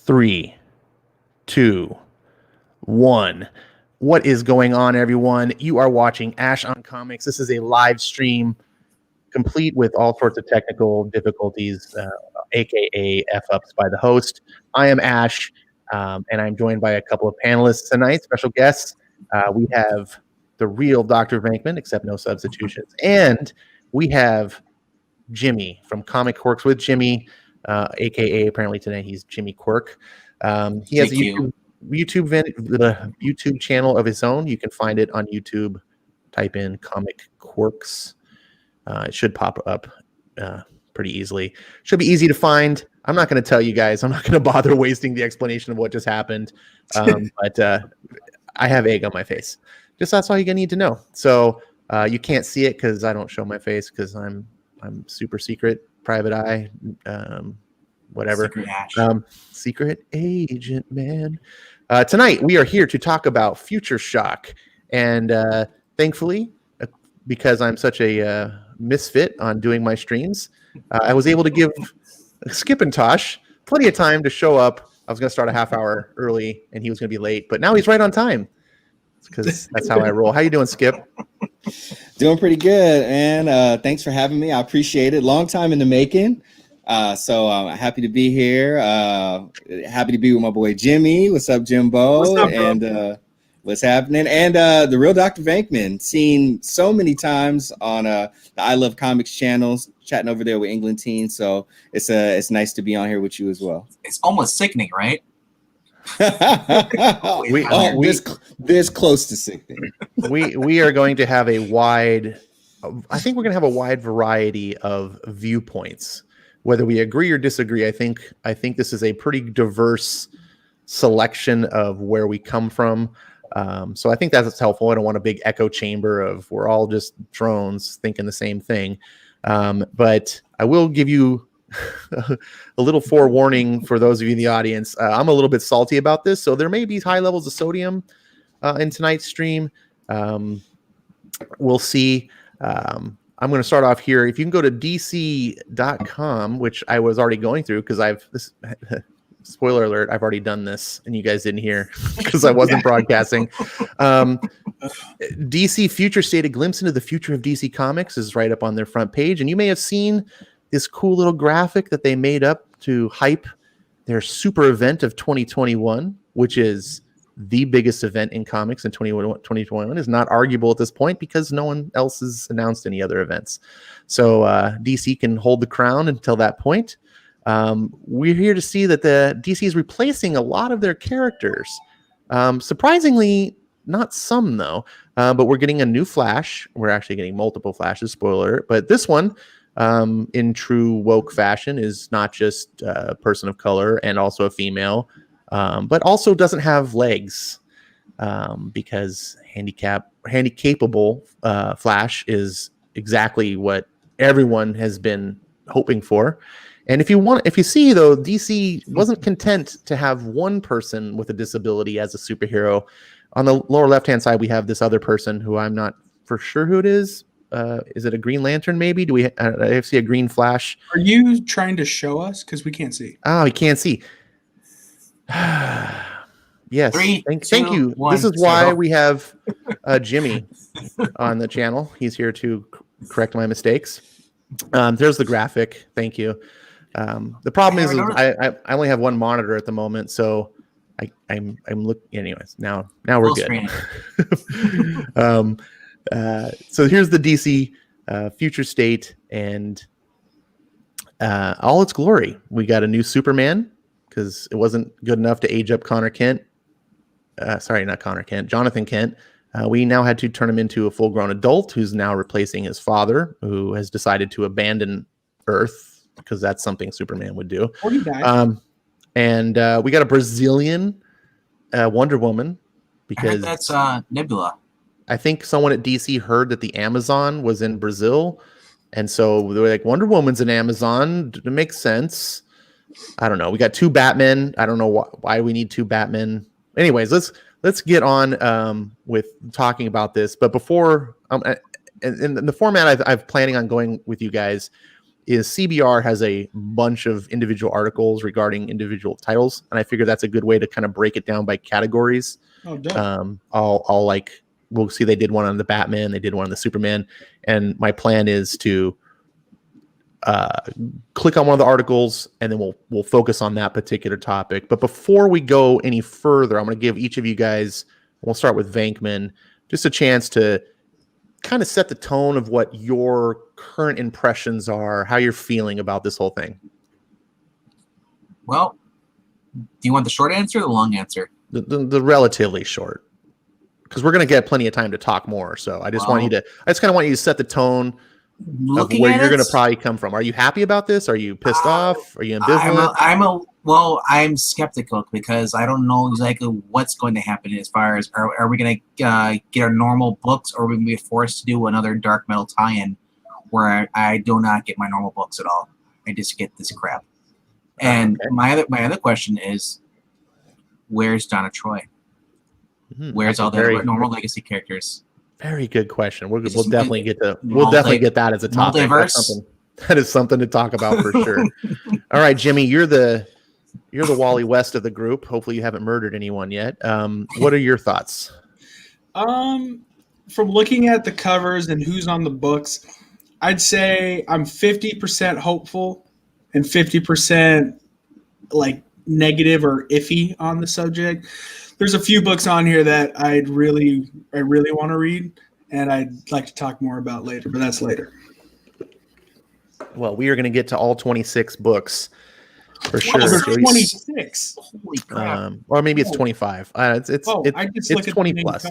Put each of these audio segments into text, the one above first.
3, 2, 1. What is going on, everyone? You are watching Ash on Comics. This is a live stream complete with all sorts of technical difficulties, aka F-ups by the host. I am Ash, and I'm joined by a couple of panelists tonight, special guests. We have the real Dr. Venkman, except no substitutions. And we have Jimmy from Comic Quirks with Jimmy, aka apparently today he's Jimmy Quirk. He has a YouTube channel of his own. You can find it on YouTube. Type in Comic Quirks. It should pop up pretty easily. Should be easy to find. I'm not going to tell you guys. I'm not going to bother wasting the explanation of what just happened. But I have egg on my face. Just that's all you need to know. So you can't see it because I don't show my face because I'm super secret, private eye, whatever. Secret agent, man. Tonight we are here to talk about Future Shock, and thankfully, because I'm such a misfit on doing my streams, I was able to give Skip and Tosh plenty of time to show up. I was going to start a half hour early, and he was going to be late, but now he's right on time because that's how I roll. How you doing, Skip? Doing pretty good, and thanks for having me. I appreciate it. Long time in the making. So I'm happy to be here. Happy to be with my boy Jimmy. What's up, Jimbo? What's up, bro? And what's happening? And the real Dr. Venkman, seen so many times on the I Love Comics channels, chatting over there with England Teen. So it's nice to be on here with you as well. It's almost sickening, right? This close to sickening. We are going to have a wide. I think we're going to have a wide variety of viewpoints. Whether we agree or disagree, I think this is a pretty diverse selection of where we come from. So I think that's helpful. I don't want a big echo chamber of we're all just drones thinking the same thing. But I will give you a little forewarning for those of you in the audience. I'm a little bit salty about this, so there may be high levels of sodium in tonight's stream. We'll see. I'm going to start off here. If you can go to dc.com, which I was already going through because spoiler alert, I've already done this and you guys didn't hear because I wasn't broadcasting. DC Future State, a glimpse into the future of DC Comics is right up on their front page. And you may have seen this cool little graphic that they made up to hype their super event of 2021, which is the biggest event in comics in 2021. Is not arguable at this point because no one else has announced any other events. So DC can hold the crown until that point. We're here to see that the DC is replacing a lot of their characters. Surprisingly, not some though, but we're getting a new Flash. We're actually getting multiple Flashes, spoiler alert. But this one, in true woke fashion, is not just a person of color and also a female, but also doesn't have legs because handicapable Flash is exactly what everyone has been hoping for. And if you see though, DC wasn't content to have one person with a disability as a superhero. On the lower left-hand side, we have this other person who I'm not for sure who it is. Is it a Green Lantern? Maybe I see a Green Flash? Are you trying to show us? Because we can't see. Oh, you can't see. Yes. Thank you. This is why we have Jimmy on the channel. He's here to correct my mistakes. There's the graphic. Thank you. The problem is I only have one monitor at the moment, so I'm looking. Anyways, now we're good. So here's the DC Future State and all its glory. We got a new Superman because it wasn't good enough to age up Connor Kent. Sorry, not Connor Kent, Jonathan Kent. We now had to turn him into a full-grown adult who's now replacing his father, who has decided to abandon Earth because that's something Superman would do. Or he died. And we got a Brazilian Wonder Woman because that's Nebula. I think someone at DC heard that the Amazon was in Brazil, and so they were like, Wonder Woman's in Amazon. It makes sense. I don't know. We got two Batmen. I don't know why we need two Batmen. Anyways, let's get on with talking about this. But before, in the format I've planning on going with you guys is CBR has a bunch of individual articles regarding individual titles, and I figure that's a good way to kind of break it down by categories. Oh, dope. I'll like, we'll see, they did one on the Batman, they did one on the Superman, and my plan is to click on one of the articles, and then we'll focus on that particular topic. But before we go any further, I'm going to give each of you guys, we'll start with Venkman, just a chance to kind of set the tone of what your current impressions are, how you're feeling about this whole thing. Well, do you want the short answer or the long answer? The relatively short, because we're going to get plenty of time to talk more. So I just kind of want you to set the tone of where you're going to probably come from. Are you happy about this? Are you pissed off? Are you ambivalent? I'm skeptical because I don't know exactly what's going to happen as far as are we going to get our normal books, or are we going to be forced to do another dark metal tie-in where I do not get my normal books at all. I just get this crap. And my other question is, where's Donna Troy? Where's all the normal legacy characters? Very good question. We'll definitely get that as a topic. Multiverse? That is something to talk about for sure. All right, Jimmy, you're the Wally West of the group. Hopefully you haven't murdered anyone yet. What are your thoughts? From looking at the covers and who's on the books, I'd say I'm 50% hopeful and 50% like negative or iffy on the subject. There's a few books on here that I really want to read, and I'd like to talk more about later, but that's later. Well, we are going to get to all 26 books for sure. There's 26. Holy crap! Or maybe it's 25. It's 20 plus.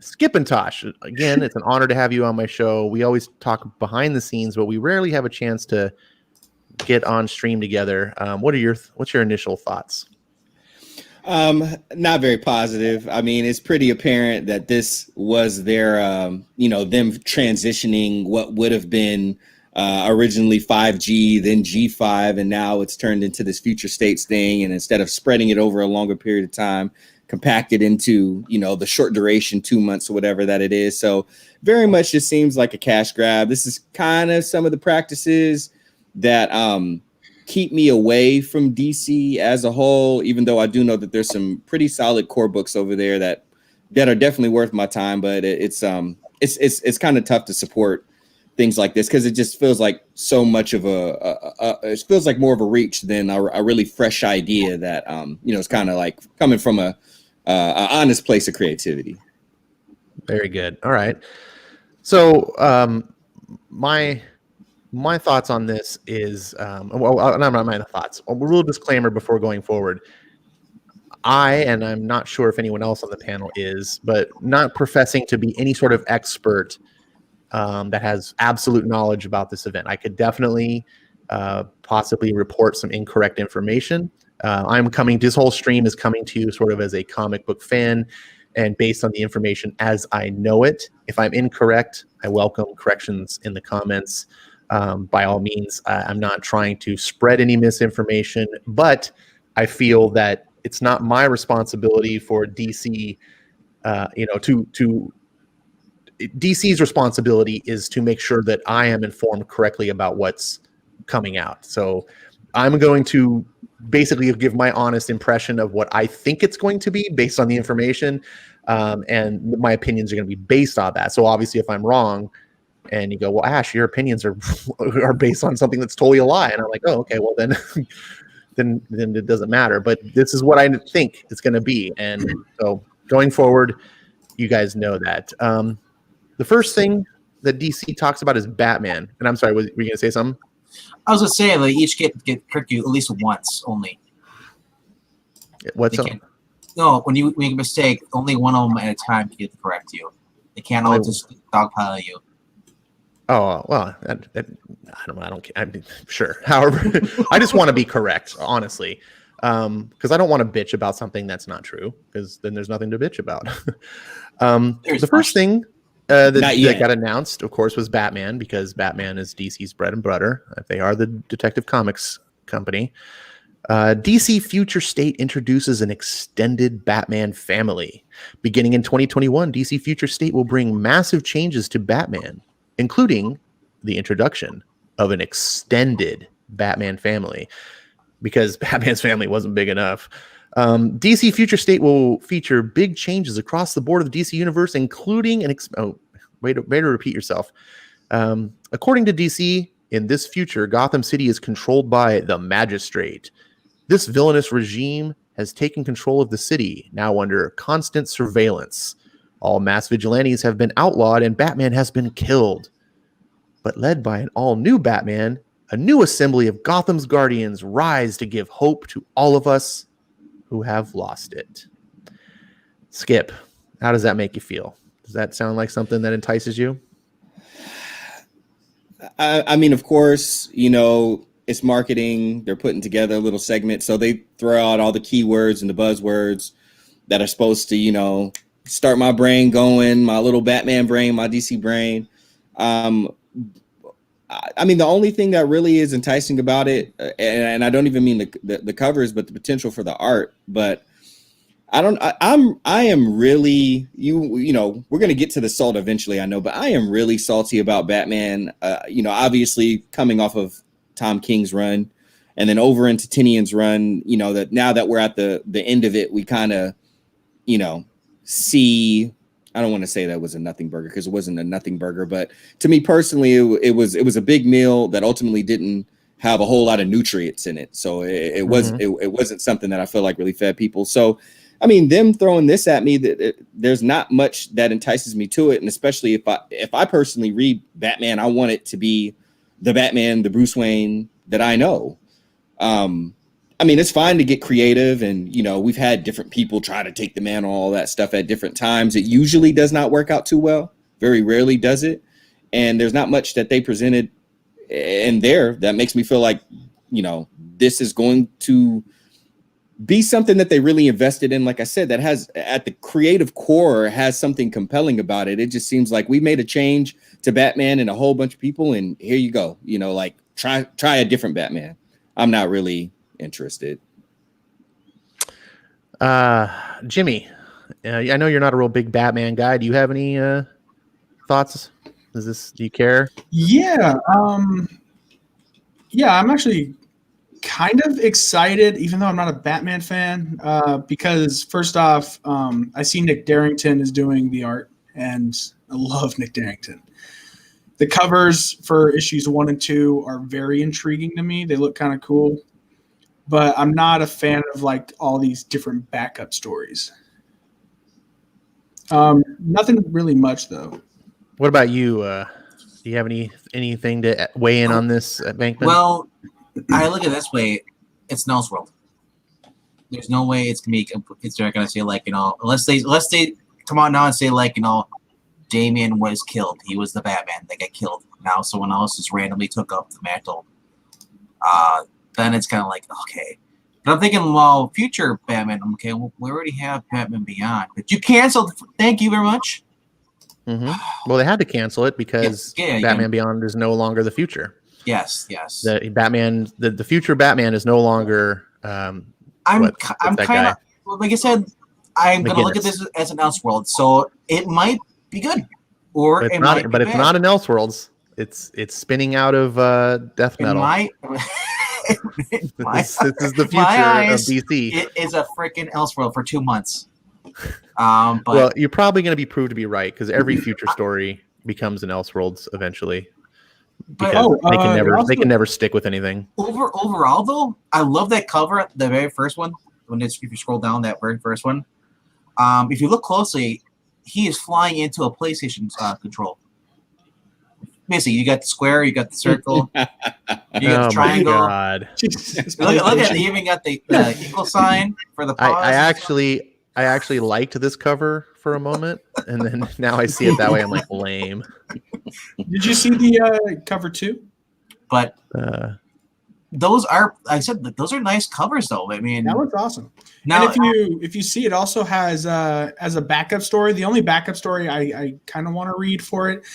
Skip and Tosh, again, it's an honor to have you on my show. We always talk behind the scenes, but we rarely have a chance to get on stream together. What's your initial thoughts? Not very positive. I mean, it's pretty apparent that this was their, them transitioning what would have been originally 5G, then G5, and now it's turned into this future states thing. And instead of spreading it over a longer period of time, compacted into, the short duration, 2 months or whatever that it is. So very much just seems like a cash grab. This is kind of some of the practices that keep me away from DC as a whole, even though I do know that there's some pretty solid core books over there that are definitely worth my time. But it's kind of tough to support things like this because it just feels like so much of it feels like more of a reach than a really fresh idea that it's kind of like coming from a honest place of creativity. Very good. All right. So my thoughts on this is, not my thoughts. A little disclaimer before going forward. And I'm not sure if anyone else on the panel is, but not professing to be any sort of expert that has absolute knowledge about this event. I could definitely possibly report some incorrect information. This whole stream is coming to you sort of as a comic book fan and based on the information as I know it. If I'm incorrect, I welcome corrections in the comments. By all means, I'm not trying to spread any misinformation, but I feel that it's not my responsibility for DC, DC's responsibility is to make sure that I am informed correctly about what's coming out. So I'm going to basically give my honest impression of what I think it's going to be based on the information, and my opinions are going to be based on that. So obviously, if I'm wrong, and you go, well, Ash, your opinions are based on something that's totally a lie, and I'm like, oh, okay, well then it doesn't matter. But this is what I think it's going to be, and so going forward, you guys know that. The first thing that DC talks about is Batman, and I'm sorry, were you going to say something? I was going to say they each get correct you at least once only. What's up? No, when you make a mistake, only one of them at a time can get to correct you. They can't all just dogpile you. Oh, well, I don't care. I'm sure. However, I just want to be correct, honestly, because I don't want to bitch about something that's not true, because then there's nothing to bitch about. The first thing that got announced, of course, was Batman, because Batman is DC's bread and butter. They are the Detective Comics company. DC Future State introduces an extended Batman family. Beginning in 2021, DC Future State will bring massive changes to Batman, including the introduction of an extended Batman family, because Batman's family wasn't big enough. DC Future State will feature big changes across the board of the DC universe, including way to repeat yourself. According to DC, in this future, Gotham City is controlled by the Magistrate. This villainous regime has taken control of the city, now under constant surveillance. All mass vigilantes have been outlawed and Batman has been killed. But led by an all-new Batman, a new assembly of Gotham's Guardians rise to give hope to all of us who have lost it. Skip, how does that make you feel? Does that sound like something that entices you? I mean, of course, it's marketing. They're putting together a little segment. So they throw out all the keywords and the buzzwords that are supposed to, start my brain going, my little Batman brain, my DC brain. I mean, the only thing that really is enticing about it, and I don't even mean the covers, but the potential for the art. But I am really, we're going to get to the salt eventually, I know, but I am really salty about Batman, obviously coming off of Tom King's run and then over into Tinian's run, that now that we're at the end of it, we kind of, see, I don't want to say that was a nothing burger because it wasn't a nothing burger, but to me personally, it was a big meal that ultimately didn't have a whole lot of nutrients in it. So it wasn't something that I feel like really fed people. So, I mean, them throwing this at me, there's not much that entices me to it. And especially if I personally read Batman, I want it to be the Batman, the Bruce Wayne that I know. I mean, it's fine to get creative and, we've had different people try to take the man on all that stuff at different times. It usually does not work out too well. Very rarely does it. And there's not much that they presented in there that makes me feel like, this is going to be something that they really invested in. Like I said, that has at the creative core has something compelling about it. It just seems like we made a change to Batman and a whole bunch of people. And here you go, like try a different Batman. I'm not really interested. Jimmy, I know you're not a real big Batman guy. Do you have any thoughts? Do you care? Yeah. I'm actually kind of excited, even though I'm not a Batman fan, because first off, I see Nick Darrington is doing the art, and I love Nick Darrington. The covers for issues 1 and 2 are very intriguing to me. They look kind of cool, but I'm not a fan of like all these different backup stories. Nothing really much though. What about you? Do you have anything to weigh in on this, Bankman? Well, I look at it this way: it's an Elseworld. There's no way it's gonna be. It's not gonna say like unless they come out now and say like Damian was killed. He was the Batman. They got killed. Now someone else just randomly took up the mantle. Then it's kind of like okay. But I'm thinking, well, future Batman. Okay, well, we already have Batman Beyond, but you canceled. Thank you very much. Mm-hmm. Well, they had to cancel it because Batman Beyond is no longer the future. Yes. The future Batman is no longer. I'm kind of like I said. I'm gonna look at this as an Elseworld, so it might be good, or it's not. But it's not an Elseworlds. It's spinning out of death metal. This is the future of DC. It is a freaking Elseworld for 2 months. Well, you're probably going to be proved to be right because every future story becomes an Elseworlds eventually. Because they can never stick with anything. Overall, though, I love that cover, the very first one. If you scroll down that very first one, if you look closely, he is flying into a PlayStation control. Basically, you got the square, you got the circle, you got the triangle. God. Look at it. They even got the equal sign for the pause. I actually liked this cover for a moment, and then now I see it that way. I'm like, lame. Did you see the cover too? But those are, I said, those are nice covers, though. I mean, that looks awesome. Now, and if you see, it also has as a backup story. The only backup story I kind of want to read for it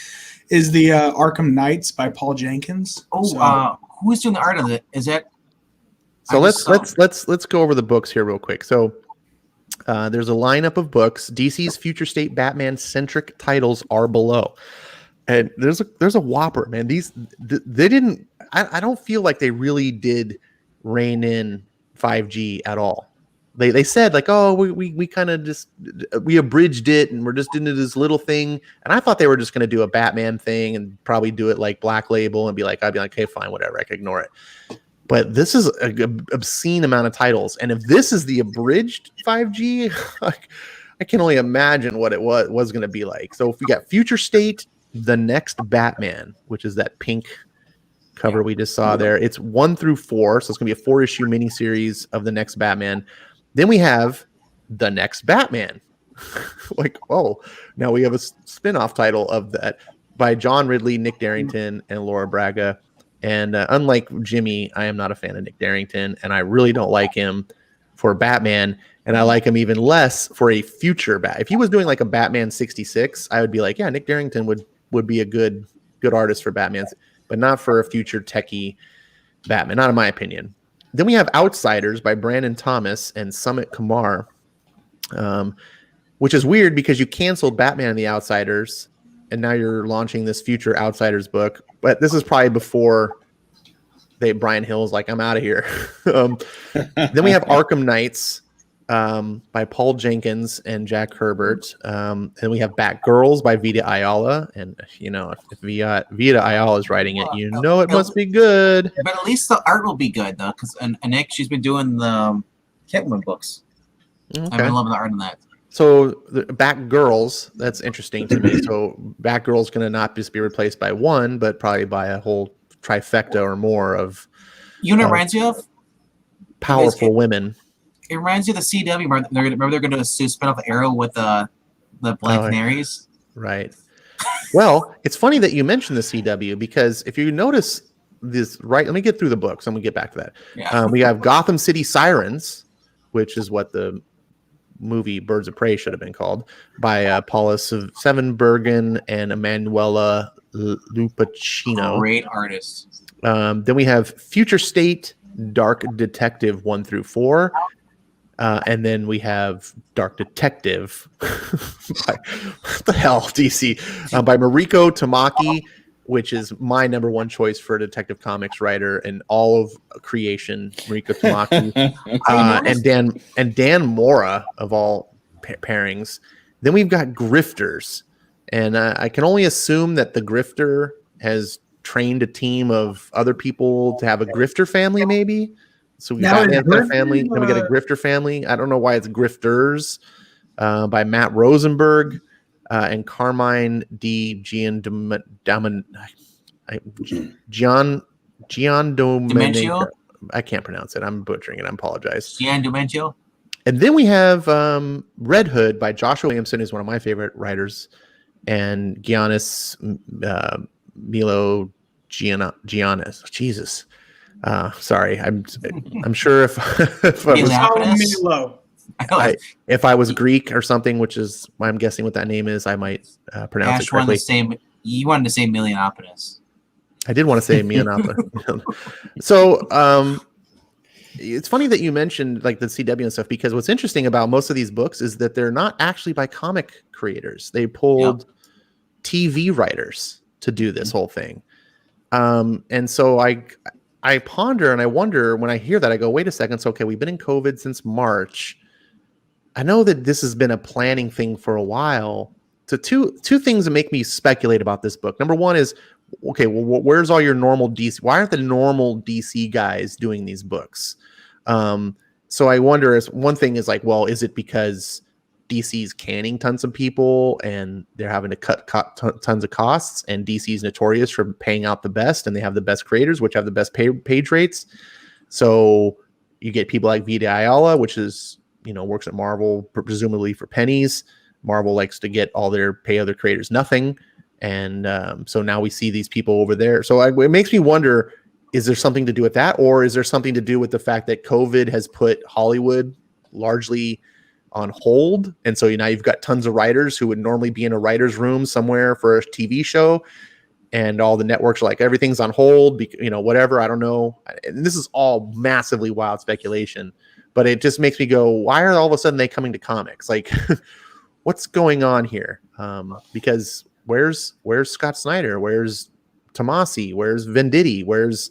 is the Arkham Knights by Paul Jenkins. Who's doing the art of it? Is that? So let's go over the books here real quick. So there's a lineup of books. DC's Future State Batman centric titles are below. And there's a whopper, man. They didn't. I don't feel like they really did rein in 5G at all. They said like, oh, we kind of just we abridged it and we're just into this little thing. And I thought they were just going to do a Batman thing and probably do it like Black Label and I'd be like, hey, fine, whatever, I can ignore it. But this is an obscene amount of titles, and if this is the abridged 5G, I can only imagine what it was going to be like. So if we got Future State, The Next Batman, which is that pink cover we just saw there, it's 1 through 4, so it's going to be a 4-issue miniseries of The Next Batman. Then we have The Next Batman. Like, oh, now we have a spin-off title of that by John Ridley, Nick Darrington, and Laura Braga. And unlike Jimmy, I am not a fan of Nick Darrington, and I really don't like him for Batman, and I like him even less for a future Bat. If he was doing like a Batman 66, I would be like, yeah, Nick Darrington would be a good artist for Batman, but not for a future techie Batman, not in my opinion. Then we have Outsiders by Brandon Thomas and Sumit Kumar, which is weird because you canceled Batman and the Outsiders, and now you're launching this future Outsiders book. But this is probably before Brian Hill's like, I'm out of here. Then we have Arkham Knights by Paul Jenkins and Jack Herbert. And we have Batgirls by Vita Ayala. And, you know, if Vita Ayala is writing it, you know it must be good. But at least the art will be good, though, because Nick, she's been doing the Catwoman books. Okay. I've been loving the art on that. So the Batgirls, that's interesting to me. So Batgirl's going to not just be replaced by one, but probably by a whole trifecta or more of You know what it reminds you of? powerful women. It reminds you of the CW. Remember they're going to spin off Arrow with the Black Canaries? Right. Well, it's funny that you mentioned the CW because if you notice this, right, let me get through the books and we get back to that. Yeah. We have Gotham City Sirens, which is what the movie Birds of Prey should have been called, by Paula Sevenbergen and Emanuela Lupacchino. Great artists. Then we have Future State, Dark Detective 1 through 4. And then we have Dark Detective. What the hell, DC? By Mariko Tamaki, which is my number one choice for a Detective Comics writer in all of creation. Mariko Tamaki and Dan Mora of all pairings. Then we've got Grifters, and I can only assume that the Grifter has trained a team of other people to have a Grifter family, maybe. So we got a family, then we got a Grifter family. I don't know why it's Grifters, by Matt Rosenberg and Carmine D. Giandomenico. I can't pronounce it. I'm butchering it. I apologize. Giandomenico. And then we have Red Hood by Joshua Williamson, who's one of my favorite writers, and Giannis Milo Giannis. Jesus. Sorry, I'm sure if I was Greek or something, which is I'm guessing what that name is, I might pronounce it correctly. You wanted to say Millionopolis. I did want to say Millionopolis. So it's funny that you mentioned like the CW and stuff, because what's interesting about most of these books is that they're not actually by comic creators. They pulled TV writers to do this whole thing, and so I ponder and I wonder when I hear that, I go, wait a second. So, okay, we've been in COVID since March. I know that this has been a planning thing for a while. So two things that make me speculate about this book. Number one is, okay, well, where's all your normal DC? Why aren't the normal DC guys doing these books? So I wonder, one thing is like, well, is it because DC's canning tons of people and they're having to cut tons of costs, and DC's notorious for paying out the best, and they have the best creators, which have the best page rates. So you get people like Vita Ayala, which is, works at Marvel, presumably for pennies. Marvel likes to pay other creators nothing. And so now we see these people over there. So it makes me wonder, is there something to do with that? Or is there something to do with the fact that COVID has put Hollywood largely on hold, and so now you've got tons of writers who would normally be in a writer's room somewhere for a TV show, and all the networks are like, everything's on hold, whatever, I don't know. And this is all massively wild speculation, but it just makes me go, why are all of a sudden they coming to comics? Like, what's going on here? Because where's Scott Snyder? Where's Tomasi? Where's Venditti? Where's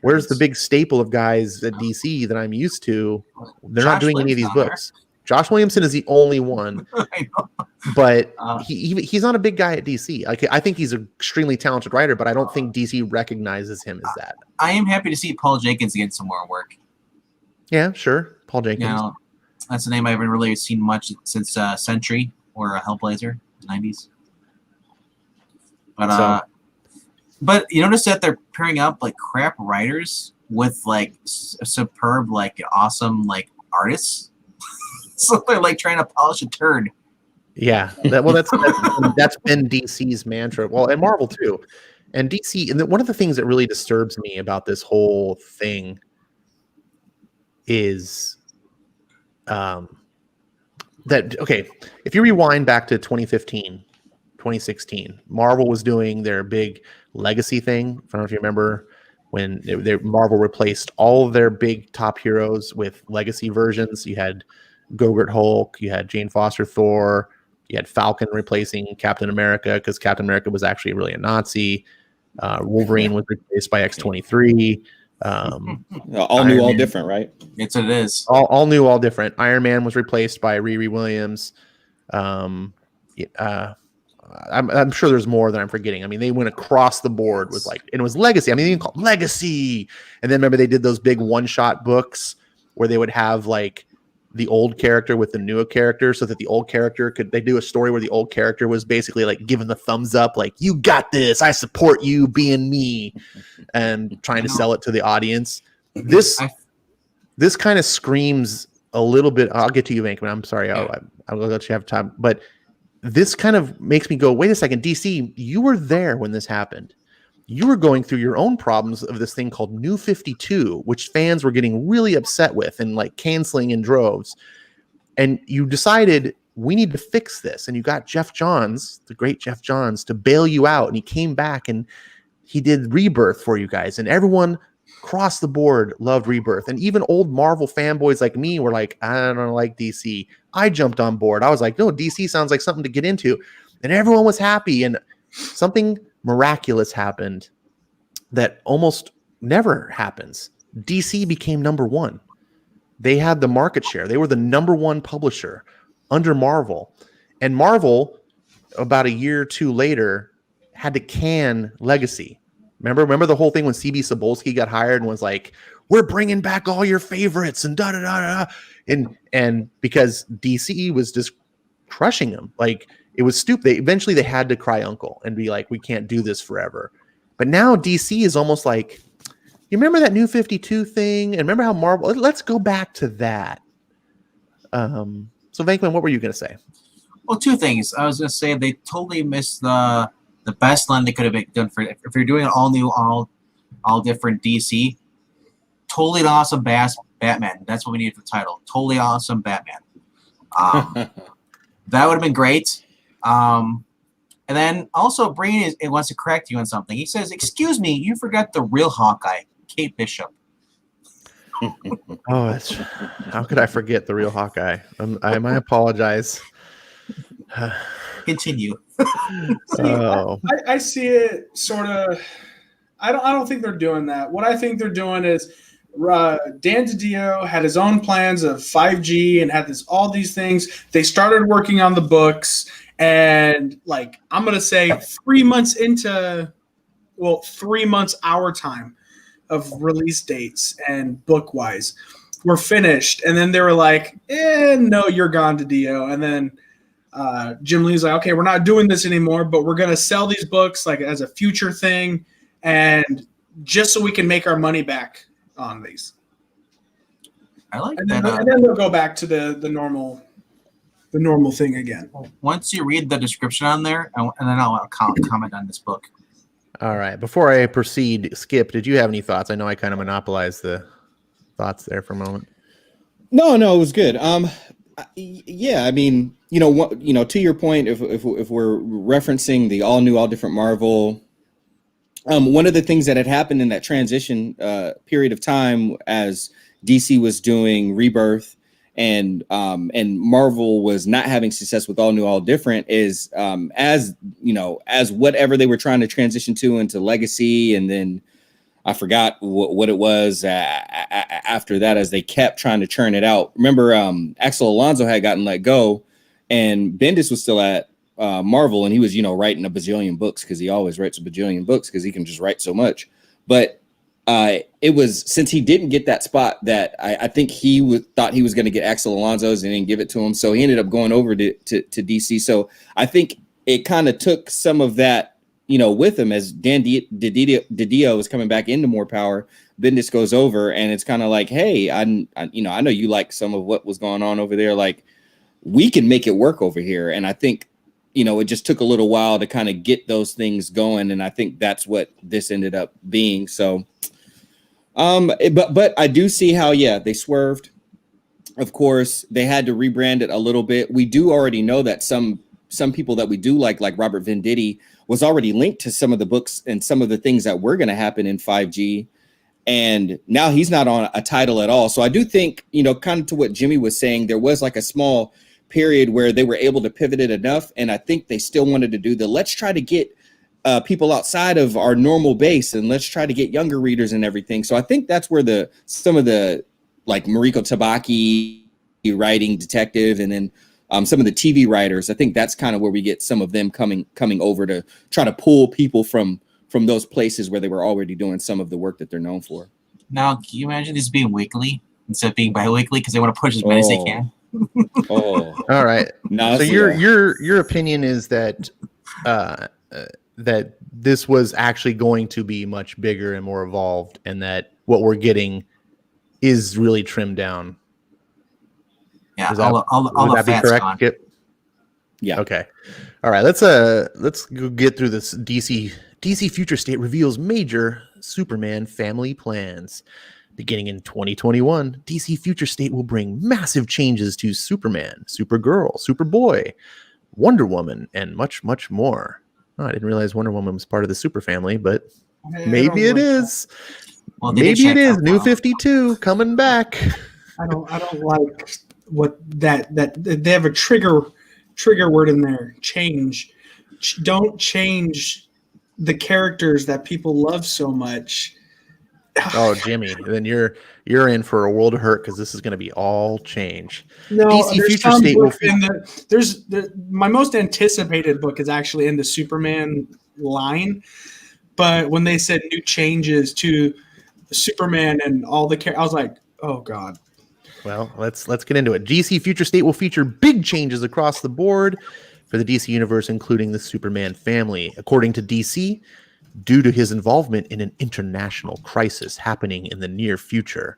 the big staple of guys at DC that I'm used to? They're not Josh doing any of these Williamson books. Josh Williamson is the only one, I know. but he's not a big guy at DC. Like, I think he's an extremely talented writer, but I don't think DC recognizes him as that. I am happy to see Paul Jenkins get some more work. Yeah, sure. Paul Jenkins. You know, that's a name I haven't really seen much since Sentry or Hellblazer in the 90s. But you notice that they're pairing up like crap writers with like superb, like awesome, like artists. So they're like trying to polish a turd. Yeah, that's been DC's mantra. Well, and Marvel too, and DC. And one of the things that really disturbs me about this whole thing is that, okay, if you rewind back to 2015, 2016, Marvel was doing their big legacy thing. I don't know if you remember when Marvel replaced all of their big top heroes with legacy versions. You had Gogurt Hulk, you had Jane Foster Thor, you had Falcon replacing Captain America because Captain America was actually really a Nazi. Wolverine was replaced by X-23. All new, all different, right? It is. All new, all different. Iron Man was replaced by Riri Williams. I'm sure there's more that I'm forgetting. I mean, they went across the board with like, and it was legacy. I mean, they even called legacy. And then remember they did those big one-shot books where they would have like the old character with the newer character, so that the old character they do a story where the old character was basically like giving the thumbs up, like, you got this, I support you being me, and trying to sell it to the audience. This kind of screams a little bit. I'll get to you, Venkman. I'm sorry. I'll let you have time. But this kind of makes me go, wait a second, DC, you were there when this happened. You were going through your own problems of this thing called New 52, which fans were getting really upset with and like canceling in droves. And you decided, we need to fix this. And you got Jeff Johns, the great Jeff Johns, to bail you out. And he came back and he did Rebirth for you guys. And everyone across the board loved Rebirth. And even old Marvel fanboys like me were like, I don't like DC. I jumped on board. I was like, no, DC sounds like something to get into. And everyone was happy. And something miraculous happened that almost never happens. DC became number one. They had the market share. They were the number one publisher under Marvel. And Marvel, about a year or two later, had to can Legacy. Remember the whole thing when CB Cebulski got hired and was like, we're bringing back all your favorites and da-da-da-da. And because DC was just crushing them. Like, it was stupid. Eventually they had to cry uncle and be like, we can't do this forever. But now DC is almost like, you remember that New 52 thing? And remember how Marvel, let's go back to that. So Venkman, what were you going to say? Well, two things. I was going to say they totally missed the best line they could have done for, if you're doing an all new, all different DC, totally awesome Batman. That's what we need for the title. Totally awesome Batman. That would have been great. And then also Brain wants to correct you on something. He says, excuse me, you forgot the real Hawkeye, Kate Bishop. Oh, how could I forget the real Hawkeye? I apologize. Continue. I see it sort of. I don't think they're doing that. What I think they're doing is Dan DiDio had his own plans of 5G and had all these things. They started working on the books, and like I'm gonna say 3 months into, 3 months our time of release dates and book wise, we're finished. And then they were like, no, you're gone, DiDio. And then Jim Lee's like, okay, we're not doing this anymore, but we're gonna sell these books like as a future thing, and just so we can make our money back on these. I like and that. Then, and then they'll go back to the normal thing again. Once you read the description on there, and then I'll comment on this book. All right. Before I proceed, Skip, did you have any thoughts? I know I kind of monopolized the thoughts there for a moment. No, it was good. Yeah, I mean, to your point, if we're referencing the all new, all different Marvel, one of the things that had happened in that transition period of time as DC was doing Rebirth and Marvel was not having success with All New, All Different, is as whatever they were trying to transition to into Legacy, and then I forgot what it was after that, as they kept trying to churn it out. Remember, Axel Alonso had gotten let go, and Bendis was still at Marvel, and he was, writing a bajillion books, because he always writes a bajillion books because he can just write so much. But it was, since he didn't get that spot, that I think he thought he was going to get Axel Alonso's and didn't give it to him, so he ended up going over to DC. So I think it kind of took some of that, with him, as Dan Didio is coming back into More Power. Bendis goes over, and it's kind of like, hey, I know you like some of what was going on over there. Like, we can make it work over here. And I think, it just took a little while to kind of get those things going. And I think that's what this ended up being. So, but I do see how, they swerved. Of course, they had to rebrand it a little bit. We do already know that some people that we do like Robert Venditti, was already linked to some of the books and some of the things that were going to happen in 5G. And now he's not on a title at all. So I do think, kind of to what Jimmy was saying, there was like a small period where they were able to pivot it enough. And I think they still wanted to do let's try to get people outside of our normal base, and let's try to get younger readers and everything. So I think that's where some of the, like Mariko Tabaki writing detective, and then some of the TV writers, I think that's kind of where we get some of them coming over to try to pull people from those places where they were already doing some of the work that they're known for. Now, can you imagine this being weekly instead of being bi-weekly, because they want to push as many as they can? All right. No, so your opinion is that that this was actually going to be much bigger and more evolved, and that what we're getting is really trimmed down. Yeah, Would that be correct? Yeah. Okay. All right. Let's go get through this. DC Future State reveals major Superman family plans. Beginning in 2021, DC Future State will bring massive changes to Superman, Supergirl, Superboy, Wonder Woman, and much, much more. Oh, I didn't realize Wonder Woman was part of the Super family, but maybe it is. Well, maybe it is. New 52 coming back. I don't like what that they have a trigger word in there. Change. Don't change the characters that people love so much. Oh, Jimmy, then you're in for a world of hurt, because this is going to be all change. No, DC there's Future some State book my most anticipated book is actually in the Superman line, but when they said new changes to Superman and all the I was like, oh god. Well, let's get into it. DC Future State will feature big changes across the board for the DC universe, including the Superman family. According to DC, due to his involvement in an international crisis happening in the near future,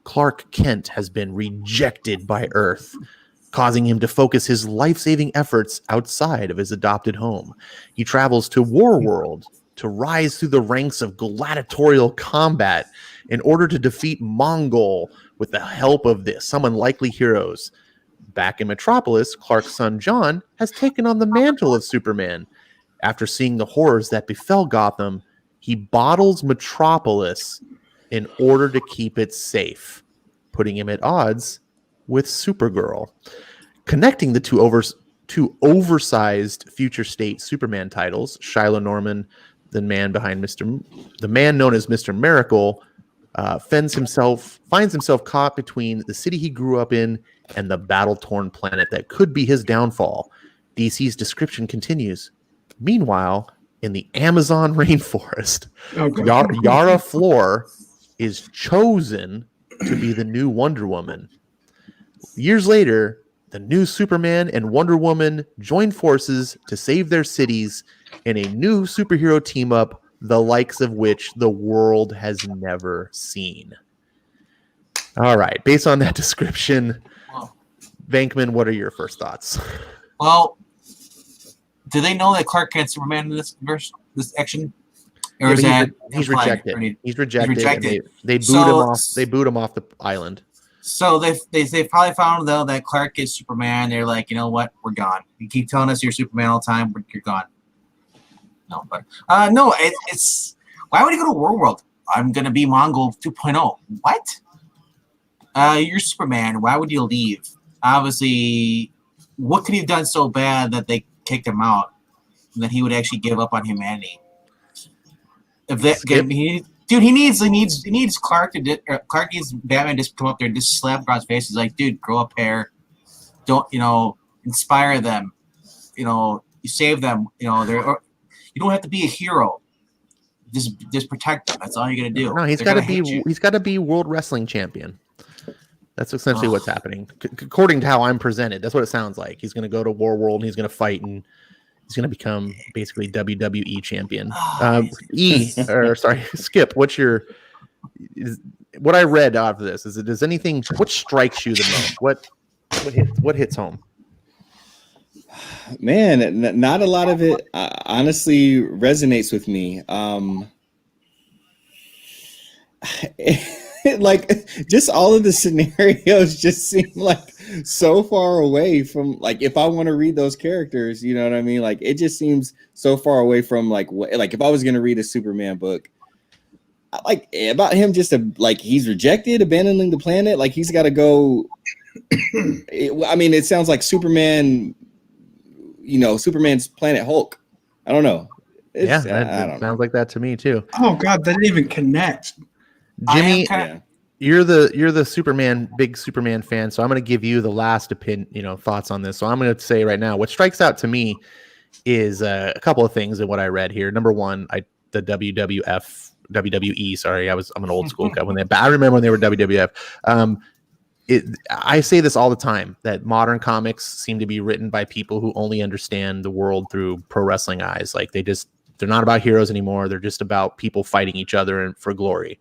Clark Kent has been rejected by Earth, causing him to focus his life-saving efforts outside of his adopted home. He travels to Warworld to rise through the ranks of gladiatorial combat in order to defeat Mongol with the help of some unlikely heroes. Back in Metropolis, Clark's son John has taken on the mantle of Superman. After seeing the horrors that befell Gotham, he bottles Metropolis in order to keep it safe, putting him at odds with Supergirl. Connecting the two oversized Future State Superman titles, Shiloh Norman, the man known as Mr. Miracle, finds himself caught between the city he grew up in and the battle-torn planet that could be his downfall. DC's description continues. Meanwhile, in the Amazon rainforest, Yara Flor is chosen to be the new Wonder Woman. Years later, the new Superman and Wonder Woman join forces to save their cities in a new superhero team-up, the likes of which the world has never seen. All right, based on that description, Venkman, what are your first thoughts? Well, do they know that Clark Kent's Superman in this verse, this action? Or is that he's rejected? He's rejected. They boot him off. They boot him off the island. So they probably found though that Clark is Superman. They're like, you know what? We're gone. You keep telling us you're Superman all the time, but you're gone. No, but no, it's why would he go to World? I'm gonna be Mongol 2.0. What? You're Superman. Why would you leave? Obviously, what could he have done so bad that they kicked him out, and that he would actually give up on humanity? If that, he needs Clark to Clark needs Batman to just come up there and just slap across his face. He's like, dude, grow a pair. Don't inspire them. You save them. You don't have to be a hero. Just protect them. That's all you're gonna do. No, he's got to be World Wrestling Champion. That's essentially what's happening, according to how I'm presented. That's what it sounds like. He's going to go to War World and he's going to fight, and he's going to become basically WWE champion. Skip. What I read out of this is what strikes you the most? What hits home? Man, not a lot of it honestly resonates with me. Like, just all of the scenarios just seem like so far away from, like, if I want to read those characters, you know what I mean? Like, it just seems so far away from like if I was going to read a Superman book, like, about him just he's rejected, abandoning the planet, like he's got to go. I mean, it sounds like Superman, Superman's Planet Hulk. I don't know. It sounds like that to me too. Oh God, that didn't even connect. Jimmy, you're the big Superman fan, so I'm going to give you the last thoughts on this. So I'm going to say right now, what strikes out to me is a couple of things in what I read here. Number one, the WWE. Sorry, I'm an old school guy I remember when they were WWF. I say this all the time, that modern comics seem to be written by people who only understand the world through pro wrestling eyes. Like, they're not about heroes anymore. They're just about people fighting each other and for glory.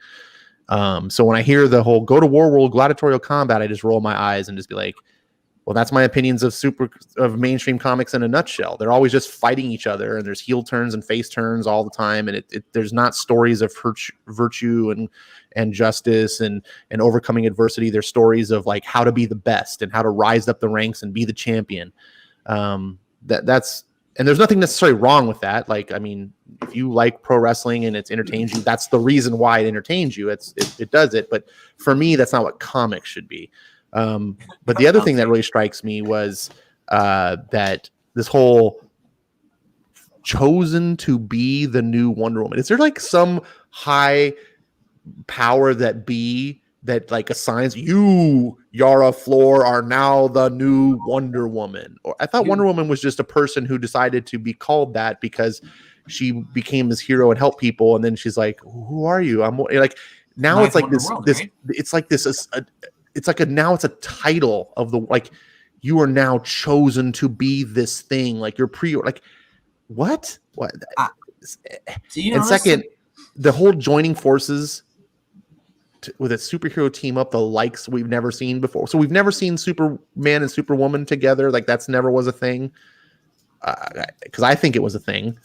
So when I hear the whole go to War World gladiatorial combat, I just roll my eyes and just be like, well, that's my opinions of mainstream comics in a nutshell. They're always just fighting each other, and there's heel turns and face turns all the time. And there's not stories of virtue and justice and overcoming adversity. There's stories of like how to be the best and how to rise up the ranks and be the champion. And there's nothing necessarily wrong with that. Like, I mean, if you like pro wrestling and it entertains you, that's the reason why it entertains you. It does it. But for me, that's not what comics should be. But the other thing that really strikes me was that this whole chosen to be the new Wonder Woman. Is there like some high power that like assigns you, Yara Flor, are now the new Wonder Woman? Or I thought Wonder Woman was just a person who decided to be called that because she became this hero and helped people, and then she's like, "Who are you?" I'm like, now it's like this. Right? It's like this. It's like now it's a title of the, like, you are now chosen to be this thing. Like, you're like, what? And second, the whole joining forces with a superhero team up, the likes we've never seen before. So we've never seen Superman and Superwoman together. Like, that's never was a thing. Because I think it was a thing.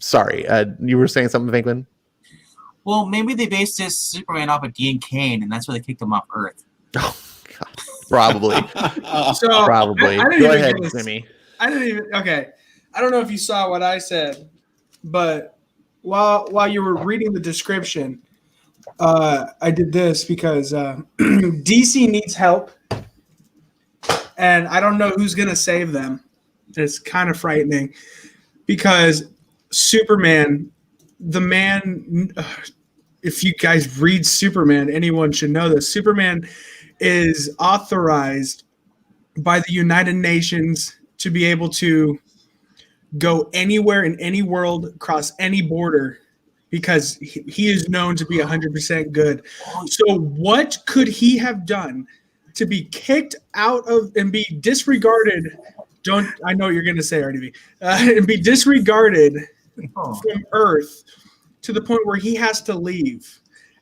Sorry, you were saying something, Venkman? Well, maybe they based this Superman off of Dean Cain, and that's why they kicked him off Earth. Oh, God. Probably. Probably. Go ahead, Jimmy. Okay. I don't know if you saw what I said, but while you were reading the description, I did this because DC needs help, and I don't know who's going to save them. It's kind of frightening because Superman, the man, if you guys read Superman, anyone should know this. Superman is authorized by the United Nations to be able to go anywhere in any world, cross any border, because he is known to be 100% good. So what could he have done to be kicked out of and be disregarded? I know what you're going to say, RDB, and be disregarded from Earth to the point where he has to leave.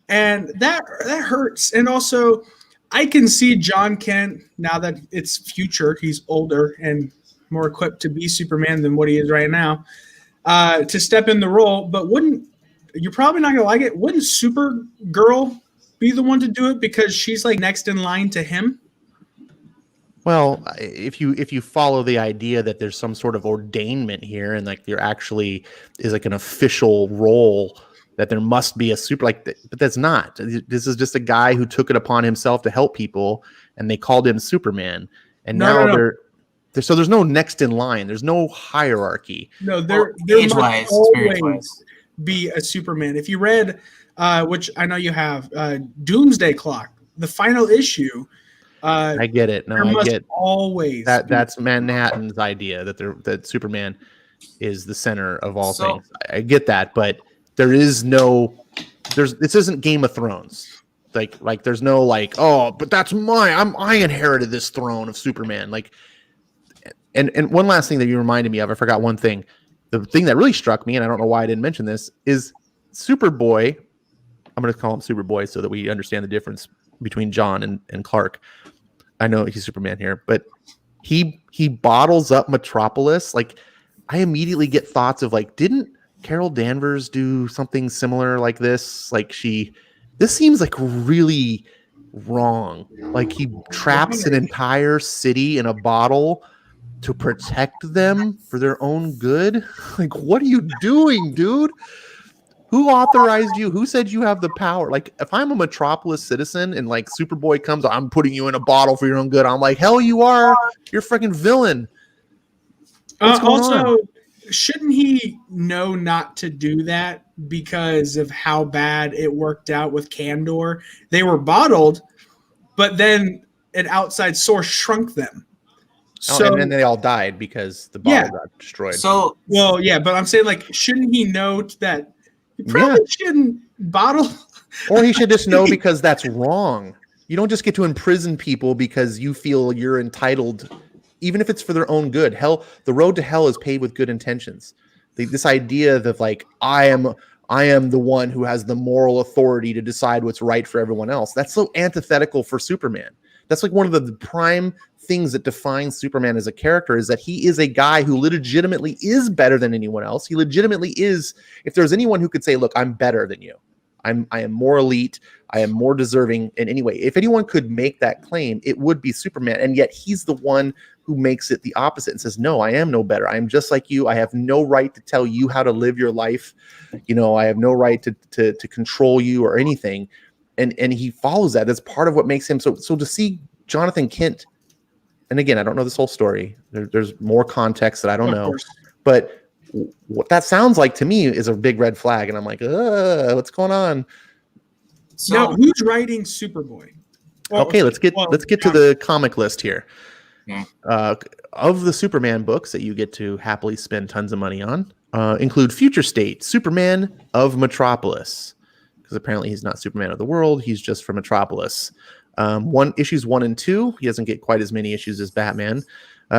And that hurts. And also, I can see John Kent, now that it's future, he's older and more equipped to be Superman than what he is right now, to step in the role. But you're probably not going to like it. Wouldn't Supergirl be the one to do it because she's like next in line to him? Well, if you follow the idea that there's some sort of ordainment here, and like there actually is like an official role that there must be a super but that's not. This is just a guy who took it upon himself to help people, and they called him Superman. And now so there's no next in line. There's no hierarchy. No, there age-wise, must always experience-wise. be a Superman. If you read, which I know you have, Doomsday Clock, the final issue. I get it. No, there I must get always that. be. That's Manhattan's idea that Superman is the center of all So- things. I get that, but this isn't Game of Thrones. Like there's no but that's mine. I inherited this throne of Superman. And one last thing that you reminded me of, I forgot one thing. The thing that really struck me, and I don't know why I didn't mention this, is Superboy. I'm going to call him Superboy so that we understand the difference between John and Clark. I know he's Superman here, but he bottles up Metropolis. I immediately get thoughts of didn't Carol Danvers do something similar like this? This seems really wrong. He traps an entire city in a bottle to protect them for their own good. What are you doing, dude? Who authorized you? Who said you have the power? If I'm a Metropolis citizen and Superboy comes, I'm putting you in a bottle for your own good. I'm hell you are. You're a freaking villain. What's going on? Shouldn't he know not to do that because of how bad it worked out with Kandor? They were bottled, but then an outside source shrunk them. And then they all died because the bottle got destroyed. So Well, yeah, but I'm saying shouldn't he know that you probably shouldn't bottle? Or he should just know because that's wrong. You don't just get to imprison people because you feel you're entitled, even if it's for their own good. Hell, the road to hell is paved with good intentions. This idea that I am the one who has the moral authority to decide what's right for everyone else. That's so antithetical for Superman. That's one of the prime things that defines Superman as a character, is that he is a guy who legitimately is better than anyone else. He legitimately is. If there's anyone who could say, look, I'm better than you, I am more elite, I am more deserving in any way. If anyone could make that claim, it would be Superman. And yet he's the one who makes it the opposite and says, no, I am no better. I am just like you. I have no right to tell you how to live your life. I have no right to control you or anything. And he follows that. That's part of what makes him so to see Jonathan Kent. And again, I don't know this whole story. There's more context that I don't know. But what that sounds like to me is a big red flag. And I'm what's going on? So Now, who's writing Superboy? Okay, let's get to the comic list here. Yeah. Of the Superman books that you get to happily spend tons of money on, include Future State, Superman of Metropolis, because apparently he's not Superman of the world. He's just from Metropolis. Issues 1 and 2. He doesn't get quite as many issues as Batman.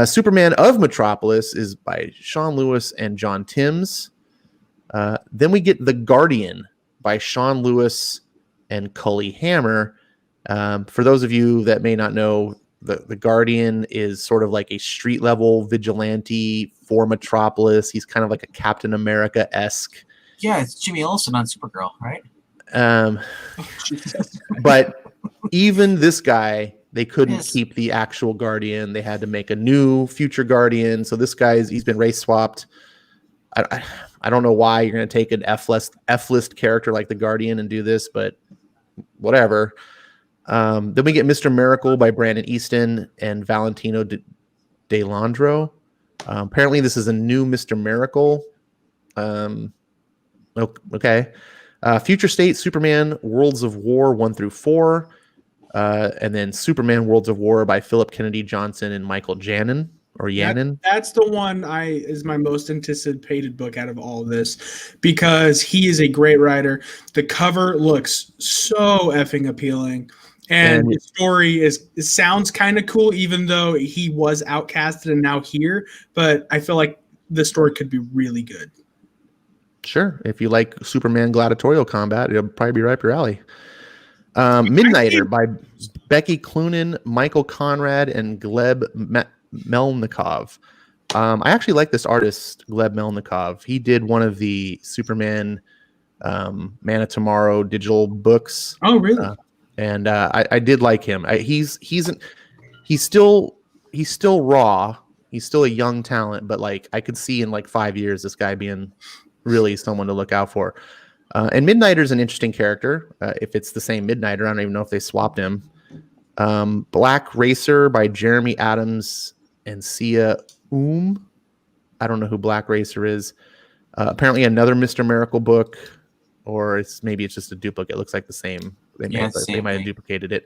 Superman of Metropolis is by Sean Lewis and John Timms. Then we get The Guardian by Sean Lewis and Cully Hammer. For those of you that may not know, the Guardian is sort of like a street level vigilante for Metropolis. He's kind of like a Captain America-esque. yeah, it's Jimmy Olsen on Supergirl, right? But even this guy, they couldn't Yes. keep the actual Guardian. They had to make a new future Guardian. So this he's been race swapped. I don't know why you're going to take an F-list character like the Guardian and do this, but whatever. Then we get Mr. Miracle by Brandon Easton and Valentino De Landro. Apparently this is a new Mr. Miracle. Okay. Future State, Superman, Worlds of War 1 through 4. And then Superman, Worlds of War by Philip Kennedy Johnson and Michael Yannon. That's the one is my most anticipated book out of all of this, because he is a great writer. The cover looks so effing appealing, and the story sounds kind of cool, even though he was outcasted and now here. But I feel like the story could be really good. Sure. If you like Superman gladiatorial combat, it'll probably be right up your alley. Midnighter by Becky Cloonan, Michael Conrad, and Gleb Melnikov. I actually like this artist, Gleb Melnikov. He did one of the Superman Man of Tomorrow digital books. Oh, really? And I did like him. He's still raw. He's still a young talent, but I could see in 5 years this guy being really someone to look out for. And Midnighter's an interesting character. If it's the same Midnighter, I don't even know if they swapped him. Black Racer by Jeremy Adams and Sia I don't know who Black Racer is. Apparently another Mr. Miracle book, or maybe it's just a duplicate. It looks like the same. They might have duplicated it.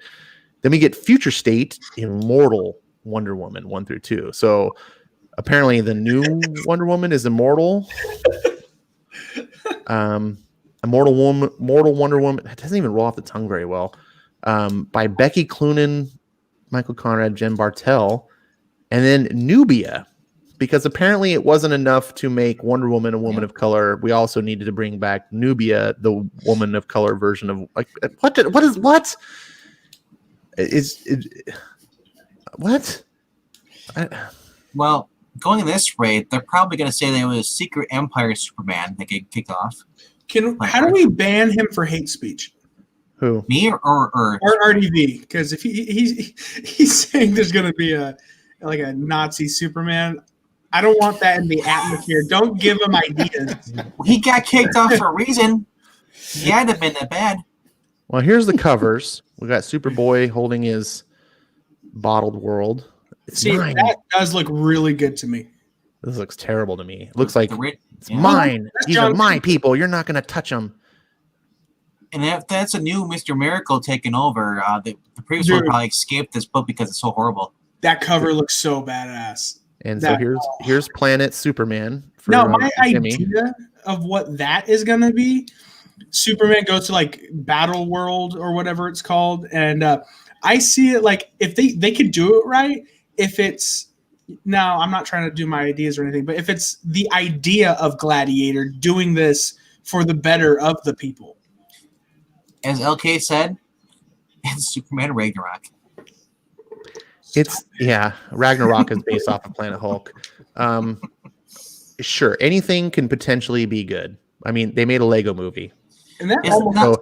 Then we get Future State Immortal Wonder Woman 1 through 2. So apparently the new Wonder Woman is immortal. Mortal Wonder Woman. It doesn't even roll off the tongue very well. By Becky Cloonan, Michael Conrad, Jen Bartel, and then Nubia, because apparently it wasn't enough to make Wonder Woman a woman of color. We also needed to bring back Nubia, the woman of color version of like what? Well, going in this rate, they're probably going to say there was a Secret Empire Superman that get kicked off. How do we ban him for hate speech? Who? Me or RDV? Because if he's saying there's going to be a Nazi Superman, I don't want that in the atmosphere. Don't give him ideas. He got kicked off for a reason. He had to have been that bad. Well, here's the covers. We got Superboy holding his bottled world. See, mine. That does look really good to me. This looks terrible to me. It looks like it's Yeah. mine. That's These are my people. You're not going to touch them. And if that's a new Mr. Miracle taking over, the previous one probably escaped this book because it's so horrible. That cover looks so badass. And so here's Planet Superman. Now, my Jimmy. idea of what that is going to be, Superman goes to like Battle World or whatever it's called, and I see it like if they could do it right. If it's now, I'm not trying to do my ideas or anything, but if it's the idea of Gladiator doing this for the better of the people, as LK said, it's Superman Ragnarok. Ragnarok is based off of Planet Hulk. Sure, anything can potentially be good. I mean, they made a Lego movie. and that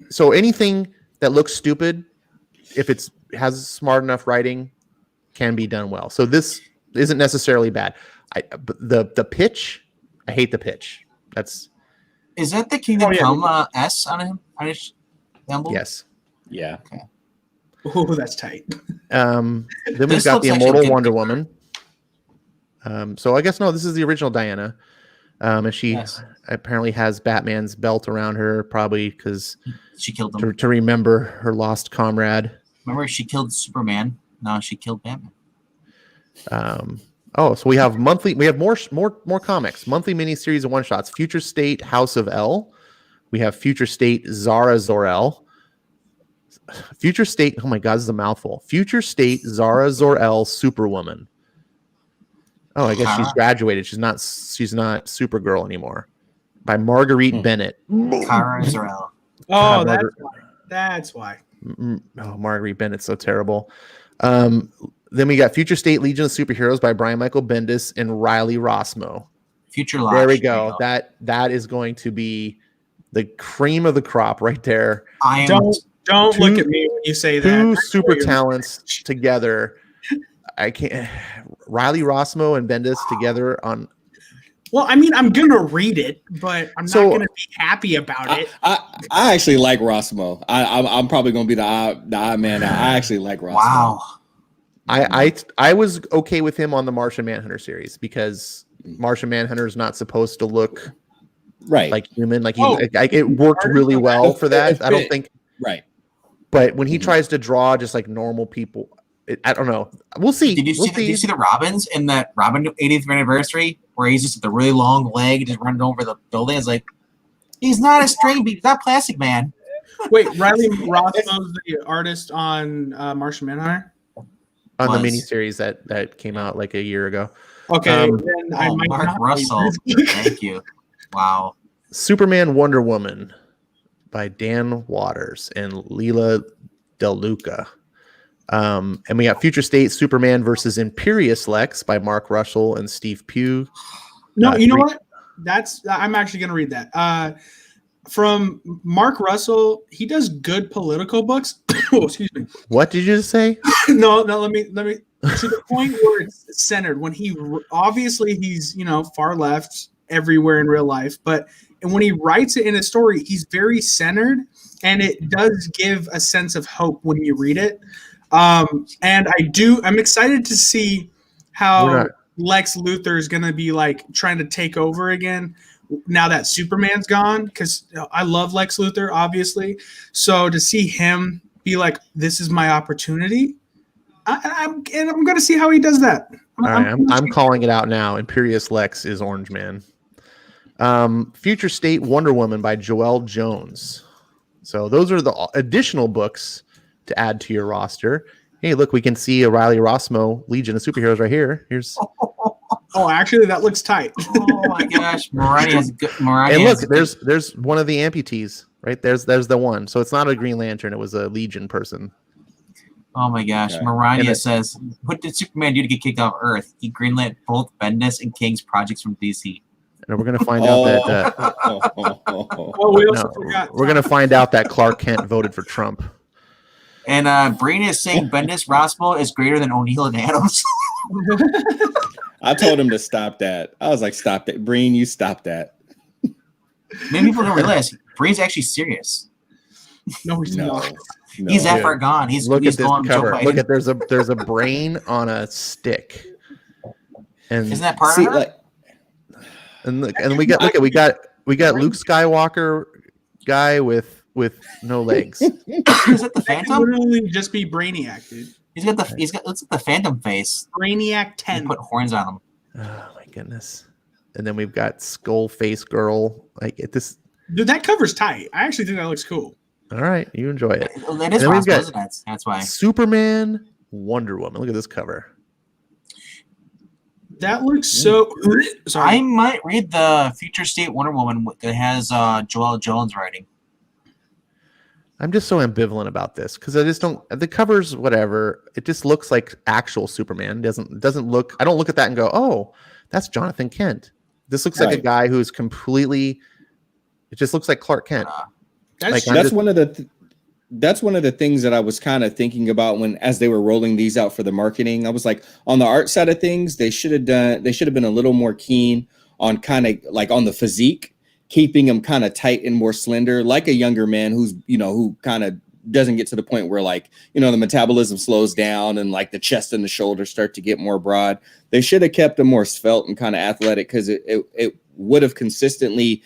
So anything that looks stupid, if it has smart enough writing, can be done well. So this isn't necessarily bad. But the pitch, I hate the pitch. Is that the Kingdom Come S on him? On his emblem? Yes. Yeah. Okay. Oh, that's tight. Then we've This got the looks Immortal actually Wonder good. Woman. So I guess no, this is the original Diana. And she apparently has Batman's belt around her, probably because She killed him. to remember her lost comrade. Remember, she killed Superman. Now she killed Batman. So we have more comics, monthly miniseries and one shots. Future State House of L. We have Future State Zara Zor-El. Future State, oh my God, this is a mouthful. Future State Zara Zor-El Superwoman. Oh, I guess she's graduated. She's not Supergirl anymore. By Marguerite Bennett. Kara Zor-El. Oh, God, that's why. Oh, Marguerite Bennett's so terrible. Then we got Future State Legion of Superheroes by Brian Michael Bendis and Riley Rossmo. Future Life. There we go. That is going to be the cream of the crop right there. Don't look at me when you say that. Two super talents together. I can't. Riley Rossmo and Bendis together on. Well, I mean, I'm gonna read it, but I'm not gonna be happy about it. I actually like Rossmo. I'm probably gonna be the odd man out. I actually like Rossmo. Wow. I was okay with him on the Martian Manhunter series because Martian Manhunter is not supposed to look right like human. It worked really well for that. I don't think. Right. But when he tries to draw just like normal people, I don't know. We'll see. Did you see the Robins in that Robin 80th anniversary where he's just with the really long leg just running over the building? It's like he's not a string, he's not Plastic Man. Wait, Riley Rossmo's the artist on Martian Manhunter? On the miniseries that came out like a year ago. Okay, then I might Mark not Russell. Thank you. Wow. Superman Wonder Woman by Dan Waters and Leela Del Luca. And we got Future State Superman versus Imperious Lex by Mark Russell and Steve Pugh. No, you know what? I'm actually going to read that. From Mark Russell, he does good political books. Oh, excuse me. What did you just say? No. Let me to the point where it's centered. When obviously he's far left, everywhere in real life, and when he writes it in a story, he's very centered, and it does give a sense of hope when you read it. And I'm excited to see how Lex Luthor is going to be like trying to take over again now that Superman's gone, because I love Lex Luthor, obviously. So to see him be like, this is my opportunity, I'm going to see how he does that. I'm calling it out now. Imperious Lex is Orange Man. Future State Wonder Woman by Joelle Jones. So those are the additional books to add to your roster. Hey, look, we can see O'Reilly Rossmo Legion of Superheroes right here. Here's. Oh, actually, that looks tight. Oh my gosh, Mariah's good. And look, there's one of the amputees, right? There's the one. So it's not a Green Lantern. It was a Legion person. Oh my gosh, Okay. Mariah says, "What did Superman do to get kicked off Earth? He greenlit both Bendis and King's projects from DC." And we're gonna find out that Oh, we also forgot. we're gonna find out that Clark Kent voted for Trump. And Breen is saying Bendis Rossmo is greater than O'Neill and Adams. I told him to stop that. I was like, stop that. Breen, you stop that. Many people don't realize Breen's actually serious. No, he's No. not. No. He's that far gone. He's Look at this going Joe cover. Biden. Look at there's a brain on a stick. And Isn't that part See, of her? like, and look, and we got Luke Skywalker guy with no legs. Is it the That could Phantom? literally just be Brainiac, dude. He's got looks like the Phantom face. Brainiac He 10. put horns on him. Oh my goodness. And then we've got Skull Face Girl. Like this. Dude, that cover's tight. I actually think that looks cool. All right, you enjoy it. That is And we've Rossmo, got- isn't it? That's why. Superman, Wonder Woman. Look at this cover. That looks so. I Sorry. might read the Future State Wonder Woman that has Joelle Jones writing. I'm just so ambivalent about this because I just don't. The covers, whatever. It just looks like actual Superman. Doesn't look. I don't look at that and go, "Oh, that's Jonathan Kent." This looks like a Right. guy who's completely. It just looks like Clark Kent. That's like, true. I'm that's just- one of the things that I was kind of thinking about as they were rolling these out for the marketing. I was like, on the art side of things, they should have been a little more keen on kind of like on the physique, keeping him kind of tight and more slender, like a younger man who kind of doesn't get to the point where like, the metabolism slows down and like the chest and the shoulders start to get more broad. They should have kept him more svelte and kind of athletic because it would have consistently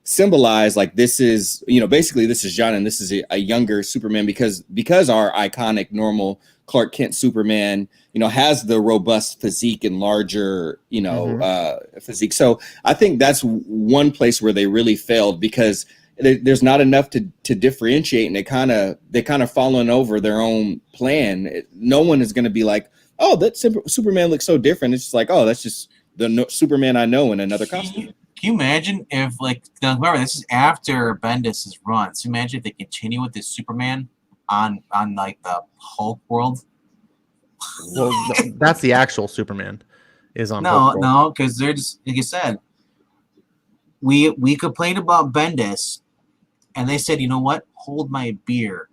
symbolize like this is basically this is John and this is a younger Superman because our iconic normal Clark Kent Superman has the robust physique and larger physique. So I think that's one place where they really failed because there's not enough to differentiate, and they kind of fallen over their own plan. No one is going to be like, oh, that Superman looks so different. It's just like, oh, that's just the Superman I know in another costume. Can you imagine if, like, now remember, this is after Bendis' run. So imagine if they continue with this Superman on like the Hulk world. Well, that's the actual Superman. Is on. Hulk World. No, because they're just like you said. We complained about Bendis, and they said, you know what? Hold my beer.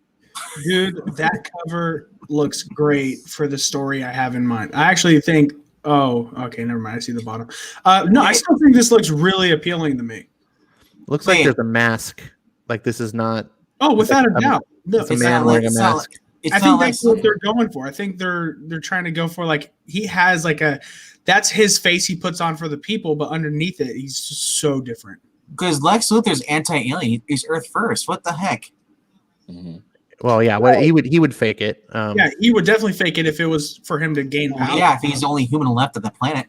Dude, that cover looks great for the story I have in mind. I actually think. Oh, okay, never mind. I see the bottom. No, I still think this looks really appealing to me. Looks like Wait. there's a mask. Like this is not. Oh, without a I mean, doubt. No, it's a man wearing a mask. It's I not think like that's what they're going for. I think they're trying to go for like he has like that's his face he puts on for the people, but underneath it, he's just so different. because Lex Luthor's anti-alien. He's Earth first. What the heck? Mhm. Well, yeah. Well, he would fake it. Yeah, he would definitely fake it if it was for him to gain power. Yeah, if he's the only human left on the planet.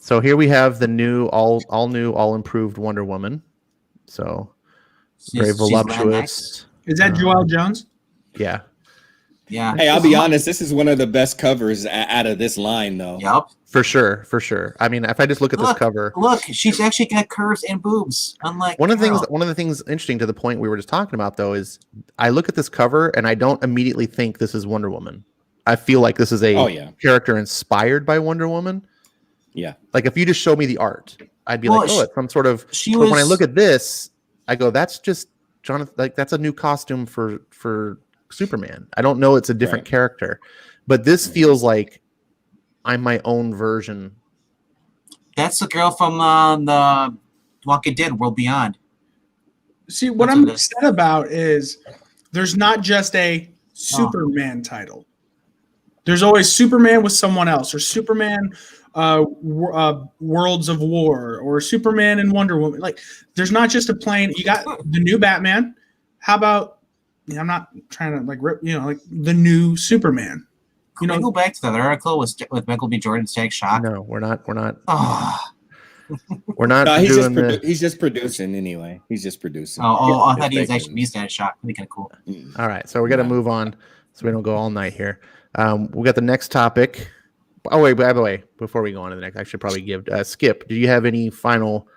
So here we have the new, all new, all improved Wonder Woman. So very She's voluptuous. Is that Joelle Jones? Yeah. Yeah. Hey, I'll be honest. This is one of the best covers out of this line, though. Yup. For sure. I mean, if I just look at this cover, Look, she's actually got curves and boobs. Unlike one of the Carol. things interesting to the point we were just talking about though is I look at this cover and I don't immediately think this is Wonder Woman. I feel like this is a character inspired by Wonder Woman. Yeah. Like if you just show me the art, I'd be like, oh, it's some sort of. She But when I was- look at this, I go, that's just Jonathan. Like that's a new costume for Superman. I don't know it's a different Right. character, but this feels like I'm my own version. That's the girl from Walking Dead World Beyond. See, what That's I'm what it is. upset about is there's not just a Oh. Superman title. There's always Superman with someone else, or Superman Worlds of War, or Superman and Wonder Woman. Like, there's not just a plain. You got the new Batman. How about? I'm not trying to like rip, like the new Superman. Can we go back to that article with Michael B. Jordan Static Shock? No, we're not. Oh, We're not No, doing the. he's just producing anyway. He's just producing. I thought he was Fake actually news. Static Shock. That'd be kind of cool. All right, so we're gonna move on, so we don't go all night here. We got the next topic. Oh wait, by the way, before we go on to the next, I should probably give Skip. Do you have any final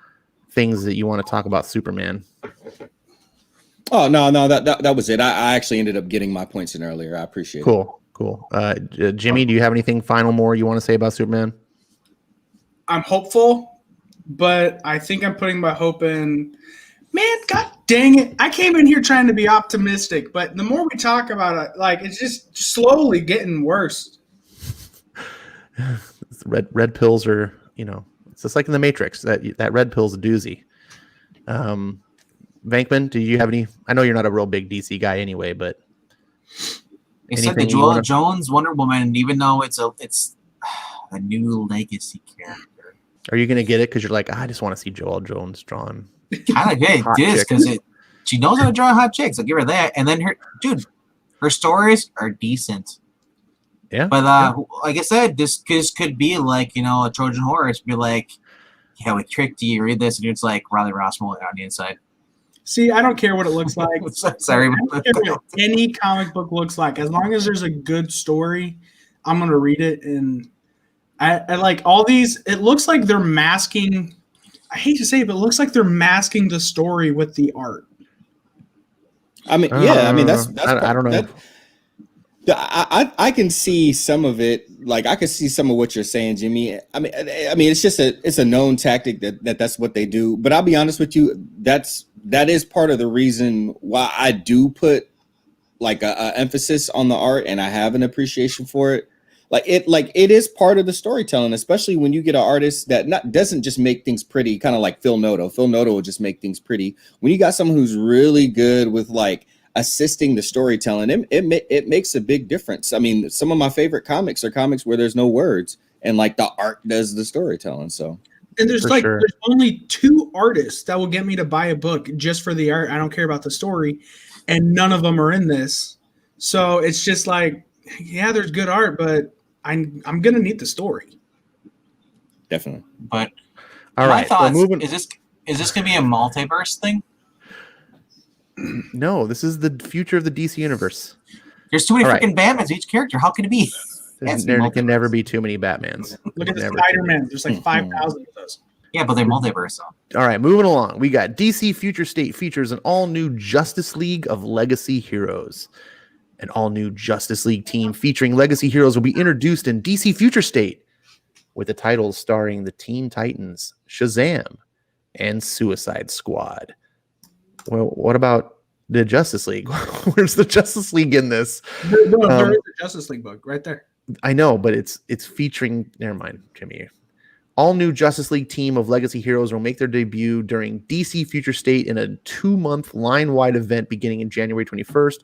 things that you want to talk about Superman? Oh no, that was it. I actually ended up getting my points in earlier. I appreciate it. Cool. Jimmy, do you have anything final more you want to say about Superman? I'm hopeful, but I think I'm putting my hope in. Man, god dang it! I came in here trying to be optimistic, but the more we talk about it, like it's just slowly getting worse. Red pills are, it's just like in the Matrix. That red pill's a doozy. Venkman, do you have any? I know you're not a real big DC guy anyway, but They said the anything you Joel wanna- Jones Wonder Woman, even though it's a new legacy character. are you gonna get it because you're like, I just want to see Joel Jones drawn? Kind of good. Hot It is chick. because she knows how to draw hot chicks. I'll give her that. And then her stories are decent. Yeah, But like I said, this could be like a Trojan horse. Be like, yeah, we tricked you. Read this, and it's like Riley Rossmo on the inside. See, I don't care what it looks like. Sorry, I don't care what any comic book looks like. As long as there's a good story, I'm gonna read it. And I like all these. It looks like they're masking. I hate to say it, but it looks like they're masking the story with the art. I mean, yeah. I mean, that's. I don't know. I can see some of it. Like I can see some of what you're saying, Jimmy. I mean, it's just a known tactic that's what they do. But I'll be honest with you, that is part of the reason why I do put like a emphasis on the art, and I have an appreciation for it. Like it is part of the storytelling, especially when you get an artist that doesn't just make things pretty, kind of like Phil Noto. Phil Noto will just make things pretty. When you got someone who's really good with like assisting the storytelling, it makes a big difference. I mean, some of my favorite comics are comics where there's no words and like the art does the storytelling. So, And there's For sure. there's only 2 artists that will get me to buy a book just for the art. I don't care about the story, and none of them are in this. So it's just like, yeah, there's good art, but I'm gonna need the story. definitely. But All my right, so thoughts moving. is this gonna be a multiverse thing? No, this is the future of the DC universe. There's too many All right. freaking Batmans each character. How can it be? There can never be too many Batmans. Look at the Never. Spider-Man. There's like 5,000 of those. Yeah, but they're multiverse though. All right, moving along. We got DC Future State features an all-new Justice League of Legacy Heroes. An all-new Justice League team featuring Legacy Heroes will be introduced in DC Future State, with the titles starring the Teen Titans, Shazam, and Suicide Squad. Well, what about the Justice League? Where's the Justice League in this? There is a Justice League book right there. I know, but it's featuring. Never mind, Jimmy. All new Justice League team of Legacy Heroes will make their debut during DC Future State in a 2-month line-wide event beginning in January 21st.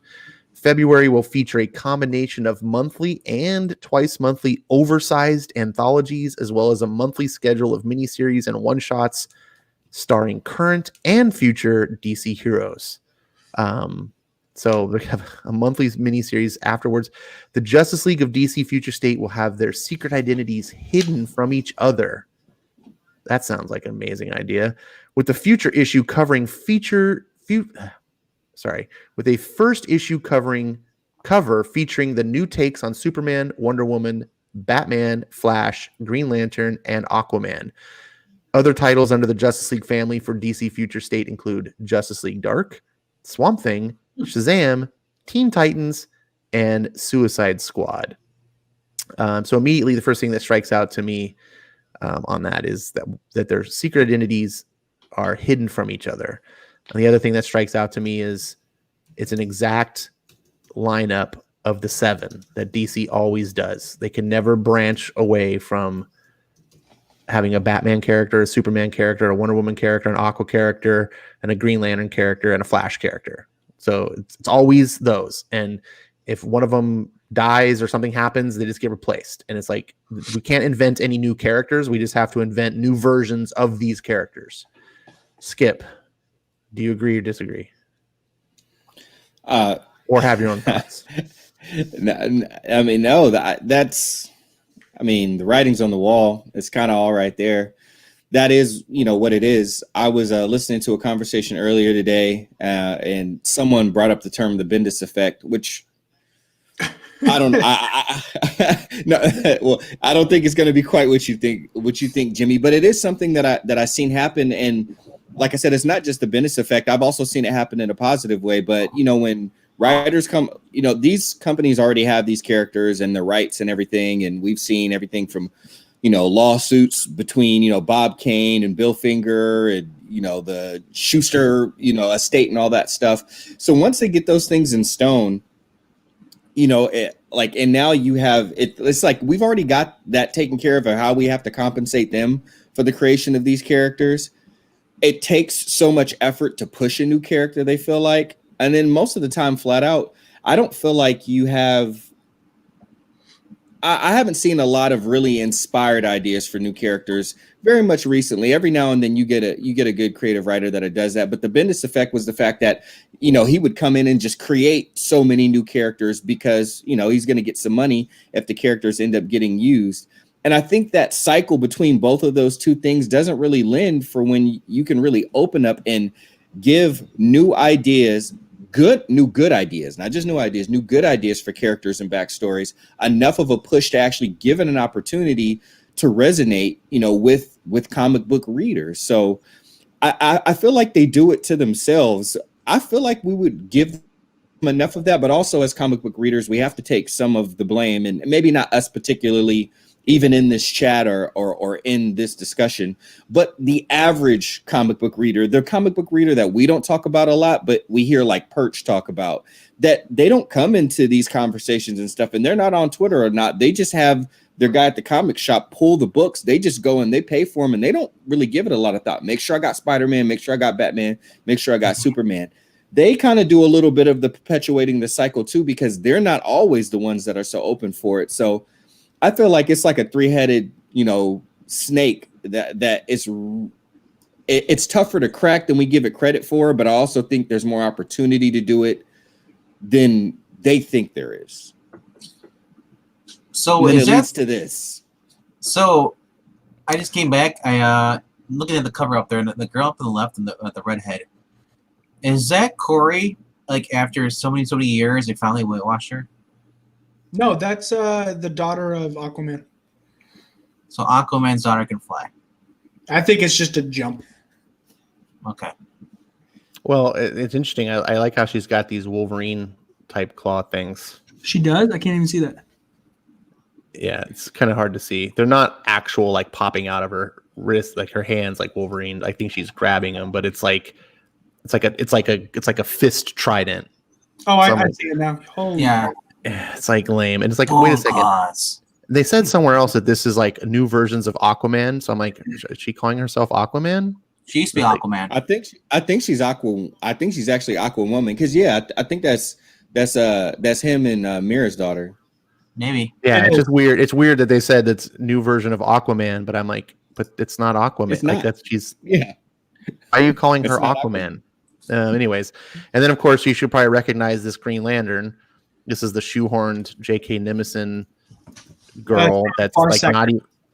February will feature a combination of monthly and twice-monthly oversized anthologies, as well as a monthly schedule of miniseries and one-shots starring current and future DC heroes. So they have a monthly miniseries afterwards. The Justice League of DC Future State will have their secret identities hidden from each other. That sounds like an amazing idea. With the future issue covering with a first issue cover featuring the new takes on Superman, Wonder Woman, Batman, Flash, Green Lantern, and Aquaman. Other titles under the Justice League family for DC Future State include Justice League Dark, Swamp Thing, Shazam, Teen Titans, and Suicide Squad. So immediately the first thing that strikes out to me on that is that their secret identities are hidden from each other. And the other thing that strikes out to me is it's an exact lineup of the 7 that DC always does. They can never branch away from having a Batman character, a Superman character, a Wonder Woman character, an Aqua character, and a Green Lantern character, and a Flash character. So it's always those. And if one of them dies or something happens, they just get replaced. And it's like, we can't invent any new characters. We just have to invent new versions of these characters. Skip, do you agree or disagree? Or have your own thoughts? I mean, no, that's, I mean, the writing's on the wall. It's kind of all right there. That is, what it is. I was listening to a conversation earlier today, and someone brought up the term the Bendis effect, which I don't. No, well, I don't think it's going to be quite what you think, Jimmy. But it is something that I seen happen, and like I said, it's not just the Bendis effect. I've also seen it happen in a positive way. But when writers come, these companies already have these characters and the rights and everything, and we've seen everything from lawsuits between Bob Kane and Bill Finger and the Schuster estate and all that stuff. So once they get those things in stone, and now you have it. It's like we've already got that taken care of how we have to compensate them for the creation of these characters. It takes so much effort to push a new character, they feel like. And then most of the time, flat out, I don't feel like you have. I haven't seen a lot of really inspired ideas for new characters very much recently. Every now and then you get a good creative writer that does that. But the Bendis effect was the fact that he would come in and just create so many new characters because he's going to get some money if the characters end up getting used. And I think that cycle between both of those two things doesn't really lend for when you can really open up and give new ideas. Good ideas, not just new ideas, new good ideas for characters and backstories, enough of a push to actually give it an opportunity to resonate, with comic book readers. So I feel like they do it to themselves. I feel like we would give them enough of that, but also as comic book readers, we have to take some of the blame, and maybe not us particularly, even in this chat or in this discussion, but the average comic book reader, the comic book reader that we don't talk about a lot, but we hear like Perch talk about, that they don't come into these conversations and stuff, and they're not on Twitter or not. They just have their guy at the comic shop pull the books. They just go and they pay for them, and they don't really give it a lot of thought. Make sure I got Spider-Man, make sure I got Batman, make sure I got Superman. They kind of do a little bit of the perpetuating the cycle too, because they're not always the ones that are so open for it. So I feel like it's like a three-headed, snake that it's tougher to crack than we give it credit for. But I also think there's more opportunity to do it than they think there is. So it leads to this. So I just came back. I looking at the cover up there, and the girl up to the left and the redhead. Is that Corey? Like after so many years, they finally whitewashed her. No, that's the daughter of Aquaman. So Aquaman's daughter can fly. I think it's just a jump. Okay. Well, it's interesting. I like how she's got these Wolverine type claw things. She does? I can't even see that. Yeah, it's kind of hard to see. They're not actual like popping out of her wrist, like her hands, like Wolverine. I think she's grabbing them, but it's like a fist trident. Oh, I see it now. Holy yeah. It's like lame, and it's like, wait a second. They said somewhere else that this is like new versions of Aquaman. So I'm like, is she calling herself Aquaman? She used to be Aquaman. I think she's Aqua. I think she's actually Aquawoman because I think that's him and Mira's daughter. Maybe. Yeah, it's just weird. It's weird that they said it's new version of Aquaman, but I'm like, but it's not Aquaman. It's not. Like she's. Yeah. Why are you calling her Aquaman? Anyways, and then of course you should probably recognize this Green Lantern. This is the shoehorned J.K. Nimison girl that's like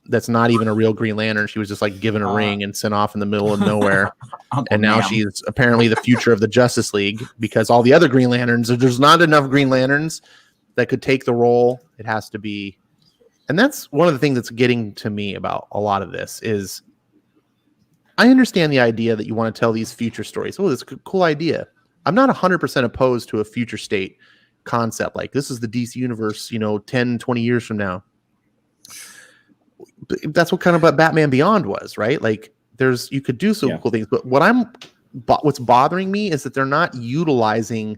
that's not even a real Green Lantern. She was just like given a ring and sent off in the middle of nowhere. And now she's apparently the future of the Justice League because all the other Green Lanterns, there's not enough Green Lanterns that could take the role. It has to be. And that's one of the things that's getting to me about a lot of this is I understand the idea that you want to tell these future stories. Oh, that's a cool idea. I'm not 100% opposed to a future state concept like this is the DC universe 10 20 years from now. That's what kind of what Batman Beyond was, right? Like you could do some cool things, but what's bothering me is that they're not utilizing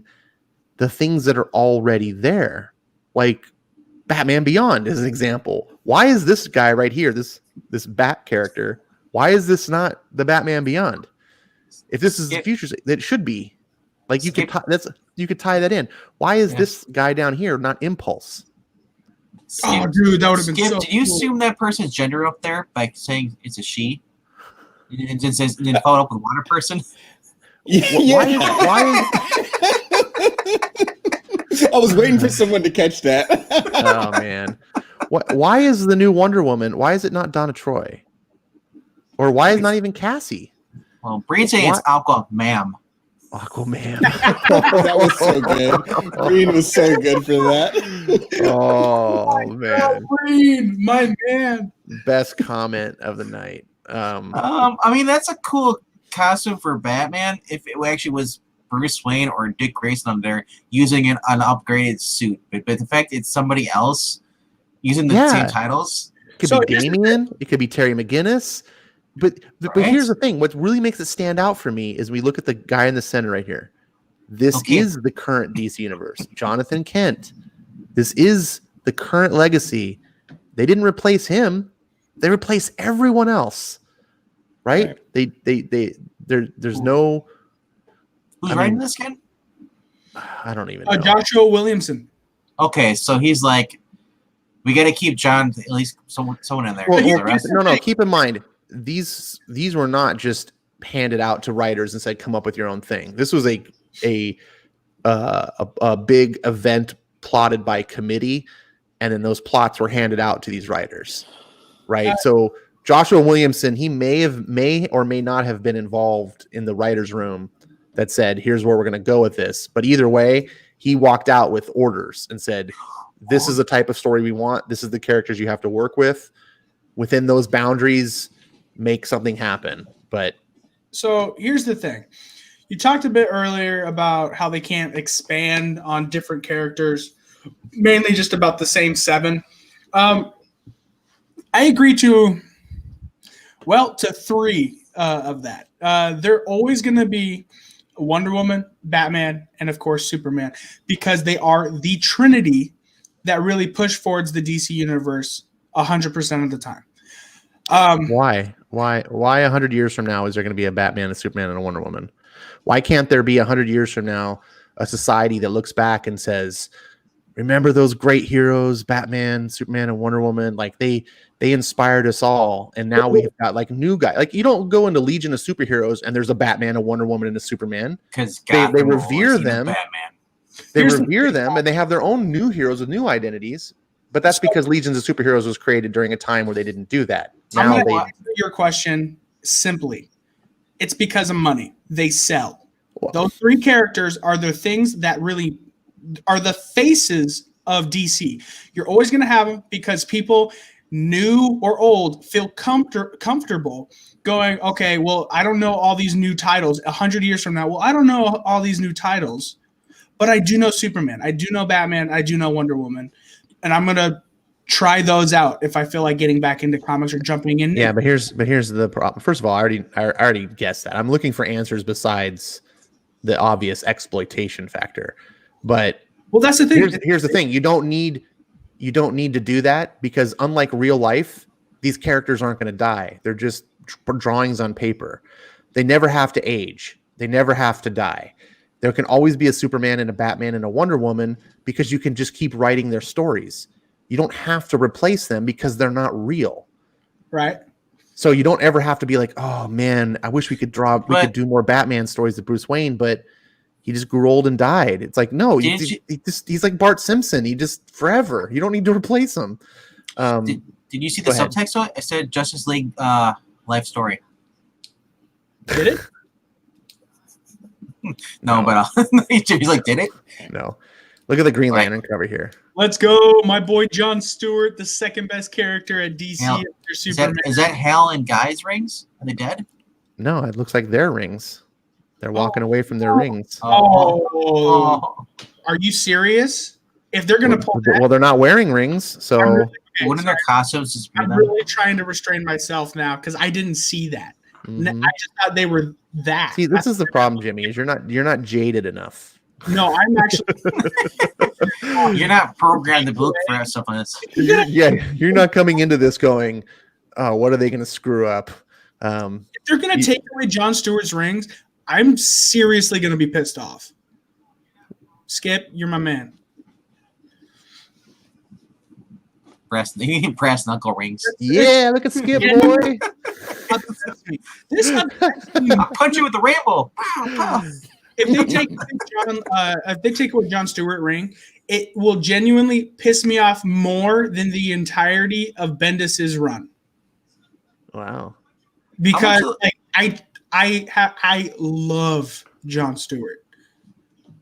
the things that are already there, like Batman Beyond as an example. Why is this guy right here, this this Bat character. Why is this not the Batman Beyond? If this is the future, that should be. Like you could tie that in. Why is this guy down here not Impulse? Oh, dude, that would have been so Did you cool. assume that person's gender up there by saying it's a she? And then follow up with water person? Yeah. Why I was waiting for someone to catch that. oh man. Why is the new Wonder Woman? Why is it not Donna Troy? Or why is not even Cassie? Well, Breen saying it's Aqua Ma'am. Aquaman. That was so good. Green was so good for that. Oh man. Green, my man. Best comment of the night. I mean, that's a cool costume for Batman if it actually was Bruce Wayne or Dick Grayson on there using an upgraded suit. But the fact it's somebody else using the same titles. It could be Damian. It could be Terry McGinnis. But here's the thing. What really makes it stand out for me is we look at the guy in the center right here. This is the current DC universe. Jonathan Kent. This is the current legacy. They didn't replace him. They replaced everyone else. Right? There's no. Who's writing this again? I don't even know. Joshua Williamson. Okay, so he's like, we got to keep John, at least someone in there. No. Keep in mind, these were not just handed out to writers and said, "Come up with your own thing." This was a big event plotted by committee, and then those plots were handed out to these writers, right? So Joshua Williamson, he may or may not have been involved in the writers' room that said, "Here's where we're going to go with this." But either way, he walked out with orders and said, "This is the type of story we want. This is the characters you have to work with. Within those boundaries, make something happen." But so here's the thing. You talked a bit earlier about how they can't expand on different characters, mainly just about the same 7. I agree to 3 of that. They're always going to be Wonder Woman, Batman, and of course Superman, because they are the trinity that really push forwards the DC universe 100% of the time. Why 100 years from now is there going to be a Batman, a Superman, and a Wonder Woman? Why can't there be 100 years from now a society that looks back and says, remember those great heroes, Batman, Superman, and Wonder Woman? Like they inspired us all, and now we've got like new guys. Like you don't go into Legion of Superheroes and there's a Batman, a Wonder Woman, and a Superman. Because they revere them. Batman. They revere them, and they have their own new heroes with new identities. But that's because Legions of Superheroes was created during a time where they didn't do that. Now I'm going to answer your question simply. It's because of money. They sell. Those 3 characters are the things that really are the faces of DC. You're always going to have them because people, new or old, feel comfortable going, okay, well, I don't know all these new titles 100 years from now. Well, I don't know all these new titles, but I do know Superman. I do know Batman. I do know Wonder Woman. And I'm going to try those out if I feel like getting back into comics or jumping in. Yeah, but here's the problem. First of all, I already guessed that. I'm looking for answers besides the obvious exploitation factor. But that's the thing. Here's the thing. You don't need to do that because unlike real life, these characters aren't going to die. They're just drawings on paper. They never have to age. They never have to die. There can always be a Superman and a Batman and a Wonder Woman because you can just keep writing their stories. You don't have to replace them because they're not real. Right. So you don't ever have to be like, oh man, I wish we could do more Batman stories with Bruce Wayne, but he just grew old and died. It's like, no, he's like Bart Simpson. He just forever. You don't need to replace him. Did you see the subtext? I said Justice League life story. Did it? No, but he's like, did it? No. Look at the Green Lantern cover here. Let's go, my boy John Stewart, the second best character at DC after Superman. Is that Hal and Guy's rings? Are they dead? No, it looks like their rings. They're walking away from their rings. Oh. Are you serious? If they're gonna pull that, well, they're not wearing rings, so wouldn't their costumes just be I'm really trying to restrain myself now because I didn't see that. I just thought they were that. See, this is the problem, Jimmy, is you're not jaded enough. No, I'm actually. You're not programmed to look for stuff on this. You're not coming into this going, oh, what are they going to screw up? If they're going to take away Jon Stewart's rings, I'm seriously going to be pissed off. Skip, you're my man. Brass knuckle rings. Yeah, look at Skip, Yeah. boy. This I'll punch you with the rainbow. Pow, pow. if they take away Jon Stewart ring, it will genuinely piss me off more than the entirety of Bendis's run. Wow. Because How like, I love Jon Stewart.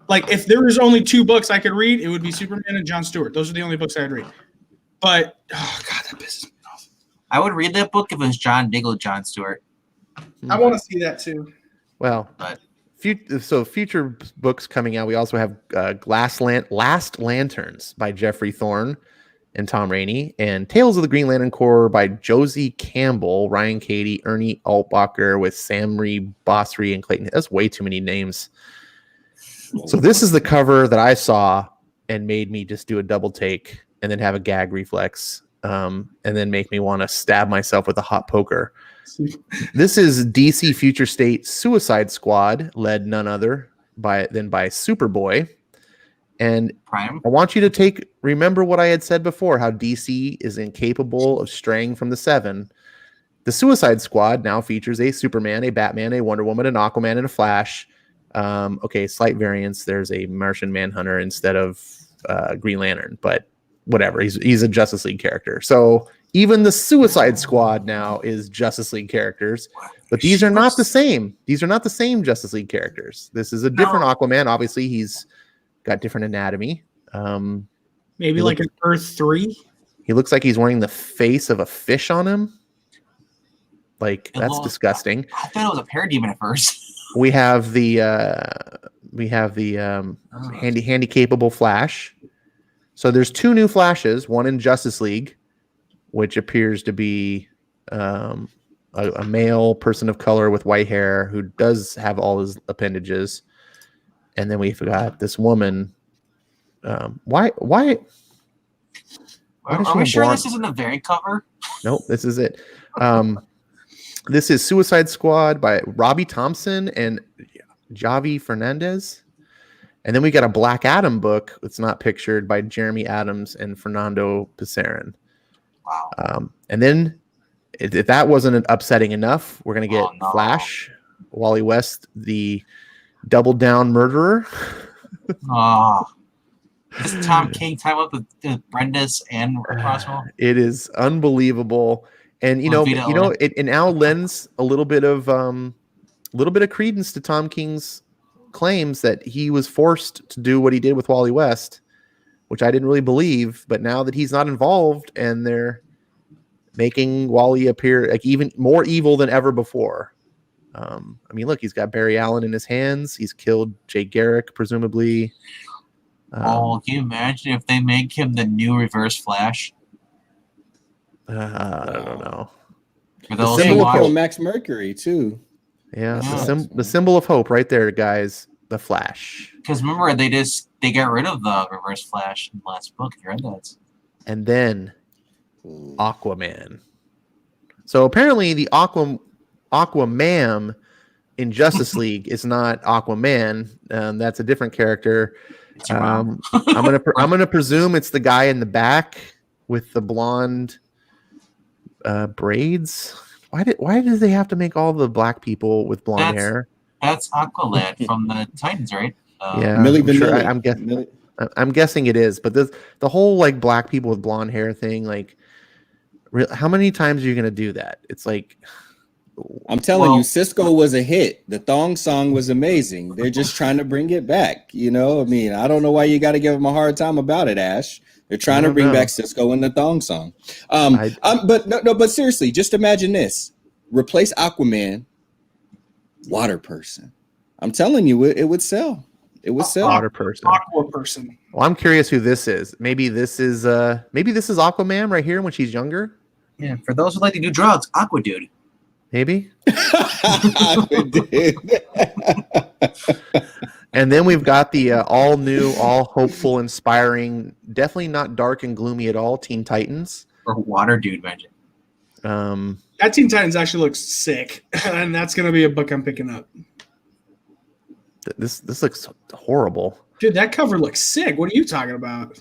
Like if there was only 2 books I could read, it would be Superman and Jon Stewart. Those are the only books I'd read. But oh god, that pisses me off. I would read that book if it was John Diggle, Jon Stewart. I want to see that too. Well, But future books coming out. We also have Last Lanterns by Jeffrey Thorne and Tom Rainey, and Tales of the Green Lantern Corps by Josie Campbell, Ryan Cady, Ernie Altbacher with Samri Basri and Clayton. That's way too many names. So this is the cover that I saw and made me just do a double take and then have a gag reflex, and then make me want to stab myself with a hot poker. This is DC Future State Suicide Squad, led none other by Superboy. And Prime. I want you to remember what I had said before, how DC is incapable of straying from the 7. The Suicide Squad now features a Superman, a Batman, a Wonder Woman, an Aquaman, and a Flash. Okay, slight variance. There's a Martian Manhunter instead of Green Lantern, but whatever. He's a Justice League character. So even the Suicide Squad now is Justice League characters, but these are not the same. These are not the same Justice League characters. This is a different Aquaman. Obviously, he's got different anatomy. Maybe like an Earth 3. He looks like he's wearing the face of a fish on him. Like, It that's looks- disgusting. I thought it was a parademon at first. We have the handy capable Flash. So there's 2 new Flashes, one in Justice League, which appears to be a male person of color with white hair who does have all his appendages. And then we've got this woman. Why Are she we a sure blonde? this isn't the variant cover? Nope, this is it. This is Suicide Squad by Robbie Thompson and Javi Fernandez. And then we got a Black Adam book that's not pictured by Jeremy Adams and Fernando Pizarro. Wow. And then if that wasn't upsetting enough, we're going to get Oh, no. Flash, Wally West, the double down murderer. Oh. Does Tom King time up with Brenda's and Roswell? It is unbelievable. And it now lends a little bit of credence to Tom King's claims that he was forced to do what he did with Wally West, which I didn't really believe. But now that he's not involved and they're making Wally appear like even more evil than ever before. I mean, look, he's got Barry Allen in his hands. He's killed Jay Garrick, presumably. Can you imagine if they make him the new Reverse Flash? I don't know. For those symbol who of watch, hope. Max Mercury too. Yeah, Yeah. the symbol of hope right there, guys. The Flash. because remember they got rid of the Reverse Flash in the last book. You read that? And then Aquaman. So apparently the Aquaman in Justice League is not Aquaman. That's a different character. It's wrong. I'm gonna presume it's the guy in the back with the blonde braids. Why did they have to make all the black people with blonde hair? That's Aqualad from the Titans, right? Yeah, Millie I'm, sure, Vanilli. I'm guessing. Millie- I'm guessing it is, but the whole like black people with blonde hair thing, like, how many times are you gonna do that? It's like, I'm telling Well- you, Cisco was a hit. The thong song was amazing. They're just trying to bring it back. You know, I mean, I don't know why you got to give them a hard time about it, Ash. They're trying I to don't bring know. back Cisco and the thong song. But seriously, just imagine this: replace Aquaman, water person. I'm telling you, it would sell. It would sell. water person. Aqua person. Well, I'm curious who this is. Maybe this is Aquaman right here when she's younger. Yeah, for those who like to do drugs, Aqua Dude. Maybe. Dude. And then we've got the all new, all hopeful, inspiring, definitely not dark and gloomy at all, Teen Titans. Or Water Dude, mention. That Teen Titans actually looks sick, and that's gonna be a book I'm picking up. This looks horrible. Dude, that cover looks sick. What are you talking about?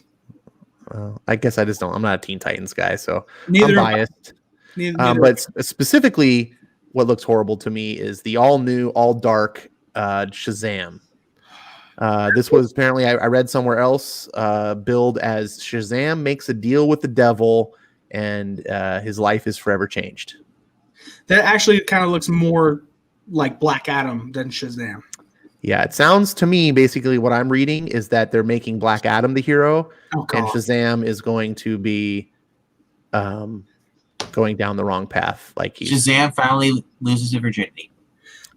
I guess I just don't. I'm not a Teen Titans guy, so Neither I'm biased. But specifically, what looks horrible to me is the all new, all dark Shazam. This was apparently, I read somewhere else, billed as Shazam makes a deal with the devil and his life is forever changed. That actually kind of looks more like Black Adam than Shazam. Yeah, it sounds to me, basically what I'm reading is that they're making Black Adam the hero, and Shazam is going to be going down the wrong path. Like Shazam finally loses his virginity.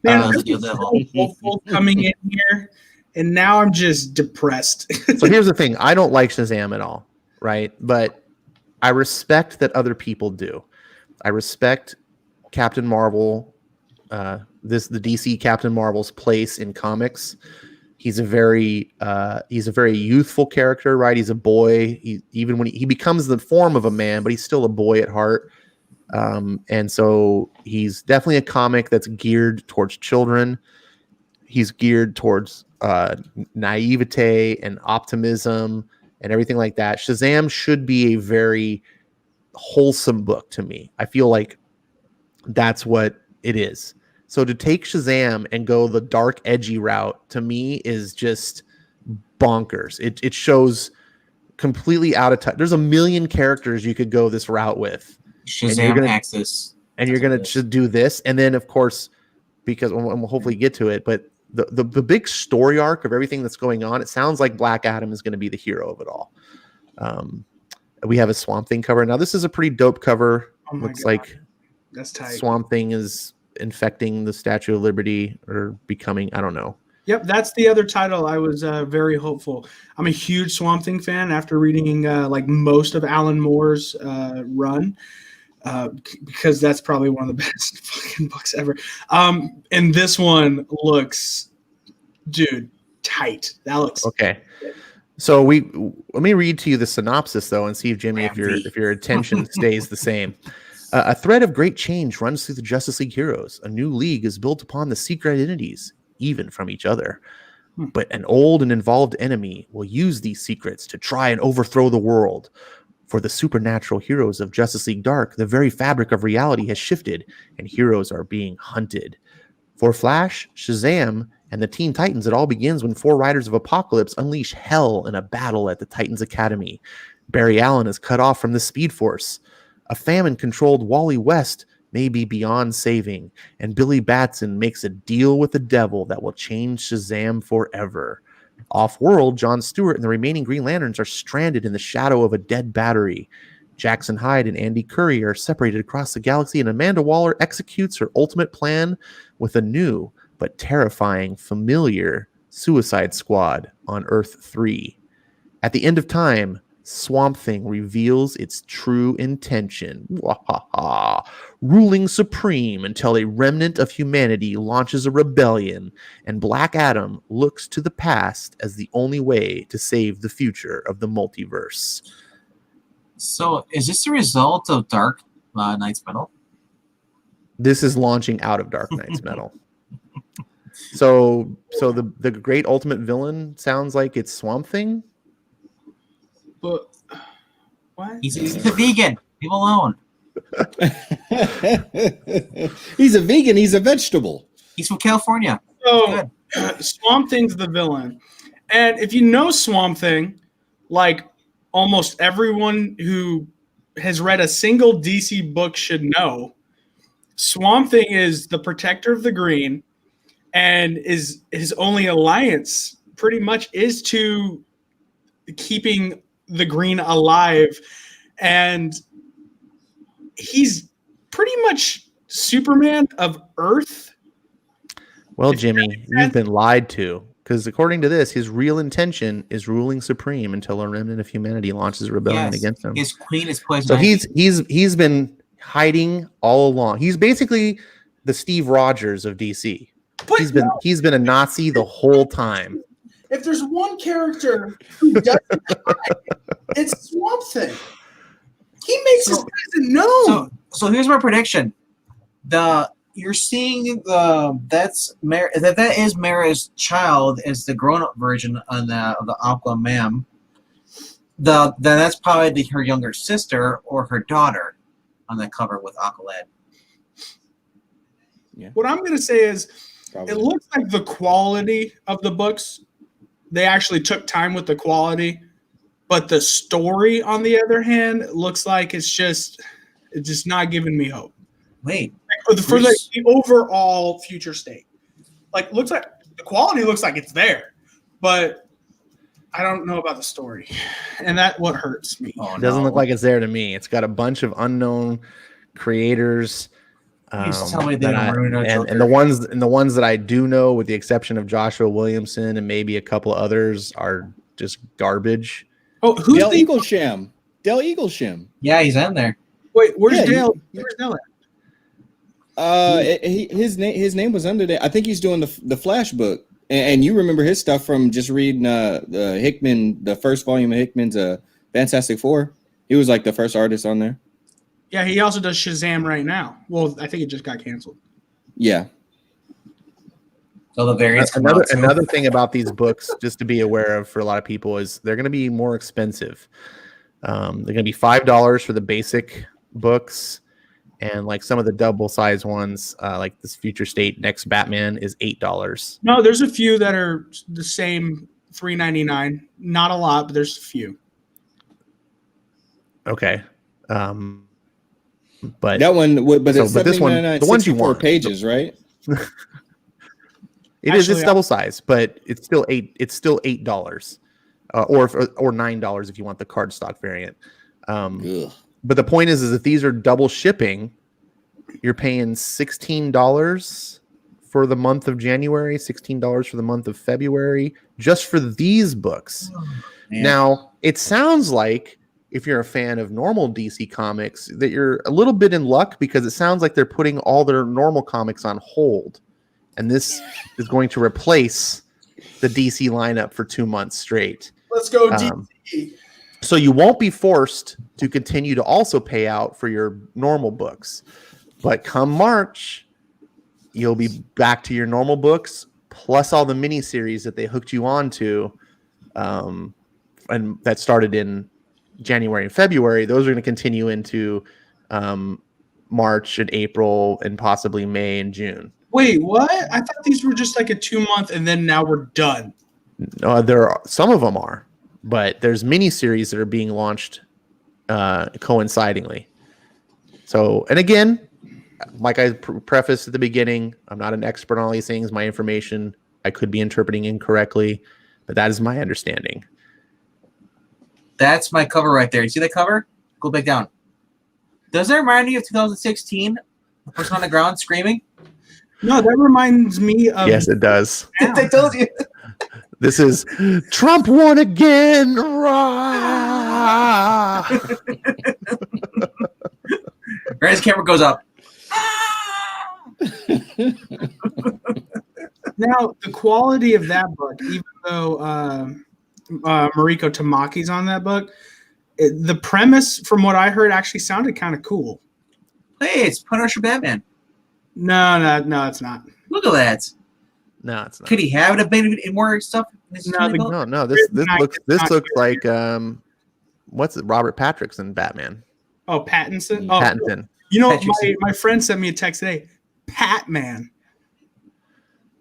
Man, I was so hopeful coming in here, and now I'm just depressed. So here's the thing. I don't like Shazam at all, right? But I respect that other people do. I respect Captain Marvel, the DC Captain Marvel's place in comics. He's a very youthful character, right? He's a boy. Even when he becomes the form of a man, but he's still a boy at heart. And so he's definitely a comic that's geared towards children. He's geared towards naivete and optimism and everything like that. Shazam should be a very wholesome book to me. I feel like that's what it is. So to take Shazam and go the dark, edgy route to me is just bonkers. It shows completely out of touch. There's a million characters you could go this route with. Shazam Axis. And you're going to do this. And then, of course, because we'll hopefully get to it, but the big story arc of everything that's going on, it sounds like Black Adam is going to be the hero of it all. We have a Swamp Thing cover. Now, this is a pretty dope cover. Oh my Looks God. like That's tight. Swamp Thing is infecting the Statue of Liberty or becoming, I don't know. Yep, that's the other title. I was very hopeful. I'm a huge Swamp Thing fan after reading like most of Alan Moore's run, because that's probably one of the best fucking books ever. And this one looks, dude, tight. That looks okay. So let me read to you the synopsis though, and see if Jimmy, if your attention stays the same. A thread of great change runs through the Justice League heroes. A new league is built upon the secret identities, even from each other. But an old and involved enemy will use these secrets to try and overthrow the world. For the supernatural heroes of Justice League Dark, the very fabric of reality has shifted, and heroes are being hunted. For Flash, Shazam, and the Teen Titans, it all begins when 4 Riders of Apocalypse unleash hell in a battle at the Titans Academy. Barry Allen is cut off from the Speed Force. A famine-controlled Wally West may be beyond saving, and Billy Batson makes a deal with the devil that will change Shazam forever. Off-world, Jon Stewart and the remaining Green Lanterns are stranded in the shadow of a dead battery. Jackson Hyde and Andy Curry are separated across the galaxy, and Amanda Waller executes her ultimate plan with a new but terrifying familiar Suicide Squad on Earth 3. At the end of time, Swamp Thing reveals its true intention, ruling supreme until a remnant of humanity launches a rebellion, and Black Adam looks to the past as the only way to save the future of the multiverse. So, is this a result of Dark Knight's Metal? This is launching out of Dark Knight's Metal. So the great ultimate villain sounds like it's Swamp Thing. But what? He's a vegan. Leave him alone. He's a vegan. He's a vegetable. He's from California. So Swamp Thing's the villain, and if you know Swamp Thing, like almost everyone who has read a single DC book should know, Swamp Thing is the protector of the green, and is his only alliance pretty much is to keeping the green alive, and he's pretty much Superman of Earth. Well, Jimmy, you've been lied to, because according to this, his real intention is ruling supreme until a remnant of humanity launches a rebellion against him. His queen is poison. So he's been hiding all along. He's basically the Steve Rogers of DC. But He's been a Nazi the whole time. if there's one character who doesn't hide, it's Swamp Thing. He makes his presence known. So here's my prediction. You're seeing that is Mara's child as the grown-up version of the Aquaman. Then that's probably her younger sister or her daughter on the cover with Aqualad. What I'm going to say is, Probably. it looks like the quality of the books, they actually took time with the quality, but the story, on the other hand, looks like it's just not giving me hope. Wait, For the overall future state. Like, looks like the quality looks like it's there, but I don't know about the story, and that's what hurts me. oh, It doesn't no. look like it's there to me. It's got a bunch of unknown creators. Please tell me they that don't I- ruin no Joker. and the ones that I do know, with the exception of Joshua Williamson and maybe a couple others, are just garbage. Oh, who's Del the Eaglesham. Del Eaglesham. Yeah, he's in there. wait? Where's Yeah, Dale? Where's Dale at? His name was under there. I think he's doing the Flash book, and you remember his stuff from just reading the Hickman, the first volume of Hickman's Fantastic Four. He was like the first artist on there. Yeah, he also does Shazam right now. Well, I think it just got canceled. Yeah. So the variants come out too. Another thing about these books, just to be aware of for a lot of people, is they're going to be more expensive. They're going to be $5 for the basic books, and like some of the double size ones, like this Future State Next Batman, is $8. No, there's a few that are the same, $3.99. Not a lot, but there's a few. Okay, but That one, but So, it's but this one, $17.99, the ones you 64 want. pages, right? it's Actually, double size, but it's still $8, or $9 if you want the cardstock variant. Ugh. But the point is if these are double shipping, you're paying $16 for the month of January, $16 for the month of February, just for these books. Man. Now, it sounds like, if you're a fan of normal DC comics, that you're a little bit in luck, because it sounds like they're putting all their normal comics on hold. And this is going to replace the DC lineup for 2 months straight. Let's go, DC. So you won't be forced to continue to also pay out for your normal books. But come March, you'll be back to your normal books, plus all the miniseries that they hooked you onto, and that started in January and February. Those are going to continue into March and April and possibly May and June. Wait, what? I thought these were just like a 2-month, and then now we're done. There are some of them are, but there's miniseries that are being launched coincidingly. So, and again, like I prefaced at the beginning, I'm not an expert on all these things. My information, I could be interpreting incorrectly, but that is my understanding. That's my cover right there. You see that cover? Go back down. Does that remind you of 2016? The person on the ground screaming? No, that reminds me of. Yes, it does. I told you. This is Trump won again. Rah! His camera goes up. Now, the quality of that book, even though Mariko Tamaki's on that book, the premise, from what I heard, actually sounded kind of cool. Hey, it's Punisher Batman. No, it's not. Look at that. No, it's not. Could he have it been in more stuff? No, No. This looks like what's it? Robert Pattinson Batman. Oh, Pattinson. Oh, Pattinson. you know, Pattinson. my friend sent me a text today. Patman.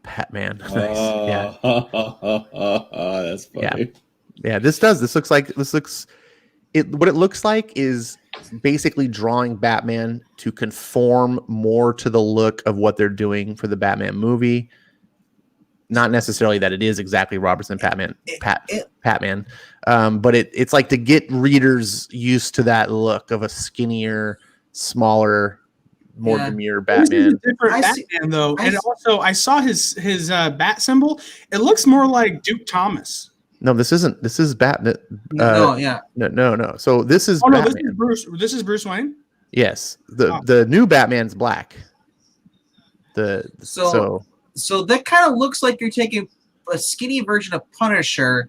Nice. Yeah. That's funny. Yeah, this looks like what it looks like is basically drawing Batman to conform more to the look of what they're doing for the Batman movie. Not necessarily that it is exactly Robertson Patman, but it's like to get readers used to that look of a skinnier, smaller, more demure This is Batman. a different Batman, though, and also I saw his bat symbol. It looks more like Duke Thomas. No, this isn't. This is Batman. No, yeah. No. So this is Oh no, Batman. this is Bruce. This is Bruce Wayne. Yes, the new Batman's black. So that kind of looks like you're taking a skinny version of Punisher,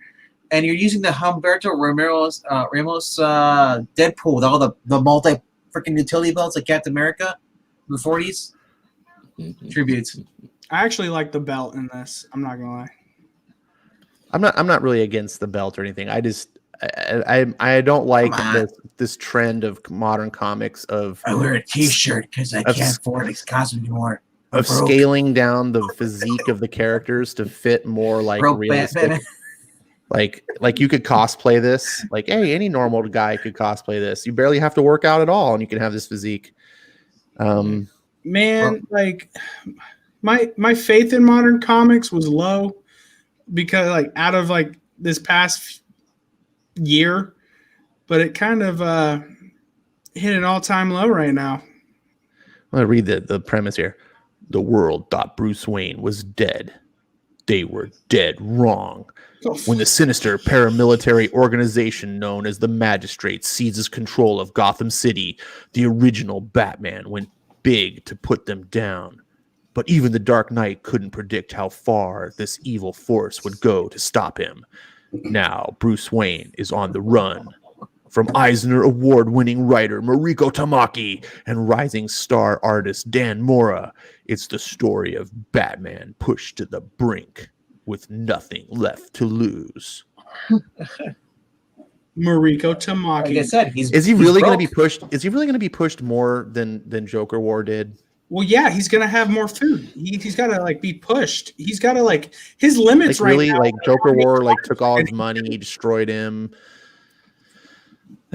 and you're using the Humberto Ramos Deadpool with all the freaking utility belts like Captain America in the 40s. Tributes. I actually like the belt in this. I'm not gonna lie. I'm not really against the belt or anything. I don't like Come on. this trend of modern comics of I wear a T-shirt because I Of- can't afford this costume anymore. I'm of broke. scaling down the physique of the characters to fit more like Broke realistic. Batman. Like you could cosplay this. Like, hey, any normal guy could cosplay this. You barely have to work out at all, and you can have this physique. Man, like my faith in modern comics was low because like out of like this past year, but it kind of hit an all-time low right now. I'm gonna read the premise here. The world thought Bruce Wayne was dead. They were dead wrong. When the sinister paramilitary organization known as the Magistrates seizes control of Gotham City, the original Batman went big to put them down. But even the Dark Knight couldn't predict how far this evil force would go to stop him. Now, Bruce Wayne is on the run. From Eisner Award-winning writer Mariko Tamaki and rising star artist Dan Mora, it's the story of Batman pushed to the brink with nothing left to lose. Mariko Tamaki. Like I said, Is he really going to be broke. pushed? Is he really going to be pushed more than Joker War did? Well, yeah, he's gonna have more food. He's got to like be pushed. He's got to like his limits Like right really, now. like Joker War, like took all his money, destroyed him.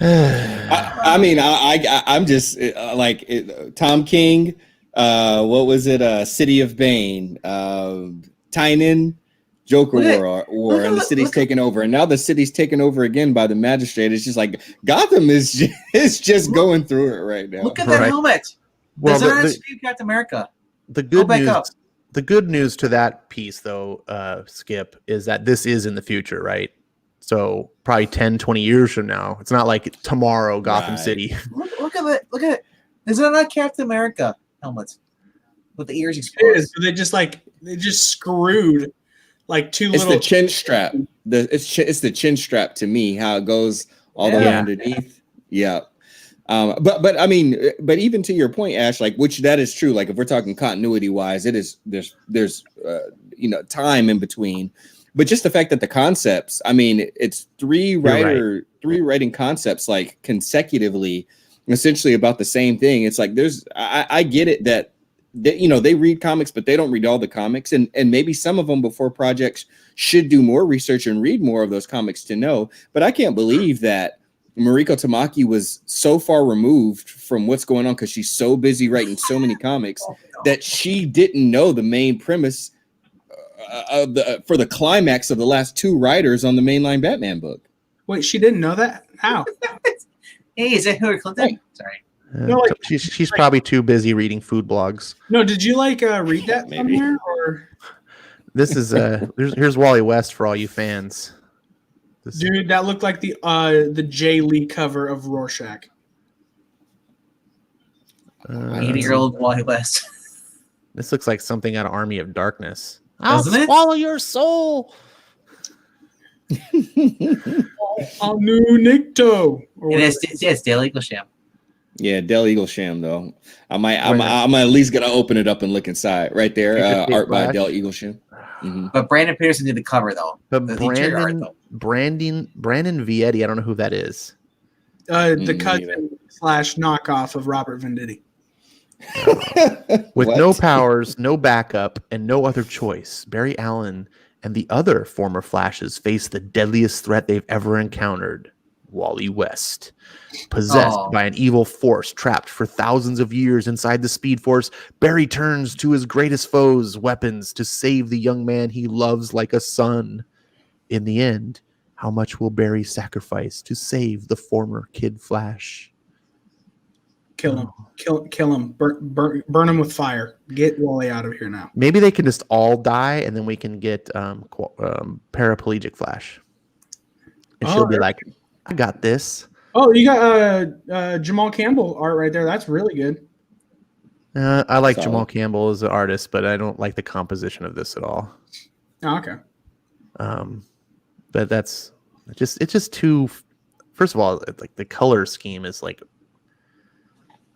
I mean, I'm just Tom King. What was it? City of Bane. Tynan. Joker War, and the city's taken over, and now the city's taken over again by the Magistrate. It's just like Gotham is just going through it right now. Look at that Right. helmet. Well, Does that the, dispute Captain America? the Go good back news. up. The good news to that piece, though, Skip, is that this is in the future, right? So probably 10, 20 years from now. It's not like tomorrow, Gotham Right. City. Look at it. Look at it. Is that not Captain America helmets with the ears It exposed? is. They just screwed like two It's little. the chin strap. It's the chin strap to me. How it goes all the way Yeah. underneath. Yeah. But I mean, but even to your point, Ash, like which that is true. Like if we're talking continuity wise, it is there's time in between. But just the fact that the concepts, I mean, it's three writing concepts like consecutively, essentially about the same thing. It's like I get it that they read comics, but they don't read all the comics, and maybe some of them before projects should do more research and read more of those comics to know. But I can't believe that Mariko Tamaki was so far removed from what's going on because she's so busy writing so many comics that she didn't know the main premise for the climax of the last two writers on the mainline Batman book. Wait, she didn't know that? How? Hey, is that Hillary Clinton? Right. Sorry. No, like- she's probably too busy reading food blogs. No, did you like read that Maybe. somewhere or? This is here's Wally West for all you fans. This, Dude, that looked like the Jay Lee cover of Rorschach. 80-year-old Wally West. This looks like something out of Army of Darkness. Doesn't I'll it? swallow your soul. On new Nikto. Or And it's Dale Eaglesham. Yeah, Del Eaglesham though. I'm at least gonna open it up and look inside. Right there, Interesting art by flash. Del Eaglesham. Mhm. But Brandon Peterson did the cover though. But The interior art, Brandon Vietti, I don't know who that is. the Me cousin / knockoff of Robert Venditti. With What? no powers, no backup, and no other choice, Barry Allen and the other former Flashes face the deadliest threat they've ever encountered, Wally West. Possessed Oh. by an evil force trapped for thousands of years inside the Speed Force, Barry turns to his greatest foes' weapons to save the young man he loves like a son. In the end, how much will Barry sacrifice to save the former Kid Flash? Kill him. Kill him. Burn him with fire. Get Wally out of here now. Maybe they can just all die, and then we can get paraplegic Flash. And she'll Oh, be there- like, "I got this." Oh, you got Jamal Campbell art right there. That's really good. I like Solid. Jamal Campbell as an artist, but I don't like the composition of this at all. Oh, okay. But it's just too. First of all, like the color scheme is like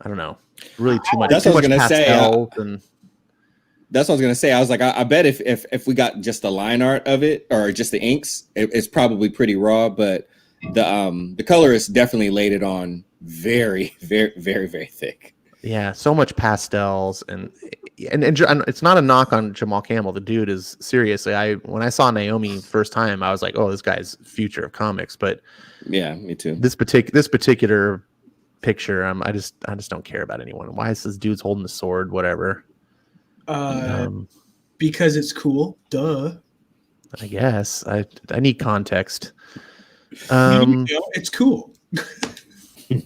I don't know, really too much. That's too what I much was gonna say, pastels and That's what I was gonna say. I was like, I bet if we got just the line art of it or just the inks, it's probably pretty raw. But the color is definitely laid it on very, very, very, very thick. yeah, so much pastels and it's not a knock on Jamal Campbell. The dude is seriously. When I saw Naomi first time, I was like, oh, this guy's future of comics. But Yeah, me too. this particular picture, I just don't care about anyone. Why is this dude's holding the sword? Whatever. Because it's cool. Duh. I guess I need context. It's cool.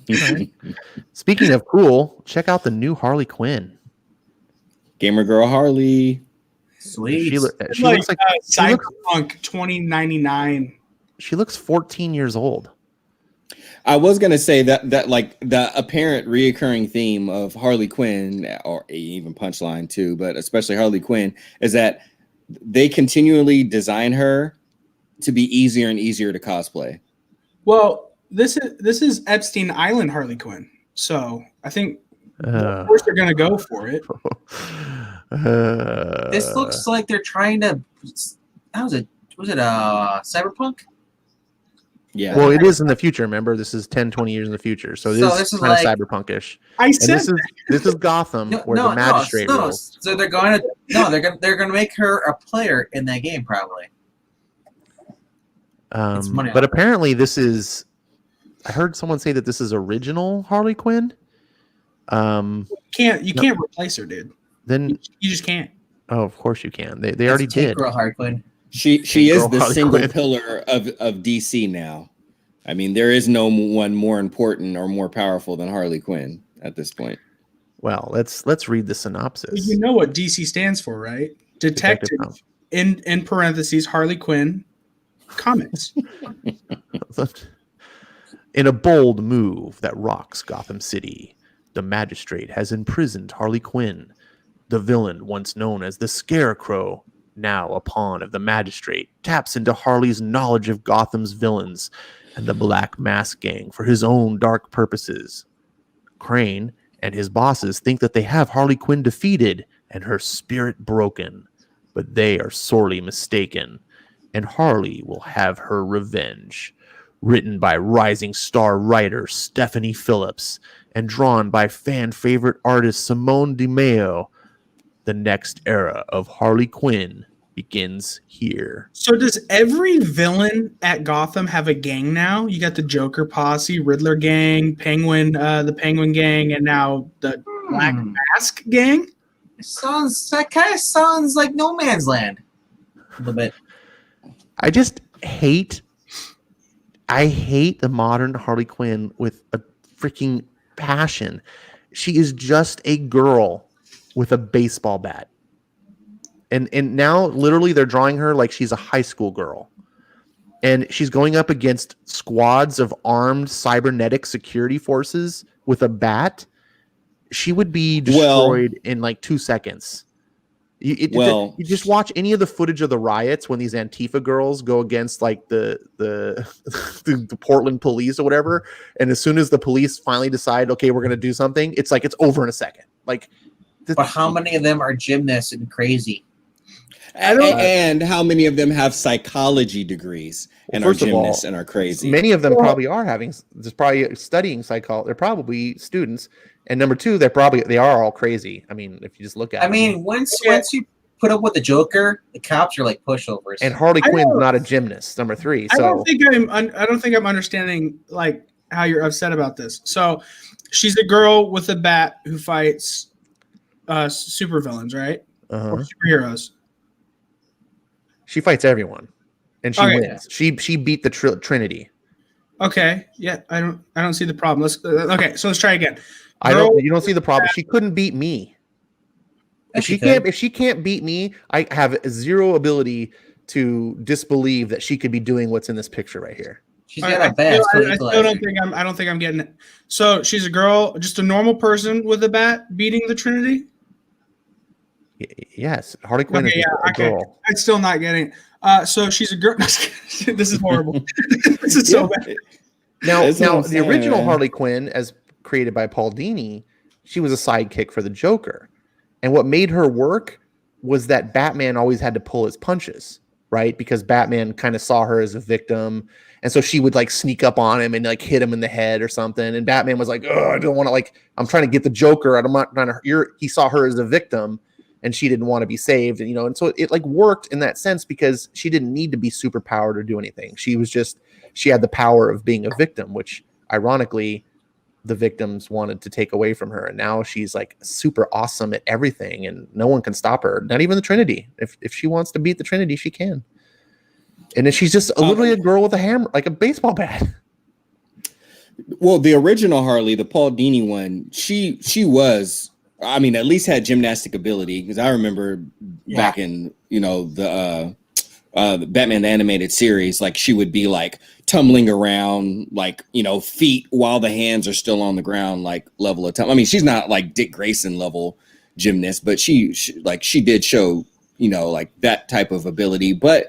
Right. Speaking of cool, check out the new Harley Quinn. Gamer girl Harley. Sweet. She looks like Cyberpunk 2099. she looks 14 years old. I was gonna say that like the apparent reoccurring theme of Harley Quinn, or even Punchline too, but especially Harley Quinn, is that they continually design her to be easier and easier to cosplay. Well, this is Epstein Island Harley Quinn. So I think of course they're gonna go for it. This looks like they're trying to. Was it Cyberpunk? Yeah. Well, it is in the future. Remember, this is 10, 20 years in the future, so this is kind of cyberpunkish. I And said this is Gotham, where the magistrate rules. So they're going to they're going to make her a player in that game probably. It's money But on it. apparently, this is. I heard someone say that this is original Harley Quinn. you can't replace her, dude. Then, You just can't. oh, of course you can. They already did. Girl Harley Quinn. She is Girl the Harley single Quinn. pillar of DC now. I mean, there is no one more important or more powerful than Harley Quinn at this point. Well, let's read the synopsis. You know what DC stands for, right? Detective Detective in parentheses Harley Quinn comics. In a bold move that rocks Gotham City, the magistrate has imprisoned Harley Quinn, the villain once known as the Scarecrow. Now a pawn of the magistrate taps into Harley's knowledge of Gotham's villains and the Black Mask Gang for his own dark purposes. Crane and his bosses think that they have Harley Quinn defeated and her spirit broken, but they are sorely mistaken, and Harley will have her revenge. Written by rising star writer Stephanie Phillips and drawn by fan favorite artist Simone DiMeo, the next era of Harley Quinn begins here. So does every villain at Gotham have a gang now? You got the Joker posse, Riddler gang, Penguin, the Penguin gang, and now the Black Mask gang? That kind of sounds like No Man's Land. A little bit. I hate the modern Harley Quinn with a freaking passion. She is just a girl with a baseball bat. And now literally they're drawing her like she's a high school girl. And she's going up against squads of armed cybernetic security forces with a bat. She would be destroyed in like 2 seconds. You just watch any of the footage of the riots when these Antifa girls go against like the Portland police or whatever, and as soon as the police finally decide, okay, we're gonna do something, it's like it's over in a second. Like, But how many of them are gymnasts and crazy? And how many of them have psychology degrees and are first of all, gymnasts and are crazy? many of them probably are probably studying psychology. They're probably students. And number two, they are all crazy. I mean, if you just look at them. I mean, once you put up with the Joker, the cops are like pushovers. And Harley Quinn's not a gymnast. Number three. I So don't think I'm understanding like how you're upset about this. So she's a girl with a bat who fights supervillains, right? Or superheroes. she fights everyone, and she Okay. wins. She beat the Trinity. Okay, yeah, I don't see the problem. So let's try again. You don't see the problem. She couldn't beat me. If she can't beat me, I have zero ability to disbelieve that she could be doing what's in this picture right here. She's got a bat. I don't think I'm getting it. So she's a girl, just a normal person with a bat beating the Trinity. Yes, Harley Quinn is a girl. I'm still not getting it. So she's a girl. This is horrible. This is so bad. Now That's what I'm the saying, original man. Harley Quinn, as created by Paul Dini, she was a sidekick for the Joker. And what made her work was that Batman always had to pull his punches, right? Because Batman kind of saw her as a victim. And so she would like sneak up on him and like hit him in the head or something. And Batman was like, oh, I don't want to, like, I'm trying to get the Joker. I'm not trying to, he saw her as a victim and she didn't want to be saved. And, and so it like worked in that sense because she didn't need to be super powered or do anything. She had the power of being a victim, which ironically, the victims wanted to take away from her. And now she's like super awesome at everything and no one can stop her. Not even the Trinity. If she wants to beat the Trinity, she can. And then she's just literally a girl with a hammer, like a baseball bat. Well, the original Harley, the Paul Dini one, she was, I mean, at least had gymnastic ability, because I remember back in, the Batman the Animated Series, like she would be like tumbling around, like, feet while the hands are still on the ground, like level of time. I mean, she's not like Dick Grayson level gymnast, but she did show, like that type of ability. But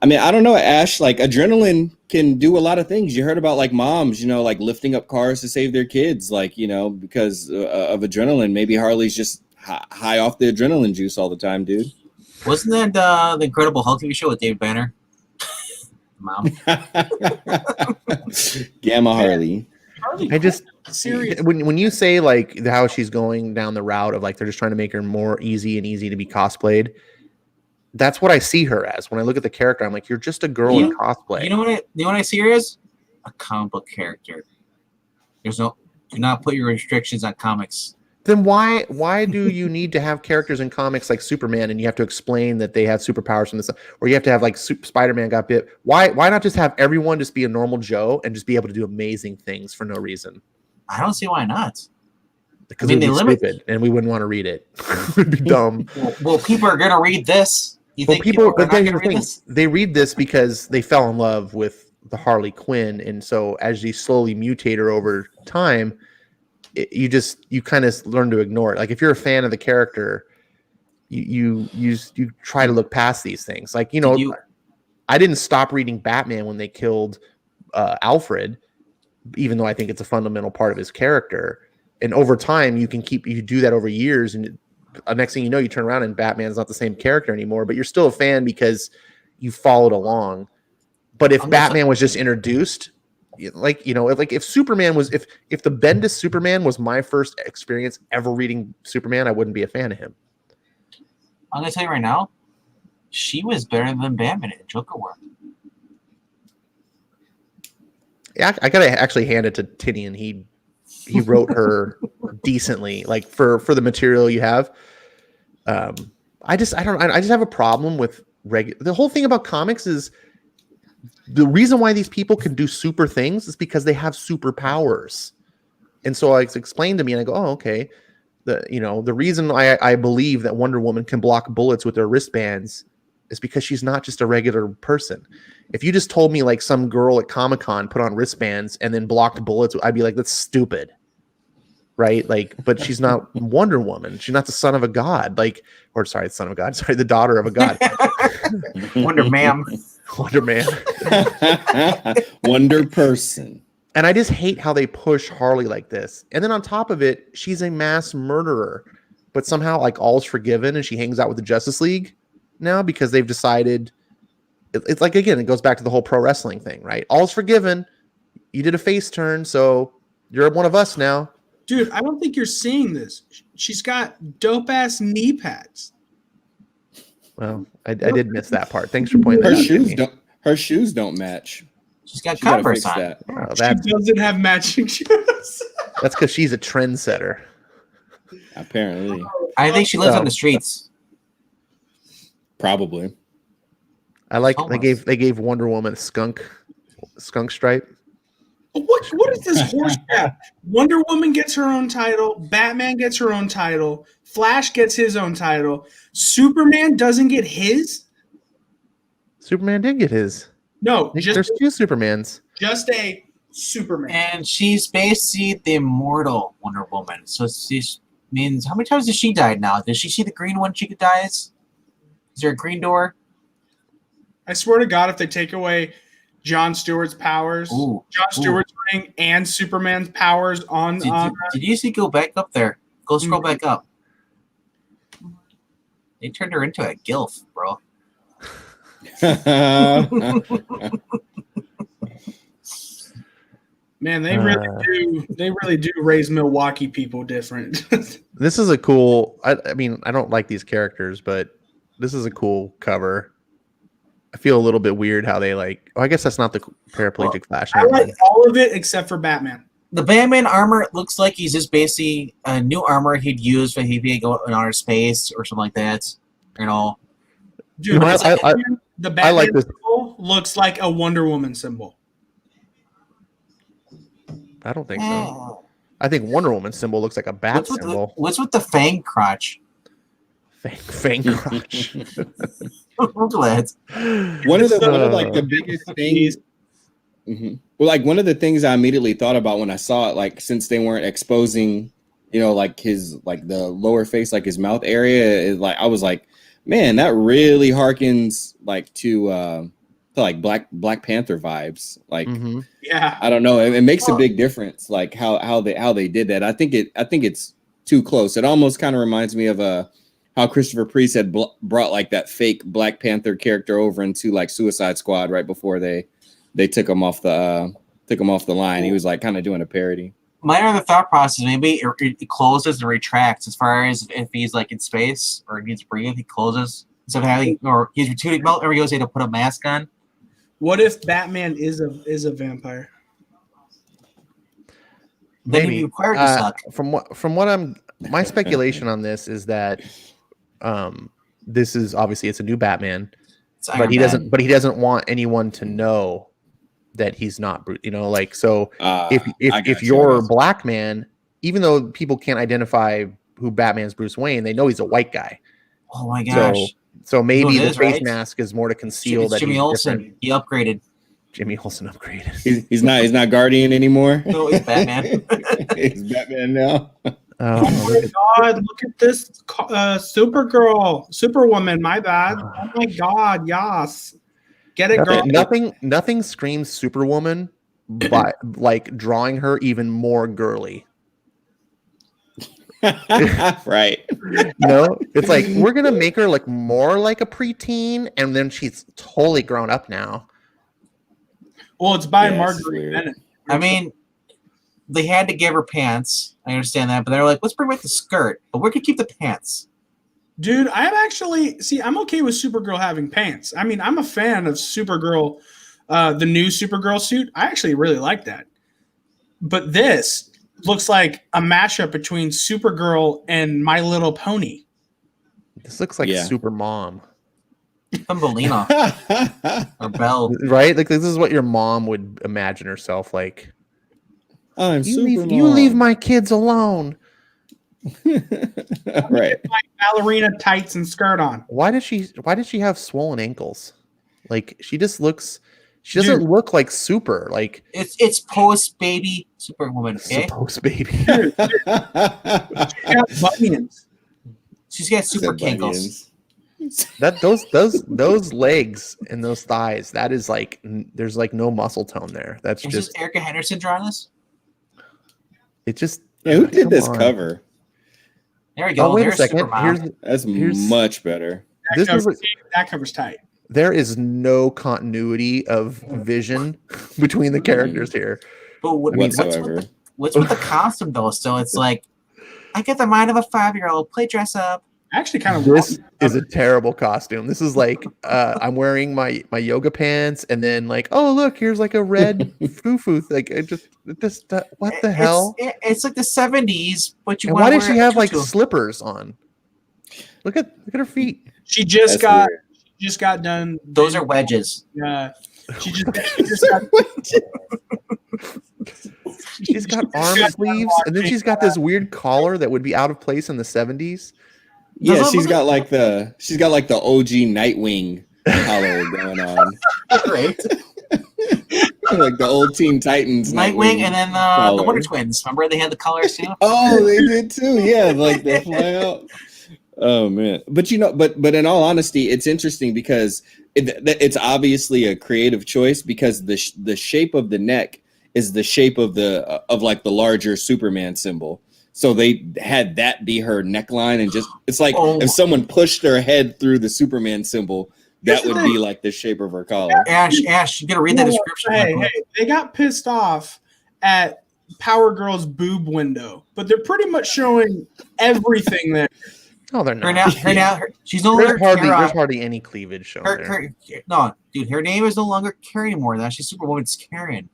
I mean, I don't know, Ash, like adrenaline can do a lot of things. You heard about like moms, like lifting up cars to save their kids, like, because of adrenaline. Maybe Harley's just high off the adrenaline juice all the time, dude. Wasn't that the Incredible Hulk TV show with David Banner? Mom. Gamma Harley. I just, serious. when you say like how she's going down the route of like they're just trying to make her more easy to be cosplayed, that's what I see her as. When I look at the character, I'm like, you're just a girl in cosplay. You know what I see her as? A comic book character. Do not put your restrictions on comics. Then why do you need to have characters in comics like Superman and you have to explain that they have superpowers from this, or you have to have like Spider-Man got bit? Why not just have everyone just be a normal Joe and just be able to do amazing things for no reason? I don't see why not. Because it would be stupid and we wouldn't want to read it. It would be dumb. Well, people are going to read this. But then here's the thing. They read this because they fell in love with the Harley Quinn. And so as you slowly mutate her over time, you kind of learn to ignore it. Like if you're a fan of the character, you try to look past these things. Like, I didn't stop reading Batman when they killed Alfred, even though I think it's a fundamental part of his character. And over time, you do that over years, and next thing you know, you turn around and Batman's not the same character anymore, but you're still a fan because you followed along. But if Batman was just introduced, like, like if Superman was, if the Bendis Superman was my first experience ever reading Superman, I wouldn't be a fan of him. I'm going to tell you right now, she was better than Batman in Joker work. Yeah, I got to actually hand it to Tinian. He wrote her decently, like for the material you have. I just have a problem with the whole thing about comics is the reason why these people can do super things is because they have superpowers. And so it's explained to me and I go, oh, okay. The reason I believe that Wonder Woman can block bullets with her wristbands is because she's not just a regular person. If you just told me like some girl at Comic-Con put on wristbands and then blocked bullets, I'd be like, that's stupid. Right? Like, but she's not Wonder Woman. She's not the son of a god. The daughter of a god. Wonder Man. Wonder Man. Wonder Person. And I just hate how they push Harley like this. And then on top of it, she's a mass murderer. But somehow like all's forgiven and she hangs out with the Justice League now because they've decided it's like, again, it goes back to the whole pro wrestling thing, right? All's forgiven. You did a face turn, so you're one of us now. Dude, I don't think you're seeing this. She's got dope ass knee pads. Well, I did miss that part. Thanks for pointing that out. Her shoes don't match. She's got Converse on. That. Oh, She doesn't have matching shoes. That's because she's a trendsetter. Apparently. I think she lives on the streets. Probably. I like they gave Wonder Woman a skunk stripe. What is this horse crap? Wonder Woman gets her own title. Batman gets her own title. Flash gets his own title. Superman doesn't get his? Superman did get his. No, there's two Supermans. Just a Superman. And she's basically the immortal Wonder Woman. So she means, how many times has she died now? Does she see the green one she dies? Is there a green door? I swear to God, if they take away Jon Stewart's powers, Ooh, Jon Stewart's ring, and Superman's powers on. Did you see? Go back up there. Go scroll back up. They turned her into a gilf, bro. Man, they really do. They really do raise Milwaukee people different. This is a cool. I mean, I don't like these characters, but this is a cool cover. I feel a little bit weird how they like. Oh, I guess that's not the paraplegic Flash. I like all of it except for Batman. The Batman armor looks like he's just basically a new armor he'd use when he'd go in outer space or something like that. You know, Dude, You know, the I Batman like this. symbol looks like a Wonder Woman symbol. I don't think so. I think Wonder Woman's symbol looks like a bat symbol. What's with the fang crotch? Fang crotch. I'm glad. One of like the biggest things. Well, like one of the things I immediately thought about when I saw it, like since they weren't exposing, you know, like his like the lower face, like his mouth area, is like I was like, man, that really harkens like to like Black Panther vibes. Like, Yeah, I don't know, it makes a big difference. Like how they did that. I think it's too close. It almost kind of reminds me of how Christopher Priest had brought like that fake Black Panther character over into like Suicide Squad right before they took him off the line. He was like kind of doing a parody. My other thought process, maybe it closes and retracts as far as if he's like in space or needs to breathe, he closes. Instead of having, or he's retooling, or he goes to put a mask on. what if Batman is a vampire? Then he'd be Maybe. required to suck. From what my speculation on this is that this is obviously it's a new Batman, It's Iron but he Man. doesn't want anyone to know that he's not you know, like, so if you're a black man, even though people can't identify who Batman's Bruce Wayne, they know he's a white guy. Oh my gosh. So maybe You know the it is, face right? mask is more to conceal It's that Jimmy he's Olsen. different. He upgraded. Jimmy Olsen upgraded. He's not Guardian anymore. No, he's Batman. He's Batman now. Oh my God! Look at this Supergirl, Superwoman. My bad. Oh my God! Yes, get it, girl. Nothing screams Superwoman, but like drawing her even more girly. Right. No, it's like we're gonna make her like more like a preteen, and then she's totally grown up now. Well, it's by Yeah, it's Marguerite weird. Bennett. I mean, they had to give her pants. I understand that, but they're like, let's bring back the skirt, but we're gonna keep the pants. Dude, I'm okay with Supergirl having pants. I mean, I'm a fan of Supergirl, the new Supergirl suit. I actually really like that. But this looks like a mashup between Supergirl and My Little Pony. This looks like Yeah. Super Mom, Thumbelina or Belle. right? Like this is what your mom would imagine herself like. I'm You leave my kids alone. Right. My ballerina tights and skirt on. Why does she have swollen ankles? Like she doesn't look like Super, like It's post baby Superwoman. Okay, supposed baby. She got bunions. she's got super kinkles. That those legs and those thighs, that is like there's like no muscle tone there. That's Is just this Erica Henderson drawing this? it just Yeah, who did come this on. cover? There we go. Oh, wait a There's second. Supermom. That's Here's- much better. That cover's tight. There is no continuity of vision between the characters here. But Whatsoever. what's with the costume though? So it's like, I get the mind of a 5-year-old. Play dress up. I actually kind of This is a terrible costume. This is like I'm wearing my yoga pants, and then like, oh look, here's like a red foo-foo. Like what the hell? It's like the 70s, but you And want why to does she have like tutu. slippers on? Look at her feet. She just That's got done. Those are wedges. She just got She's got arm sleeves, and then she's got this weird collar that would be out of place in the 70s. Yeah, Those she's are- got like the OG Nightwing color going on. Right. Like the old Teen Titans Nightwing and then the color. Wonder Twins. Remember they had the colors too? Oh, they did too. Yeah, like they fly out. Oh man, but but in all honesty, it's interesting because it's obviously a creative choice because the shape of the neck is the shape of of like the larger Superman symbol. So they had that be her neckline, and just it's like if someone pushed her head through the Superman symbol, that would be like the shape of her collar. Ash, you gotta read that description. Hey, they got pissed off at Power Girl's boob window, but they're pretty much showing everything there. Oh, they're not. She's no longer there's hardly any cleavage shown there. No, dude, her name is no longer Karen anymore. Now she's Superwoman's Karen.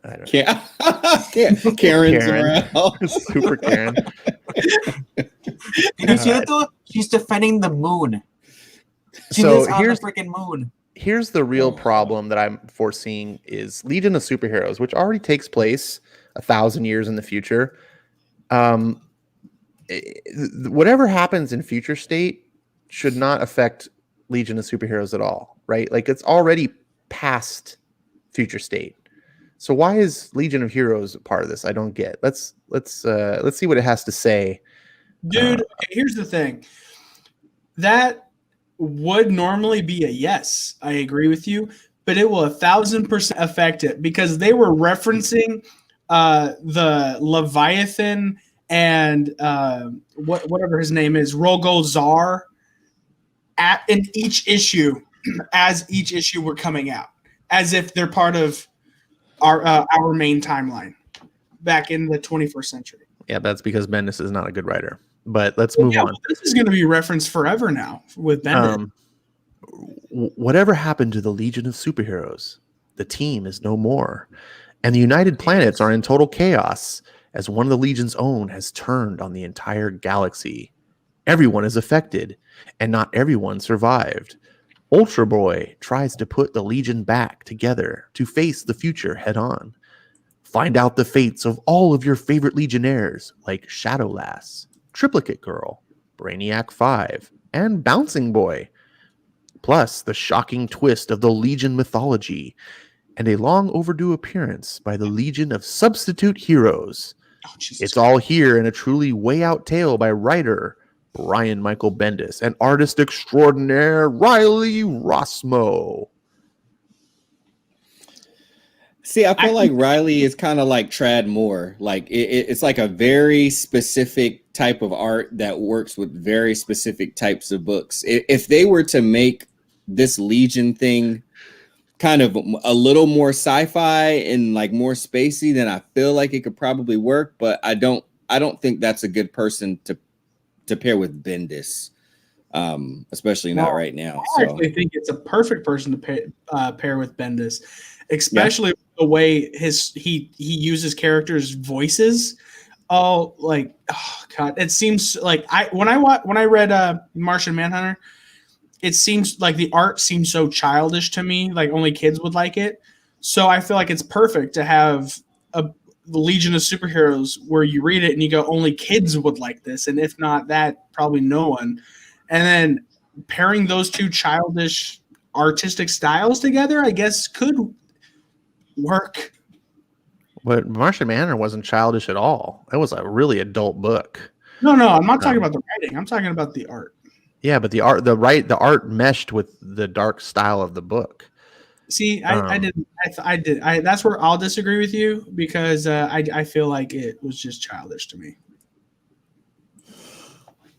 I don't know. Karen's around. Super Karen. Did you see that though? She's defending the moon. She So lives on the freaking moon. Here's the real problem that I'm foreseeing is Legion of Superheroes, which already takes place 1,000 years in the future. Whatever happens in Future State should not affect Legion of Superheroes at all, right? Like it's already past Future State. So why is Legion of Heroes a part of this? I don't get. Let's see what it has to say. Dude, here's the thing. That would normally be a yes. I agree with you, but it will 1,000% affect it because they were referencing the Leviathan and whatever his name is, Rogol-Zar, in each issue as each issue were coming out, as if they're part of our main timeline back in the 21st century. Yeah, that's because Bendis is not a good writer. But let's move on. This is going to be referenced forever now with Bendis. Whatever happened to the Legion of Superheroes? The team is no more, and the United Planets are in total chaos as one of the Legion's own has turned on the entire galaxy. Everyone is affected, and not everyone survived. Ultra Boy tries to put the Legion back together to face the future head on. Find out the fates of all of your favorite Legionnaires like Shadow Lass, Triplicate Girl, Brainiac 5, and Bouncing Boy. Plus the shocking twist of the Legion mythology and a long overdue appearance by the Legion of Substitute Heroes. It's all here in a truly way out tale by writer Brian Michael Bendis and artist extraordinaire Riley Rossmo. See, I feel like Riley is kind of like Trad Moore. Like it's like a very specific type of art that works with very specific types of books. If they were to make this Legion thing kind of a little more sci-fi and like more spacey, then I feel like it could probably work. But I don't think that's a good person to pair with Bendis, especially not right now. I actually think it's a perfect person to pair with Bendis, especially the way he uses characters' voices. Oh God! It seems like when I read Martian Manhunter, it seems like the art seems so childish to me, like only kids would like it. So I feel like it's perfect to have the Legion of Superheroes where you read it and you go, only kids would like this, and if not that, probably no one. And then pairing those two childish artistic styles together, I guess could work. But Martian Manhunter wasn't childish at all. That was a really adult book. No, I'm not talking about the writing. I'm talking about the art. Yeah, but the art meshed with the dark style of the book. See, I did. That's where I'll disagree with you because I feel like it was just childish to me.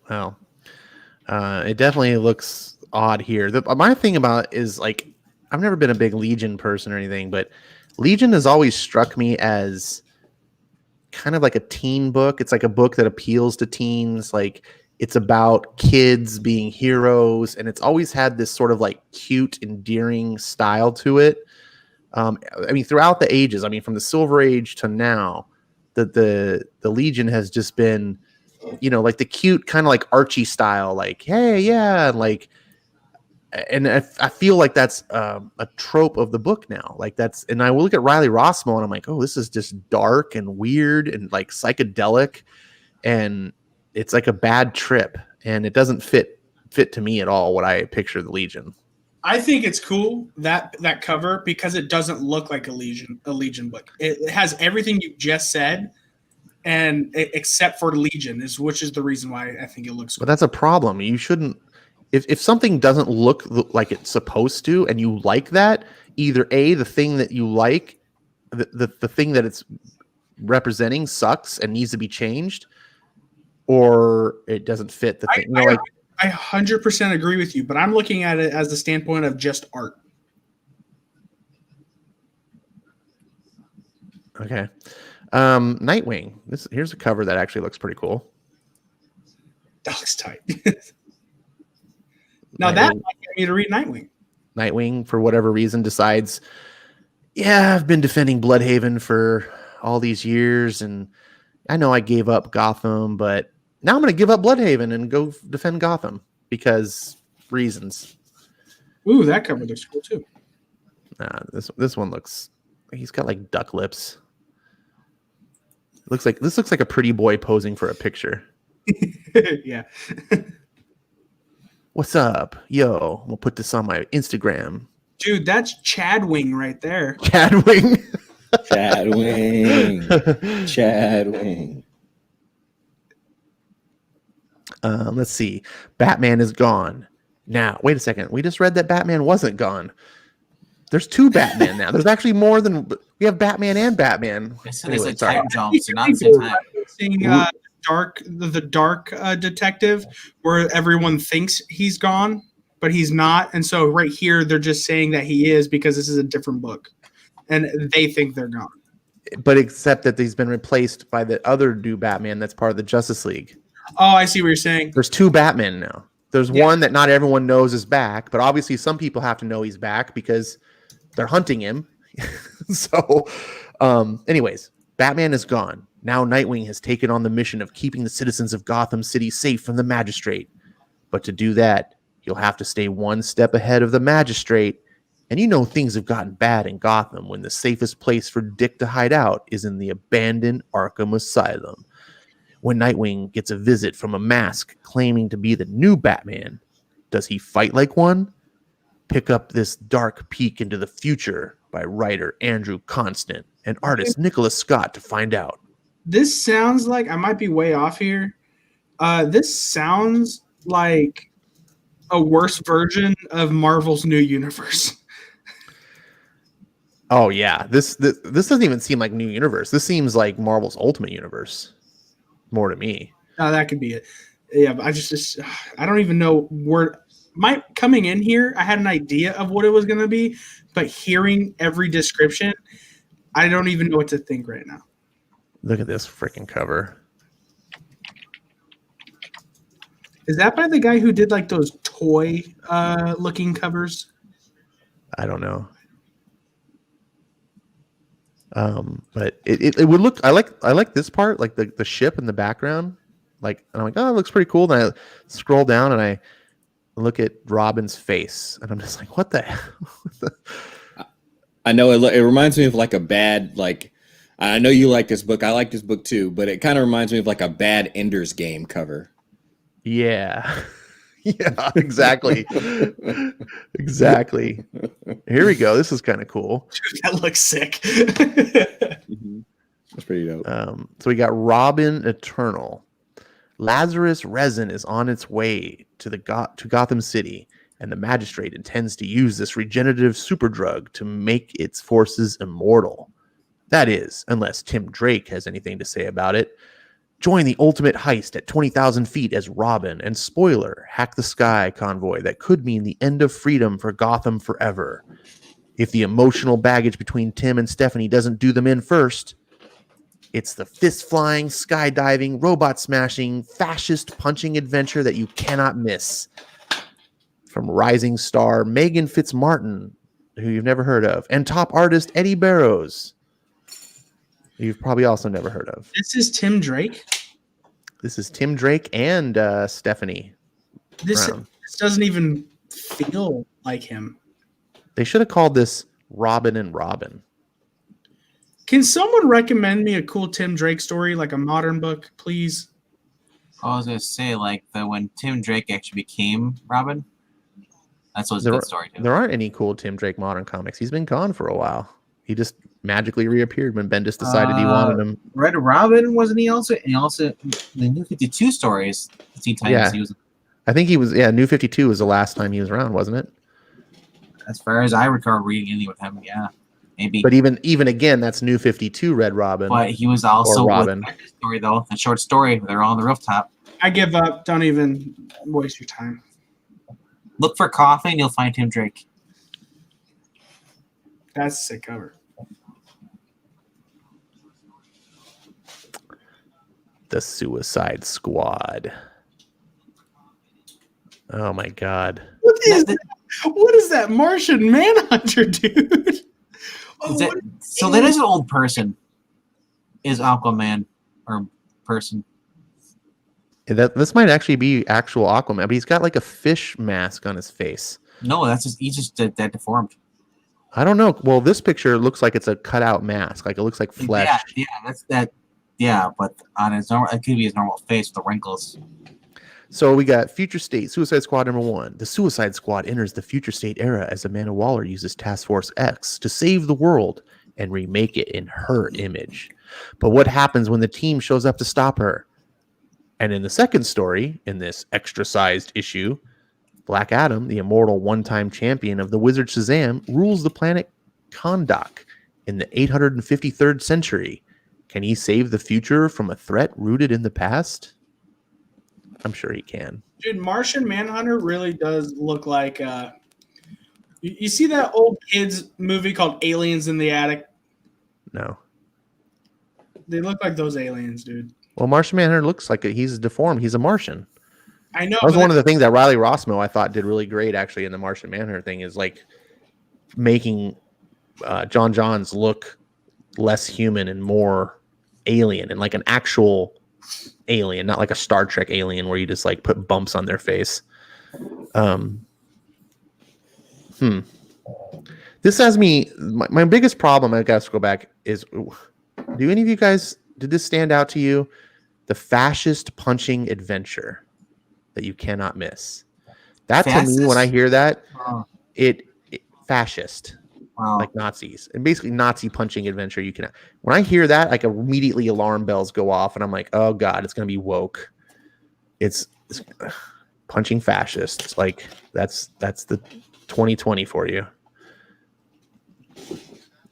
Well, it definitely looks odd here. My thing about it is like I've never been a big Legion person or anything, but Legion has always struck me as kind of like a teen book. It's like a book that appeals to teens. Like it's about kids being heroes, and it's always had this sort of like cute, endearing style to it. I mean, throughout the ages, I mean, from the Silver Age to now, the Legion has just been, you know, like the cute kind of like Archie style, like, hey, yeah, like, and I feel like that's a trope of the book now. Like that's, and I will look at Riley Rossmo and I'm like, oh, this is just dark and weird and like psychedelic, and it's like a bad trip, and it doesn't fit to me at all what I picture the Legion. I think it's cool that cover because it doesn't look like a Legion book. It has everything you just said, and except for Legion, which is the reason why I think it looks But cool. that's a problem. You shouldn't. If something doesn't look like it's supposed to, and you like that, either A, the thing that you like, the thing that it's representing sucks and needs to be changed, or it doesn't fit the thing. You know, like I 100% agree with you, but I'm looking at it as the standpoint of just art. okay, Nightwing. Here's a cover that actually looks pretty cool. That looks tight. Now that Nightwing. might get me to read Nightwing. Nightwing, for whatever reason, decides, yeah, I've been defending Bloodhaven for all these years, and I know I gave up Gotham, but now I'm going to give up Bloodhaven and go defend Gotham because reasons. Ooh, that cover looks cool too. This one looks. He's got like duck lips. This looks like a pretty boy posing for a picture. Yeah. What's up, yo? We'll put this on my Instagram. Dude, that's Chadwing right there. Chadwing. Chadwing. Chadwing. Let's see. Batman is gone. Now, wait a second. We just read that Batman wasn't gone. There's two Batman now. There's actually more than we have Batman and Batman. It's Anyway, a sorry. time jump, so not the same time. Seeing the dark detective, where everyone thinks he's gone, but he's not, and so right here they're just saying that he is because this is a different book, and they think they're gone. But except that he's been replaced by the other new Batman that's part of the Justice League. Oh, I see what you're saying. There's two Batman now. There's one that not everyone knows is back, but obviously some people have to know he's back because they're hunting him. So, anyways, Batman is gone. Now Nightwing has taken on the mission of keeping the citizens of Gotham City safe from the Magistrate. But to do that, he'll have to stay one step ahead of the Magistrate. And you know things have gotten bad in Gotham when the safest place for Dick to hide out is in the abandoned Arkham Asylum. When Nightwing gets a visit from a mask claiming to be the new Batman, does he fight like one? Pick up this dark peek into the future by writer Andrew Constant and artist Nicholas Scott to find out. This sounds like, I might be way off here. This sounds like a worse version of Marvel's new universe. Oh yeah, this doesn't even seem like New Universe. This seems like Marvel's Ultimate Universe more to me. That could be it. Yeah, but I don't even know where. Coming in here, I had an idea of what it was going to be, but hearing every description, I don't even know what to think right now. Look at this freaking cover. Is that by the guy who did like those toy looking covers? I don't know. But it would look. I like this part, like the ship in the background. Like, and I'm like, oh, it looks pretty cool. Then I scroll down and I look at Robin's face, and I'm just like, what the hell? I know it reminds me of like a bad, like, I know you like this book. I like this book too, but it kind of reminds me of like a bad Ender's Game cover. Yeah. Yeah, exactly. Exactly. Here we go. This is kind of cool. Dude, that looks sick. That's pretty dope. So we got Robin Eternal. Lazarus resin is on its way to Gotham City, and the Magistrate intends to use this regenerative superdrug to make its forces immortal. That is, unless Tim Drake has anything to say about it. Join the ultimate heist at 20,000 feet as Robin and, spoiler, hack the sky convoy that could mean the end of freedom for Gotham forever. If the emotional baggage between Tim and Stephanie doesn't do them in first, it's the fist-flying, skydiving, robot-smashing, fascist-punching adventure that you cannot miss. From rising star Megan Fitzmartin, who you've never heard of, and top artist Eddie Barrows, who you've probably also never heard of. This is Tim Drake. This is Tim Drake and Stephanie This Brown. doesn't even feel like him. They should have called this Robin and Robin. Can someone recommend me a cool Tim Drake story, like a modern book, please? I was gonna say like when Tim Drake actually became Robin. That's what's a There good story too. There aren't any cool Tim Drake modern comics. He's been gone for a while. He just magically reappeared when Bendis decided he wanted him. Red Robin, wasn't he also? And also the New 52 stories. Teen Titans, Yeah. he was, I think he was. Yeah, New 52 was the last time he was around, wasn't it? as far as I recall reading anything with him, yeah. Maybe. But even again, that's New 52 Red Robin. But he was also Or with Robin. the story, though. The short story. They're all on the rooftop. I give up. Don't even waste your time. Look for Coffin, you'll find Tim Drake. That's a sick cover. The Suicide Squad. Oh my God. What is that Martian Manhunter, dude? Oh, Is that, so that is an old person. Is Aquaman or person? This might actually be actual Aquaman, but he's got like a fish mask on his face. No, that's just he's just that deformed. I don't know. Well, this picture looks like it's a cutout mask. Like it looks like flesh. Yeah, that's that. Yeah, but on his normal, it could be his normal face with the wrinkles. So we got Future State, Suicide Squad #1. The Suicide Squad enters the Future State era as Amanda Waller uses Task Force X to save the world and remake it in her image. But what happens when the team shows up to stop her? And in the second story, in this extra-sized issue, Black Adam, the immortal one-time champion of the Wizard Shazam, rules the planet Kahndaq in the 853rd century. Can he save the future from a threat rooted in the past? I'm sure he can. Dude, Martian Manhunter really does look like. You see that old kids movie called Aliens in the Attic? No. They look like those aliens, dude. Well, Martian Manhunter looks like he's deformed. He's a Martian. I know. That was but one of the things that Riley Rossmo I thought did really great actually in the Martian Manhunter thing is like making John Johns look less human and more alien and like an actual alien, not like a Star Trek alien where you just like put bumps on their face. This has me. My biggest problem, I guess, go back is: do any of you guys did this stand out to you? The fascist punching adventure that you cannot miss. That to me, when I hear that, it fascist. Wow. Like Nazis and basically Nazi punching adventure. You can, when I hear that, like immediately alarm bells go off and I'm like, oh God, it's going to be woke. It's punching fascists. Like that's the 2020 for you.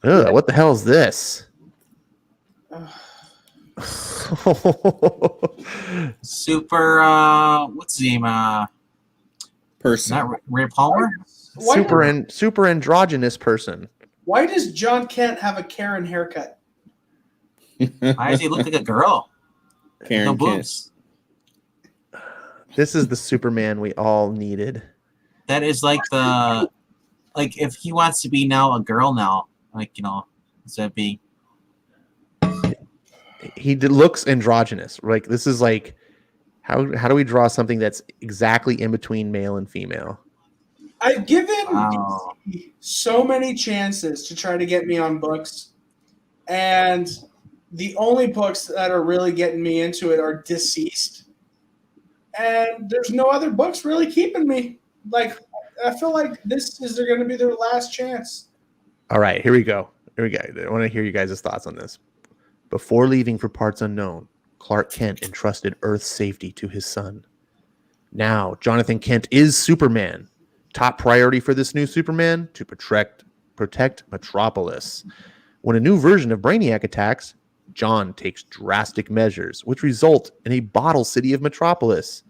Ugh, what the hell is this? Super, what's his name? Person. Not Ray Palmer? Super androgynous person. Why does John Kent have a Karen haircut? Why does he look like a girl? Karen No Kent. boobs. This is the Superman we all needed. That is like the, like if he wants to be now a girl now, like, you know, instead of being. Looks androgynous. Like this is like, how do we draw something that's exactly in between male and female? I've given Wow. DC so many chances to try to get me on books, and the only books that are really getting me into it are Deceased, and there's no other books really keeping me. Like, I feel like this is going to be their last chance. All right, here we go. I want to hear you guys' thoughts on this. Before leaving for parts unknown, Clark Kent entrusted Earth's safety to his son. Now, Jonathan Kent is Superman. Top priority for this new Superman, to protect Metropolis. When a new version of Brainiac attacks, John takes drastic measures, which result in a bottle city of Metropolis.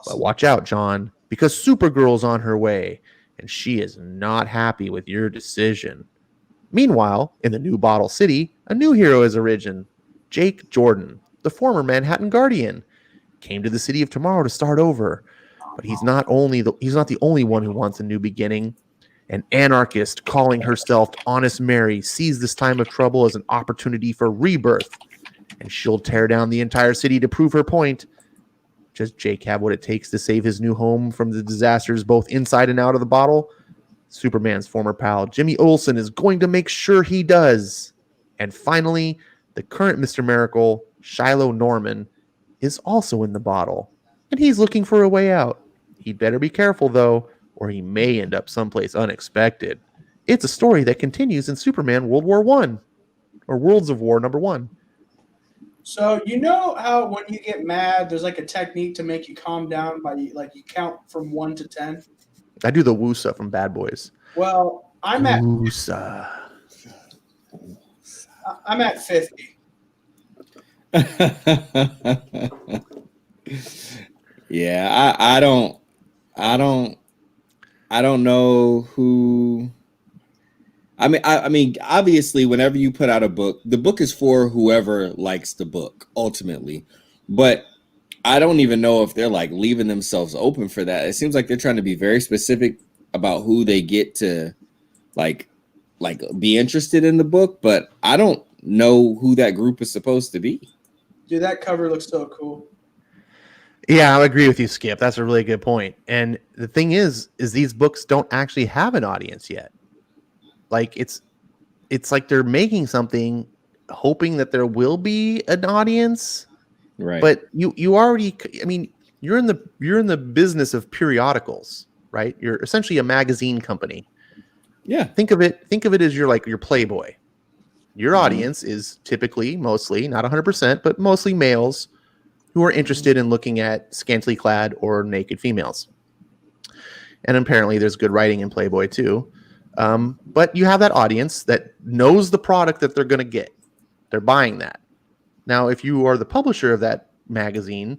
But watch out, John, because Supergirl's on her way, and she is not happy with your decision. Meanwhile, in the new Bottle City, a new hero has arisen. Jake Jordan, the former Manhattan Guardian, came to the City of Tomorrow to start over. But he's not the only one who wants a new beginning. An anarchist calling herself Honest Mary sees this time of trouble as an opportunity for rebirth, and she'll tear down the entire city to prove her point. Does Jake have what it takes to save his new home from the disasters both inside and out of the bottle? Superman's former pal Jimmy Olsen is going to make sure he does. And finally, the current Mr. Miracle, Shiloh Norman, is also in the bottle, and he's looking for a way out. He'd better be careful, though, or he may end up someplace unexpected. It's a story that continues in Superman World War One, or Worlds of War #1. So you know how when you get mad, there's like a technique to make you calm down by like you count from 1 to 10. I do the Woosa from Bad Boys. Well, I'm at Woosa. 50. Yeah, I don't know who. I mean, obviously, whenever you put out a book, the book is for whoever likes the book ultimately. But I don't even know if they're like leaving themselves open for that. It seems like they're trying to be very specific about who they get to like be interested in the book. But I don't know who that group is supposed to be. Dude, that cover looks so cool. Yeah, I agree with you, Skip. That's a really good point. And the thing is these books don't actually have an audience yet. Like it's like they're making something hoping that there will be an audience. Right. But you already, I mean, you're in the business of periodicals, right? You're essentially a magazine company. Yeah. Think of it as your Playboy. Your audience is typically, mostly, not 100%, but mostly males who are interested in looking at scantily clad or naked females. And apparently there's good writing in Playboy too. But you have that audience that knows the product that they're going to get. They're buying that. Now, if you are the publisher of that magazine,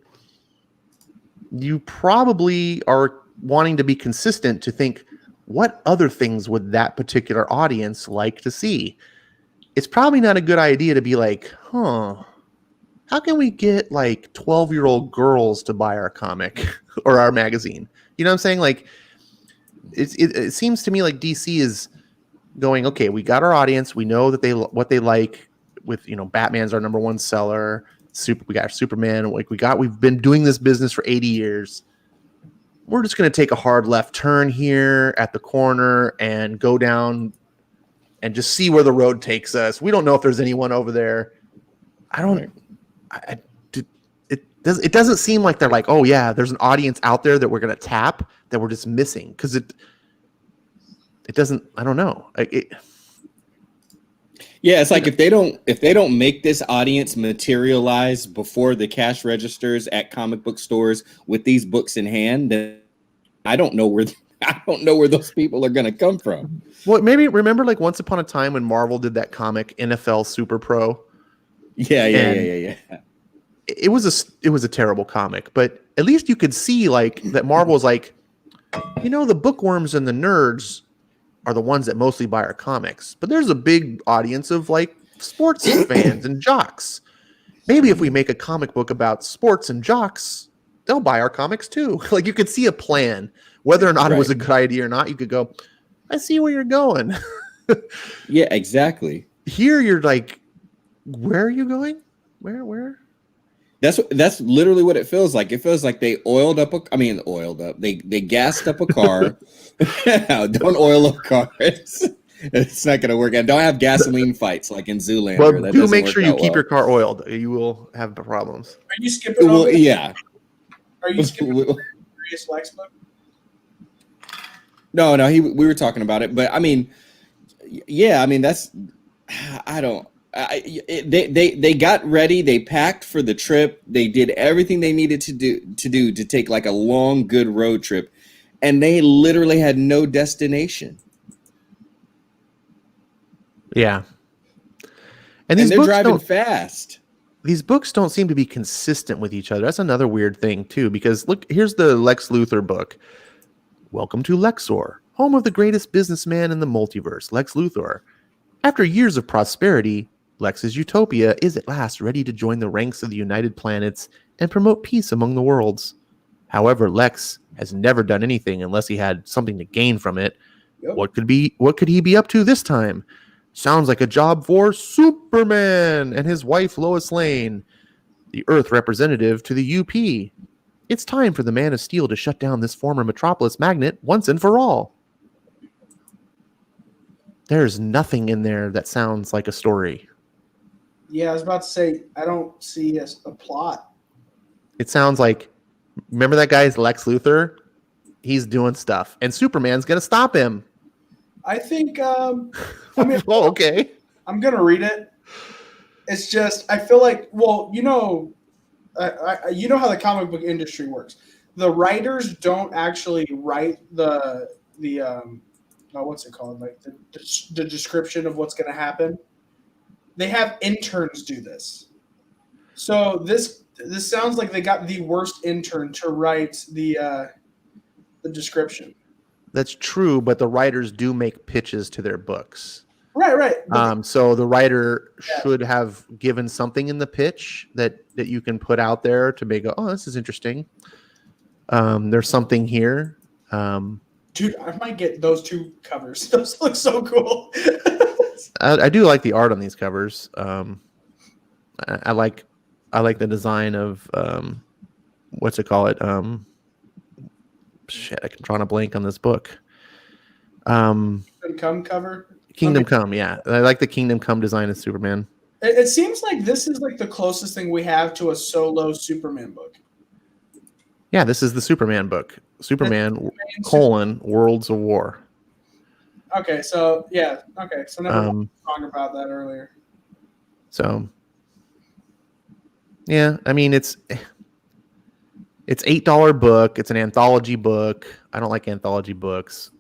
you probably are wanting to be consistent to think, what other things would that particular audience like to see? It's probably not a good idea to be like, how can we get like 12-year-old girls to buy our comic or our magazine? You know what I'm saying? Like, it seems to me like DC is going, okay, we got our audience. We know that what they like with, Batman's our #1 seller. We got Superman. Like we've been doing this business for 80 years. We're just going to take a hard left turn here at the corner and go down and just see where the road takes us. We don't know if there's anyone over there. It doesn't seem like they're like, oh yeah, there's an audience out there that we're going to tap that we're just missing. Because it doesn't, I don't know. Yeah, it's like if they don't make this audience materialize before the cash registers at comic book stores with these books in hand, then I don't know where those people are going to come from. Well, maybe remember like once upon a time when Marvel did that comic NFL Super Pro. Yeah. It was a terrible comic, but at least you could see like that Marvel was like, the bookworms and the nerds are the ones that mostly buy our comics, but there's a big audience of like sports fans and jocks. Maybe if we make a comic book about sports and jocks, they'll buy our comics too. Like you could see a plan, whether or not it was a good idea or not. You could go, I see where you're going. Yeah, exactly. Here you're like, where are you going? Where? That's literally what it feels like. It feels like they They gassed up a car. Don't oil up cars. It's not going to work. And don't have gasoline fights like in Zoolander. Well, do make sure you keep your car oiled. You will have problems. Are you skipping? Yeah. Are you skipping Furious Lex book? No. We were talking about it, but I mean, yeah. I mean, that's. I don't. They got ready. They packed for the trip. They did everything they needed to take like a long, good road trip, and they literally had no destination. Yeah, and they're driving fast. These books don't seem to be consistent with each other. That's another weird thing too, because look, here's the Lex Luthor book. Welcome to Lexor, home of the greatest businessman in the multiverse, Lex Luthor. After years of prosperity, Lex's utopia is at last ready to join the ranks of the United Planets and promote peace among the worlds. However, Lex has never done anything unless he had something to gain from it. Yep. What could he be up to this time? Sounds like a job for Superman and his wife Lois Lane, the Earth representative to the UP. It's time for the Man of Steel to shut down this former Metropolis magnet once and for all. There's nothing in there that sounds like a story. Yeah, I was about to say, I don't see a plot. It sounds like, remember that guy's Lex Luthor? He's doing stuff, and Superman's going to stop him. I think. I mean, Oh, okay. I'm gonna read it. It's just I feel like, well, you know how the comic book industry works. The writers don't actually write the what's it called, like the description of what's going to happen. They have interns do this. So this sounds like they got the worst intern to write the description. That's true, but the writers do make pitches to their books. Right. So the writer Yeah. should have given something in the pitch that you can put out there to make oh, this is interesting. There's something here. Dude, I might get those two covers. Those look so cool. I do like the art on these covers. I like the design of what's it call it? Shit, I'm drawing a blank on this book. Come cover. Kingdom Come, yeah. I like the Kingdom Come design of Superman. It seems like this is like the closest thing we have to a solo Superman book. Yeah, this is the Superman book. Superman, Worlds of War. Okay, so yeah. Okay, so never Um, wrong about that earlier. So, yeah, I mean it's $8 book. It's an anthology book. I don't like anthology books.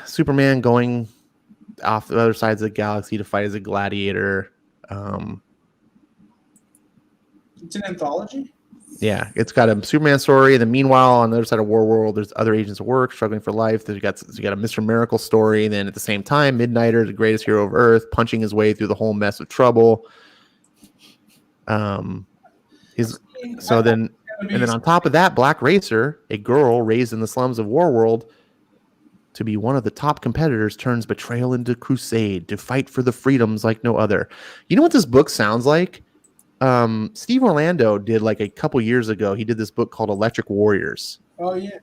Superman going off the other sides of the galaxy to fight as a gladiator. It's an anthology? Yeah, it's got a Superman story. And then meanwhile, on the other side of War World, there's other agents of work struggling for life. You got a Mr. Miracle story. And then at the same time, Midnighter, the greatest hero of Earth, punching his way through the whole mess of trouble. And then on top of that, Black Racer, a girl raised in the slums of War World to be one of the top competitors, turns betrayal into crusade to fight for the freedoms like no other. You know what this book sounds like? Steve Orlando did like a couple years ago. He did this book called Electric Warriors. Oh yeah.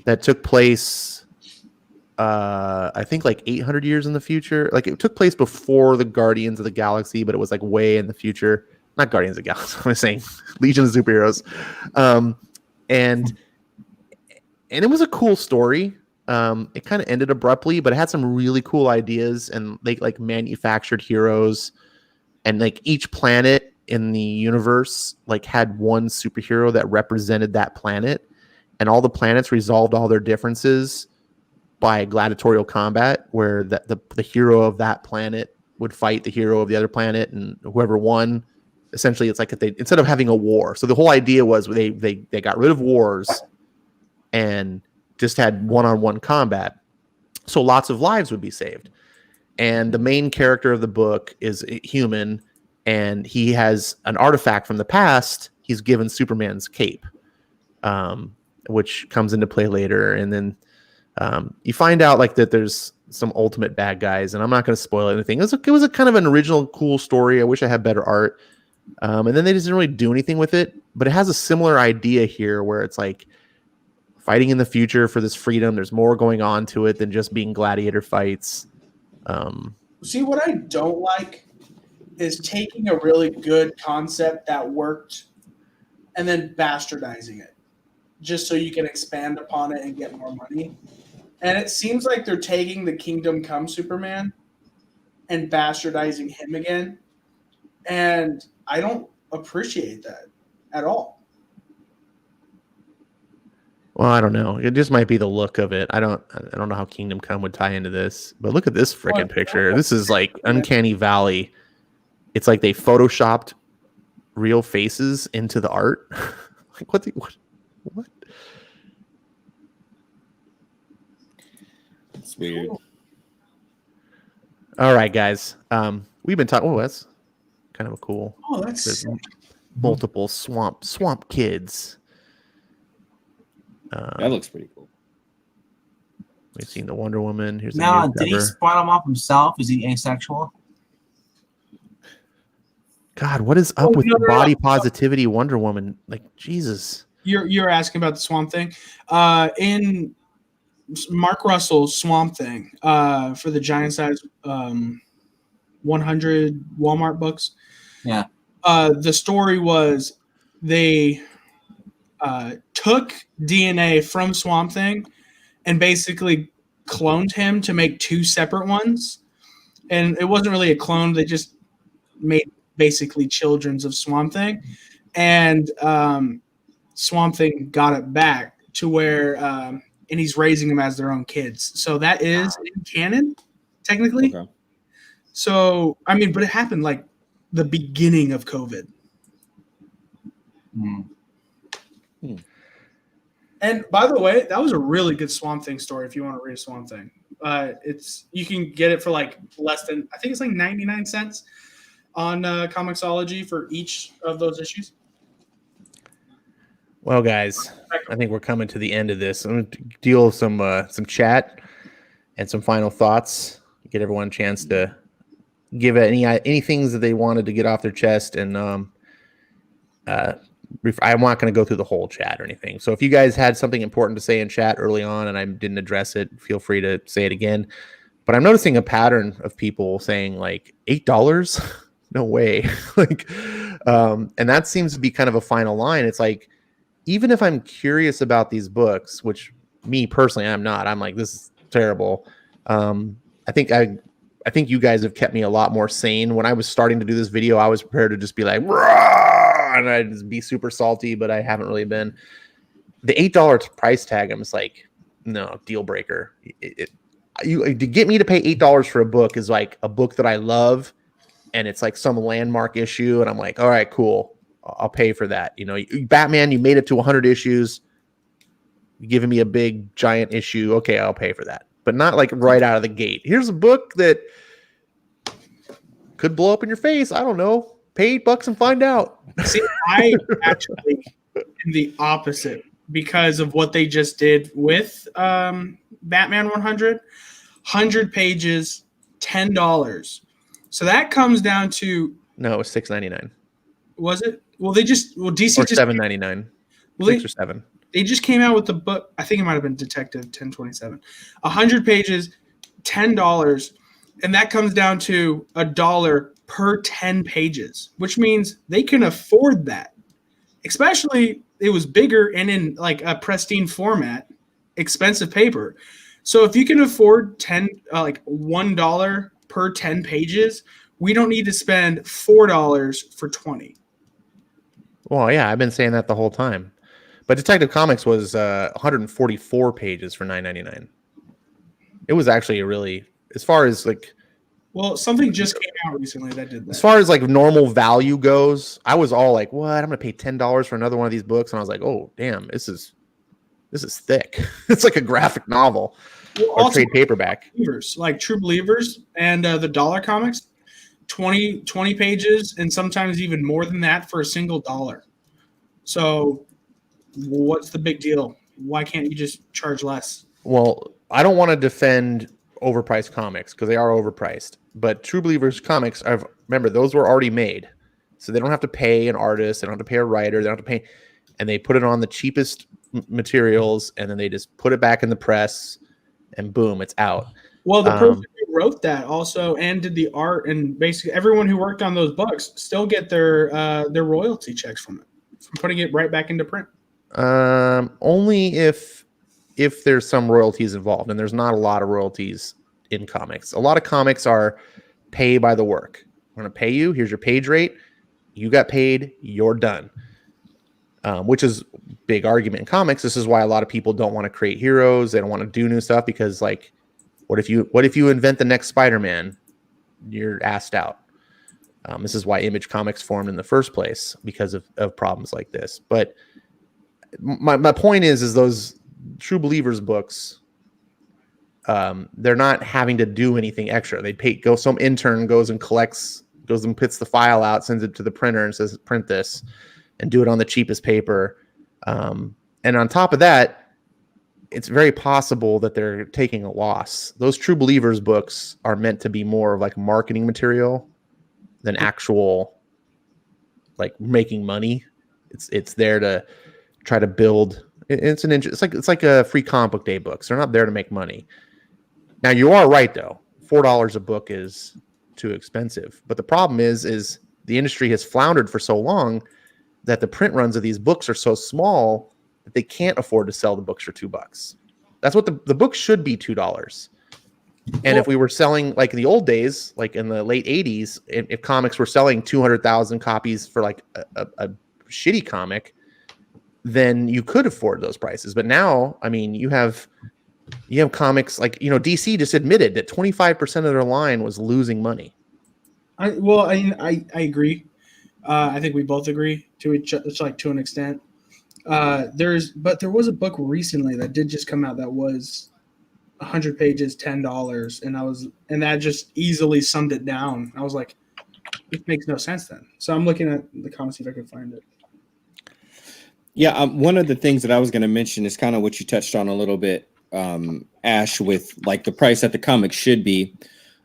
That took place, I think like 800 years in the future. Like it took place before the Guardians of the Galaxy, but it was like way in the future. Not Guardians of the Galaxy. I'm saying Legion of Superheroes. And it was a cool story. It kind of ended abruptly, but it had some really cool ideas, and they like manufactured heroes, and like each planet in the universe like had one superhero that represented that planet, and all the planets resolved all their differences by gladiatorial combat, where the hero of that planet would fight the hero of the other planet, and whoever won, essentially it's like if they, instead of having a war. So the whole idea was they got rid of wars and just had one-on-one combat, so lots of lives would be saved. And the main character of the book is a human, and he has an artifact from the past. He's given Superman's cape, which comes into play later. And then you find out like that there's some ultimate bad guys, and I'm not going to spoil anything. It was a kind of an original, cool story. I wish I had better art. And then they just didn't really do anything with it, but it has a similar idea here where it's like fighting in the future for this freedom. There's more going on to it than just being gladiator fights. See, what I don't like is taking a really good concept that worked and then bastardizing it just so you can expand upon it and get more money. And it seems like they're taking the Kingdom Come Superman and bastardizing him again. And I don't appreciate that at all. Well, I don't know. It just might be the look of it. I don't know how Kingdom Come would tie into this. But look at this freaking picture. This is like Uncanny Valley. It's like they photoshopped real faces into the art. Like what? It's weird. All right, guys. We've been talking. Oh, that's kind of a cool. Oh, that's There's sick. multiple swamp kids. That looks pretty cool. We've seen the Wonder Woman. Here's Now, the new did he cover. spawn him off himself? Is he asexual? God, what is up Oh, with no, the no, no. body positivity Wonder Woman? Like Jesus. You're asking about the Swamp Thing. In Mark Russell's Swamp Thing for the giant size 100 Walmart books. Yeah. The story was they took DNA from Swamp Thing and basically cloned him to make 2 separate ones. And it wasn't really a clone. They just made basically children's of Swamp Thing. And Swamp Thing got it back to where and he's raising them as their own kids. So that is in canon, technically. Okay. So, I mean, but it happened like the beginning of COVID. And by the way, that was a really good Swamp Thing story if you want to read a Swamp Thing. You can get it for like less than, I think it's like 99 cents on Comixology for each of those issues. Well, guys, I think we're coming to the end of this. I'm going to deal with some chat and some final thoughts. Get everyone a chance to give any things that they wanted to get off their chest. And I'm not going to go through the whole chat or anything. So if you guys had something important to say in chat early on and I didn't address it, feel free to say it again. But I'm noticing a pattern of people saying like $8. No way. And that seems to be kind of a final line. It's like, even if I'm curious about these books, which me personally, I'm not, I'm like, this is terrible. I think you guys have kept me a lot more sane. When I was starting to do this video, I was prepared to just be like, "Rah!" and I'd just be super salty, but I haven't really been. The $8 price tag, I'm just like, no, deal breaker. To get me to pay $8 for a book is like a book that I love, and it's like some landmark issue, and I'm like, all right, cool. I'll pay for that. You know, Batman, you made it to 100 issues. You're giving me a big giant issue. Okay, I'll pay for that. But not like right out of the gate. Here's a book that could blow up in your face. I don't know. Pay $8 and find out. See, I actually am the opposite because of what they just did with Batman 100 pages, $10. So that comes down to No, it's $6.99. Was it? Well, DC Or just $7.99. Well, 6 or 7. They just came out with the book. I think it might have been Detective 1027. 100 pages, $10, and that comes down to $1 per 10 pages, which means they can afford that. Especially it was bigger and in like a pristine format, expensive paper. So if you can afford $1 per 10 pages, we don't need to spend $4 for 20. Well, yeah, I've been saying that the whole time. But Detective Comics was 144 pages for $9.99. It was actually a really, as far as like, well, something just came out recently that did that. as far as like normal value goes, I was all like, what? I'm going to pay $10 for another one of these books. And I was like, oh, damn, this is thick. It's like a graphic novel or trade paperback. Like True Believers and the dollar comics, 20 pages and sometimes even more than that for a single $1. So what's the big deal? Why can't you just charge less? Well, I don't want to defend overpriced comics because they are overpriced. But True Believers comics, remember, those were already made. So they don't have to pay an artist. They don't have to pay a writer. They don't have to pay. And they put it on the cheapest materials, and then they just put it back in the press, and boom, it's out. Well, the person who wrote that also and did the art, and basically everyone who worked on those books still get their royalty checks from it, from putting it right back into print. Only if there's some royalties involved, and there's not a lot of royalties in comics. A lot of comics are pay by the work. We're going to pay you. Here's your page rate. You got paid. You're done. Which is big argument in comics. This is why a lot of people don't want to create heroes. They don't want to do new stuff because, like, what if you invent the next Spider-Man? You're asked out. This is why Image Comics formed in the first place, because of problems like this. But my point is those True Believers books, they're not having to do anything extra. Some intern goes and puts the file out, sends it to the printer and says, print this and do it on the cheapest paper. And on top of that, it's very possible that they're taking a loss. Those True Believers books are meant to be more of like marketing material than actual like making money. It's there to try to build. It's like a free comic book day books. They're not there to make money. Now you are right though. $4 a book is too expensive. But the problem is the industry has floundered for so long that the print runs of these books are so small that they can't afford to sell the books for $2. That's what the book should be, $2. And if we were selling like in the old days, like in the late 80s, if comics were selling 200,000 copies for like a shitty comic, then you could afford those prices. But now, I mean, you have comics like, DC just admitted that 25% of their line was losing money. I agree. I think we both agree to an extent. But there was a book recently that did just come out that was 100 pages, $10, and that just easily summed it down. I was like, it makes no sense then. So I'm looking at the comments, see if I can find it. Yeah, one of the things that I was going to mention is kind of what you touched on a little bit, Ash, with like the price that the comics should be.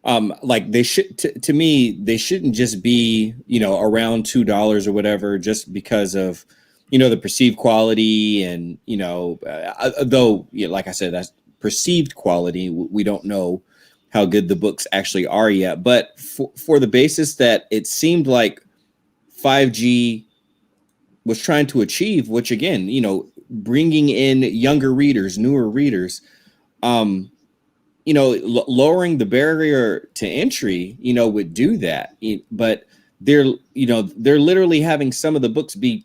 Like they should, to me, they shouldn't just be, around $2 or whatever, just because of, the perceived quality and, though, like I said, that's perceived quality. We don't know how good the books actually are yet, but for the basis that it seemed like 5G was trying to achieve, which again, bringing in younger readers, newer readers, lowering the barrier to entry, would do that. But they're literally having some of the books be,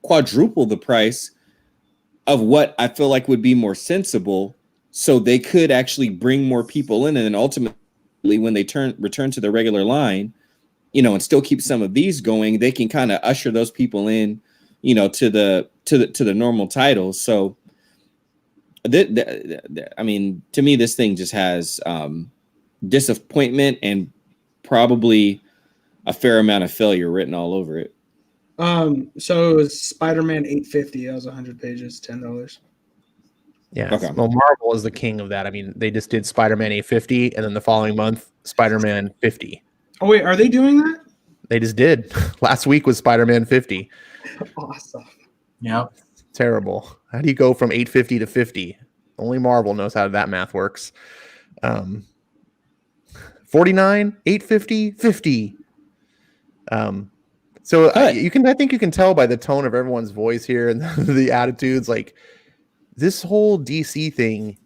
quadruple the price of what I feel like would be more sensible, so they could actually bring more people in, and then ultimately, when they return to the regular line, and still keep some of these going, they can kind of usher those people in, to the normal titles. So, I mean, to me, this thing just has disappointment and probably a fair amount of failure written all over it. So it was Spider-Man 850. That was 100 pages, $10. Yeah. Okay. Well, Marvel is the king of that. I mean, they just did Spider-Man 850, and then the following month, Spider-Man 50. Oh wait, are they doing that? They just did. Last week was Spider-Man 50. Awesome. Yep. Terrible. How do you go from 850 to 50? Only Marvel knows how that math works. 49, 850, 50. So I think you can tell by the tone of everyone's voice here and the attitudes. Like, this whole DC thing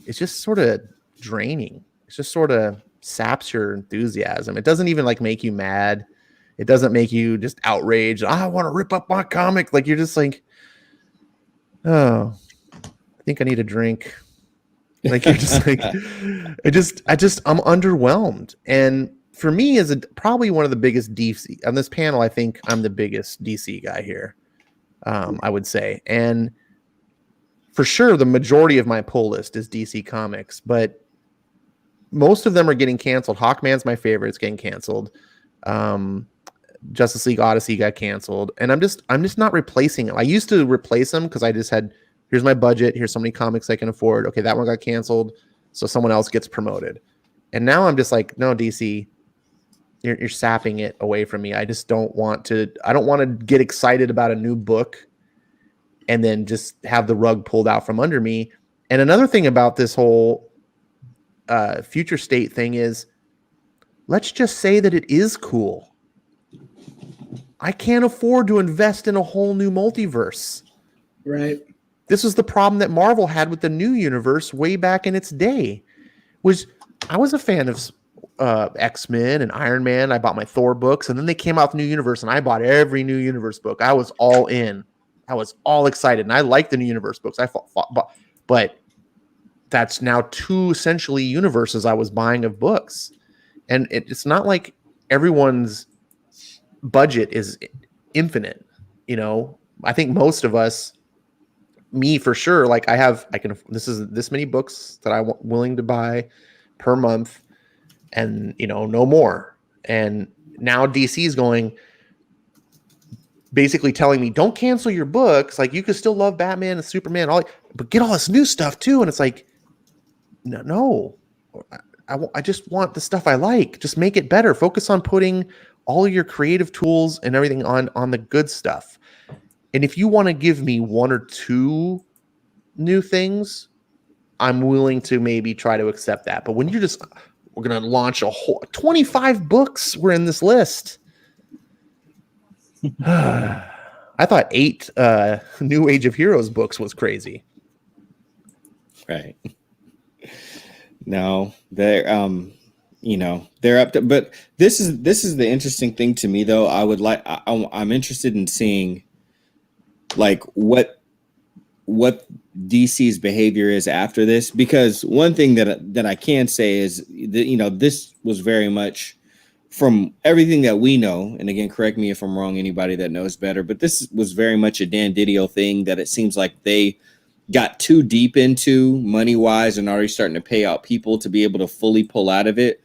is just sort of draining. It's just sort of saps your enthusiasm. It doesn't even like make you mad. It doesn't make you just outraged. I want to rip up my comic. Like, you're just like, oh, I think I need a drink. Like, you're just like, I'm underwhelmed. And for me, as probably one of the biggest DC on this panel, I think I'm the biggest DC guy here. I would say, and for sure, the majority of my pull list is DC Comics, but most of them are getting canceled. Hawkman's my favorite; it's getting canceled. Justice League Odyssey got canceled, and I'm just not replacing it. I used to replace them because I just had, here's my budget, here's so many comics I can afford. Okay, that one got canceled, so someone else gets promoted. And now I'm just like, no, DC, you're sapping it away from me. I just don't want to. I don't want to get excited about a new book and then just have the rug pulled out from under me. And another thing about this whole future state thing is, let's just say that it is cool. I can't afford to invest in a whole new multiverse. Right. This was the problem that Marvel had with the new universe way back in its day. I was a fan of X-Men and Iron Man. I bought my Thor books, and then they came out with New Universe, and I bought every New Universe book. I was all in. I was all excited, and I liked the New Universe books. But that's now two essentially universes I was buying of books. And it's not like everyone's budget is infinite. I think most of us, me for sure, like this is this many books that I'm willing to buy per month, and no more. And now DC is going, basically telling me, don't cancel your books. Like, you could still love Batman and Superman, but get all this new stuff too. And it's like, no, I just want the stuff I like. Just make it better. Focus on putting all your creative tools and everything on the good stuff. And if you want to give me one or two new things, I'm willing to maybe try to accept that. But when we're going to launch a whole 25 books were in this list. I thought 8 New Age of Heroes books was crazy. Right. No, they're they're up to, but this is the interesting thing to me though. I'm interested in seeing like what DC's behavior is after this, because one thing that I can say is that this was very much, from everything that we know, and again, correct me if I'm wrong, anybody that knows better, but this was very much a Dan Didio thing that it seems like they got too deep into money wise and already starting to pay out people to be able to fully pull out of it.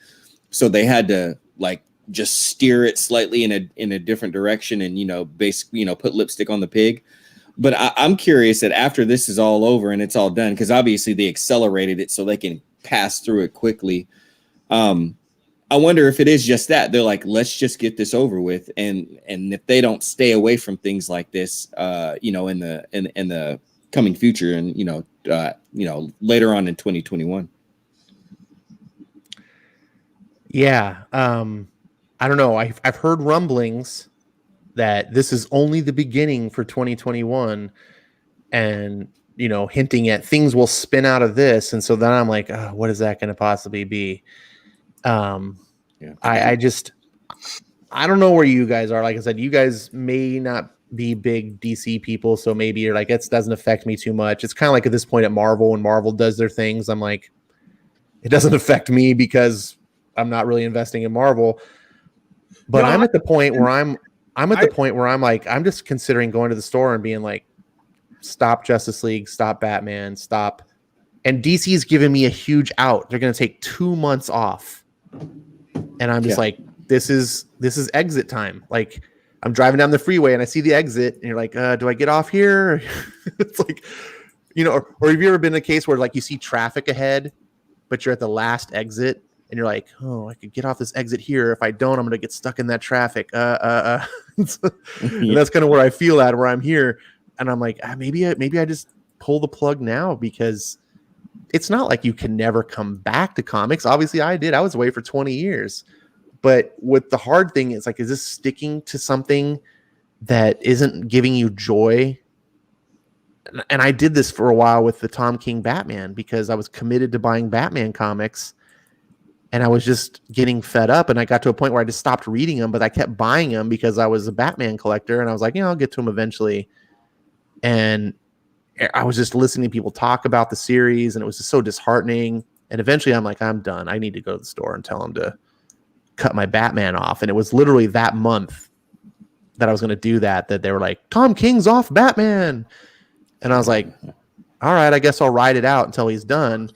So they had to like just steer it slightly in a different direction and, basically, put lipstick on the pig. But I'm curious that after this is all over and it's all done, because obviously they accelerated it so they can pass through it quickly. I wonder if it is just that they're like, let's just get this over with, and if they don't stay away from things like this, in the coming future, and later on in 2021. Yeah, I don't know. I've heard rumblings that this is only the beginning for 2021, and hinting at things will spin out of this, and so then I'm like, oh, what is that going to possibly be? I don't know where you guys are. Like I said, you guys may not be big DC people, so maybe you're like, it doesn't affect me too much. It's kind of like at this point at Marvel, when Marvel does their things, I'm like, it doesn't affect me because I'm not really investing in Marvel. But no, I'm at the point where I'm like, I'm just considering going to the store and being like, stop Justice League, stop Batman, stop. And DC's given me a huge out. They're going to take 2 months off. And I'm just like, this is exit time. Like, I'm driving down the freeway and I see the exit and you're like, do I get off here? It's like, or have you ever been in a case where like you see traffic ahead, but you're at the last exit and you're like, oh, I could get off this exit here. If I don't, I'm going to get stuck in that traffic. And that's kind of where I feel at, where I'm here. And I'm like, maybe I just pull the plug now, because it's not like you can never come back to comics. Obviously I did. I was away for 20 years. But with the hard thing, it's like, is this sticking to something that isn't giving you joy? And I did this for a while with the Tom King Batman, because I was committed to buying Batman comics and I was just getting fed up. And I got to a point where I just stopped reading them, but I kept buying them because I was a Batman collector. And I was like, I'll get to them eventually. And I was just listening to people talk about the series, and it was just so disheartening. And eventually I'm like, I'm done. I need to go to the store and tell them to cut my Batman off. And it was literally that month that I was going to do that they were like, Tom King's off Batman. And I was like, all right, I guess I'll ride it out until he's done.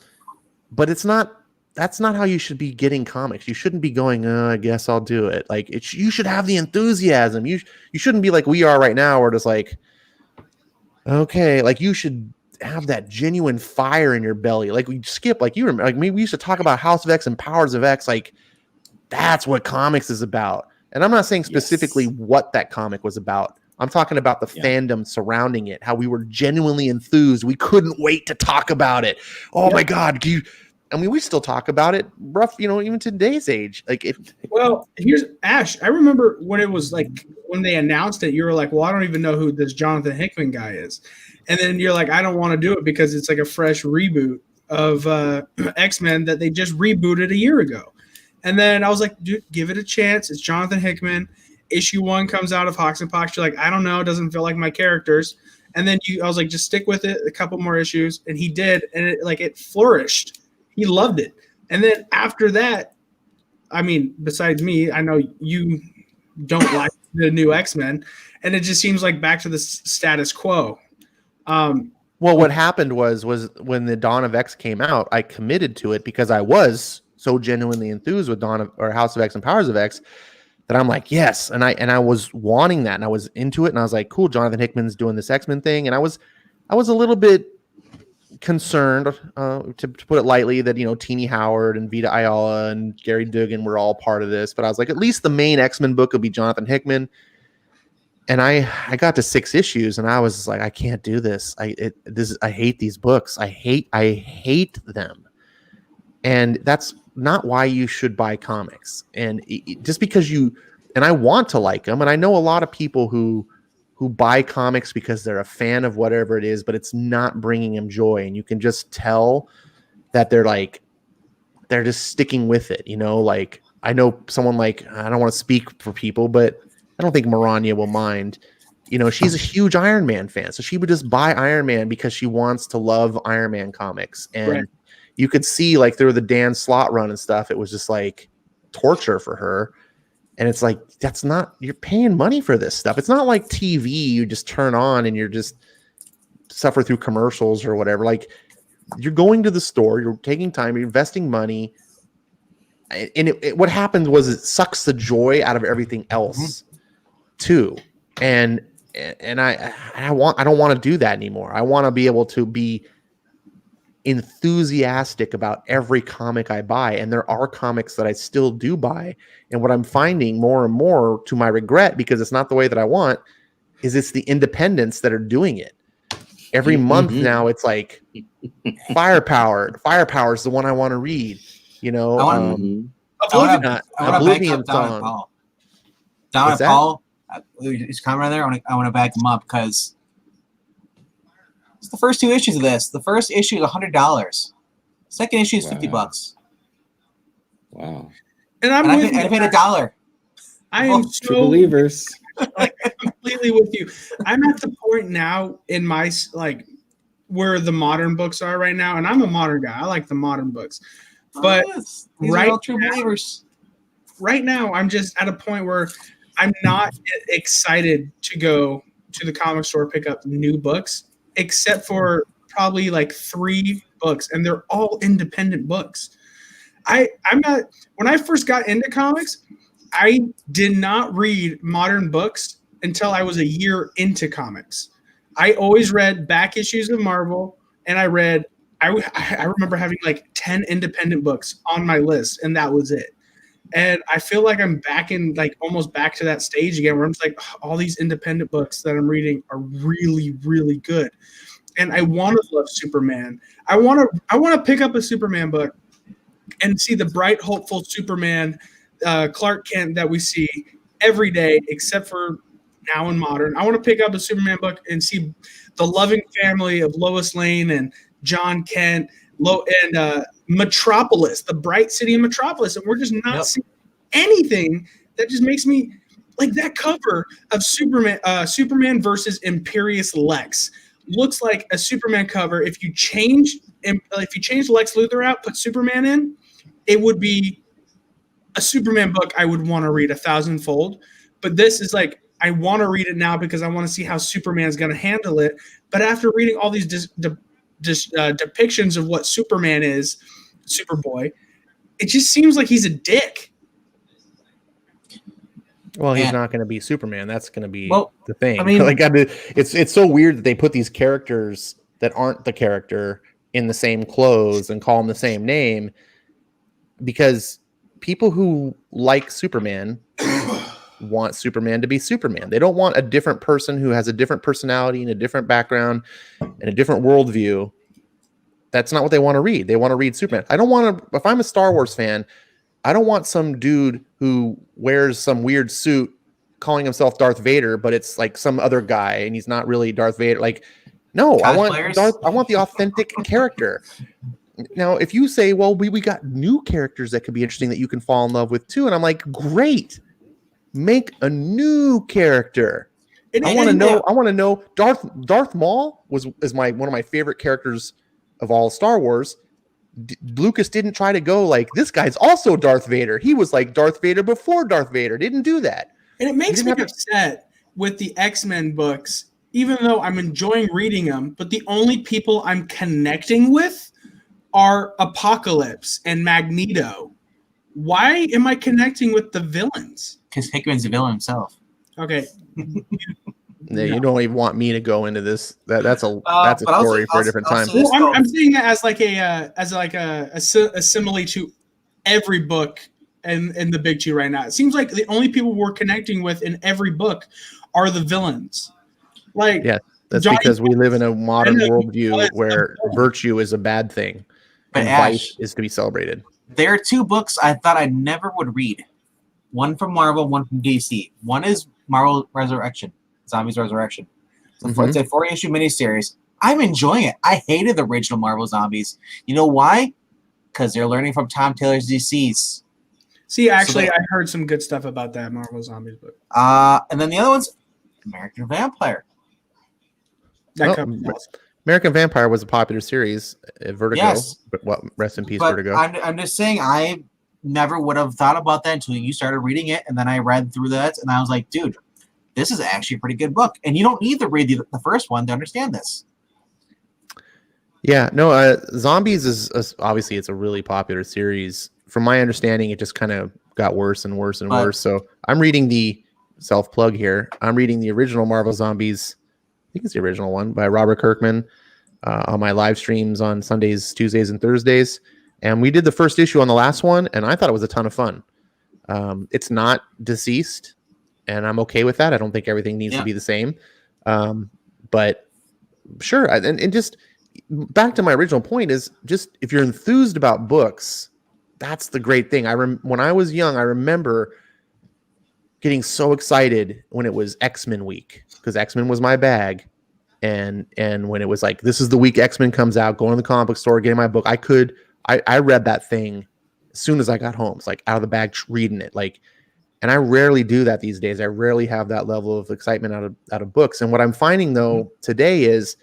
But that's not how you should be getting comics. You shouldn't be going, I guess I'll do it. Like, you should have the enthusiasm. You shouldn't be like we are right now, where just like, okay, like you should have that genuine fire in your belly. Like we skip, like you remember, like we used to talk about House of X and Powers of X. Like, that's what comics is about. And I'm not saying specifically what that comic was about. I'm talking about the fandom surrounding it, how we were genuinely enthused. We couldn't wait to talk about it. Oh my God. We still talk about it rough, even today's age. Like it. Well, here's Ash. I remember when it was like, when they announced it, you were like, well, I don't even know who this Jonathan Hickman guy is. And then you're like, I don't want to do it because it's like a fresh reboot of X-Men that they just rebooted a year ago. And then I was like, dude, give it a chance. It's Jonathan Hickman. Issue 1 comes out of Hawks and Pox. You're like, I don't know. It doesn't feel like my characters. And then I was like, just stick with it. A couple more issues. And he did. And it flourished. He loved it. And then after that, I mean, besides me, I know you don't like the new X-Men. And it just seems like back to the status quo. Well, what happened was when the Dawn of X came out, I committed to it because I was so genuinely enthused with House of X and Powers of X that I'm like, yes. And I was wanting that, and I was into it, and I was like, cool, Jonathan Hickman's doing this X-Men thing. And I was a little bit concerned, to put it lightly, that, Teenie Howard and Vita Ayala and Gary Duggan were all part of this. But I was like, at least the main X-Men book will be Jonathan Hickman. And I got to 6 issues and I was like, I can't do this. I hate these books. I hate them. And that's not why you should buy comics. And just because and I want to like them, and I know a lot of people who who buy comics because they're a fan of whatever it is, but it's not bringing them joy. And you can just tell that they're just sticking with it. Like I know someone like, I don't want to speak for people, but I don't think Maranya will mind. She's a huge Iron Man fan. So she would just buy Iron Man because she wants to love Iron Man comics. And Right. you could see like through the Dan Slott run and stuff, it was just like torture for her. And it's like, you're paying money for this stuff. It's not like TV you just turn on and you're just suffer through commercials or whatever. Like you're going to the store, you're taking time, you're investing money. And what happens was it sucks the joy out of everything else too. And I don't want to do that anymore. I want to be able to be enthusiastic about every comic I buy, and there are comics that I still do buy. And what I'm finding more and more, to my regret, because it's not the way that I want, is it's the independents that are doing it. Every month now, it's like Firepower. Firepower is the one I want to read. I want to Oblivion Don Song. Don What's and Paul, he's coming right there. I want to back him up because it's the first 2 issues of this. The first issue is $100. Second issue is $50. Wow. And I paid $1. I am True believers. completely with you. I'm at the point now in my where the modern books are right now, and I'm a modern guy. I like the modern books, but These are all true believers. right now I'm just at a point where I'm not excited to go to the comic store pick up new books, except for probably like 3 books, and they're all independent books. I'm not. When I first got into comics, I did not read modern books until I was a year into comics. I always read back issues of Marvel, and I remember having like 10 independent books on my list, and that was it. And I feel like I'm almost back to that stage again, where I'm just like, all these independent books that I'm reading are really, really good. And I want to love Superman. I want to pick up a Superman book and see the bright, hopeful Superman, Clark Kent that we see every day, except for now in modern. I want to pick up a Superman book and see the loving family of Lois Lane and John Kent, and Metropolis, the bright city of Metropolis, and we're just not seeing anything that just makes me like that cover of Superman versus Imperious Lex looks like a Superman cover. If you change Lex Luthor out, put Superman in, it would be a Superman book I would want to read 1,000-fold. But this is like, I want to read it now because I want to see how Superman's going to handle it. But after reading all these depictions of what Superman is, Superboy, it just seems like he's a dick. Well, he's not going to be Superman. That's going to be the thing. I mean, it's so weird that they put these characters that aren't the character in the same clothes and call them the same name, because people who like Superman want Superman to be Superman. They don't want a different person who has a different personality and a different background and a different worldview. That's not what they want to read. They want to read Superman. I don't want to, if I'm a Star Wars fan, I don't want some dude who wears some weird suit calling himself Darth Vader, but it's like some other guy and he's not really Darth Vader. Like, no, I want the authentic character. Now, if you say, well, we got new characters that could be interesting that you can fall in love with too, and I'm like, great, make a new character. I want to know. Darth Maul is one of my favorite characters of all Star Wars. Lucas didn't try to go like, this guy's also Darth Vader. He was like Darth Vader before Darth Vader. Didn't do that. And it makes me upset with the X-Men books, even though I'm enjoying reading them, but the only people I'm connecting with are Apocalypse and Magneto. Why am I connecting with the villains? Because Hickman's the villain himself. Okay. You don't even want me to go into this. That's a story for a different time. Well, I'm saying that as a simile to every book in the big two right now. It seems like the only people we're connecting with in every book are the villains. Like, yeah, that's because we live in a modern worldview where virtue is a bad thing and vice is to be celebrated. There are 2 books I thought I never would read. One from Marvel, one from DC. One is Marvel Resurrection. Zombies Resurrection. Mhm. It's a 4-issue miniseries. I'm enjoying it. I hated the original Marvel Zombies. You know why? Because they're learning from Tom Taylor's DCs. See, actually, I heard some good stuff about that Marvel Zombies book. And then the other one's American Vampire. That Well, comes awesome. American Vampire was a popular series at Vertigo. Yes. But what? Rest in peace, But Vertigo. I'm just saying, I never would have thought about that until you started reading it, and then I read through that, and I was like, dude, this is actually a pretty good book. And you don't need to read the first one to understand this. Yeah, no, Zombies is obviously it's a really popular series. From my understanding, it just kind of got worse and worse and But- worse. So I'm reading the self plug here. I'm reading the original Marvel Zombies. I think it's the original one by Robert Kirkman on my live streams on Sundays, Tuesdays, and Thursdays. And we did the first issue on the last one, and I thought it was a ton of fun. It's not deceased, and I'm okay with that. I don't think everything needs to be the same. But sure, and just back to my original point is just if you're enthused about books, that's the great thing. When I was young, I remember getting so excited when it was X-Men week because X-Men was my bag. And when it was like, this is the week X-Men comes out, going to the comic book store, getting my book, I read that thing as soon as I got home. It's like out of the bag reading it. Like, and I rarely do that these days. I rarely have that level of excitement out of books. And what I'm finding though today is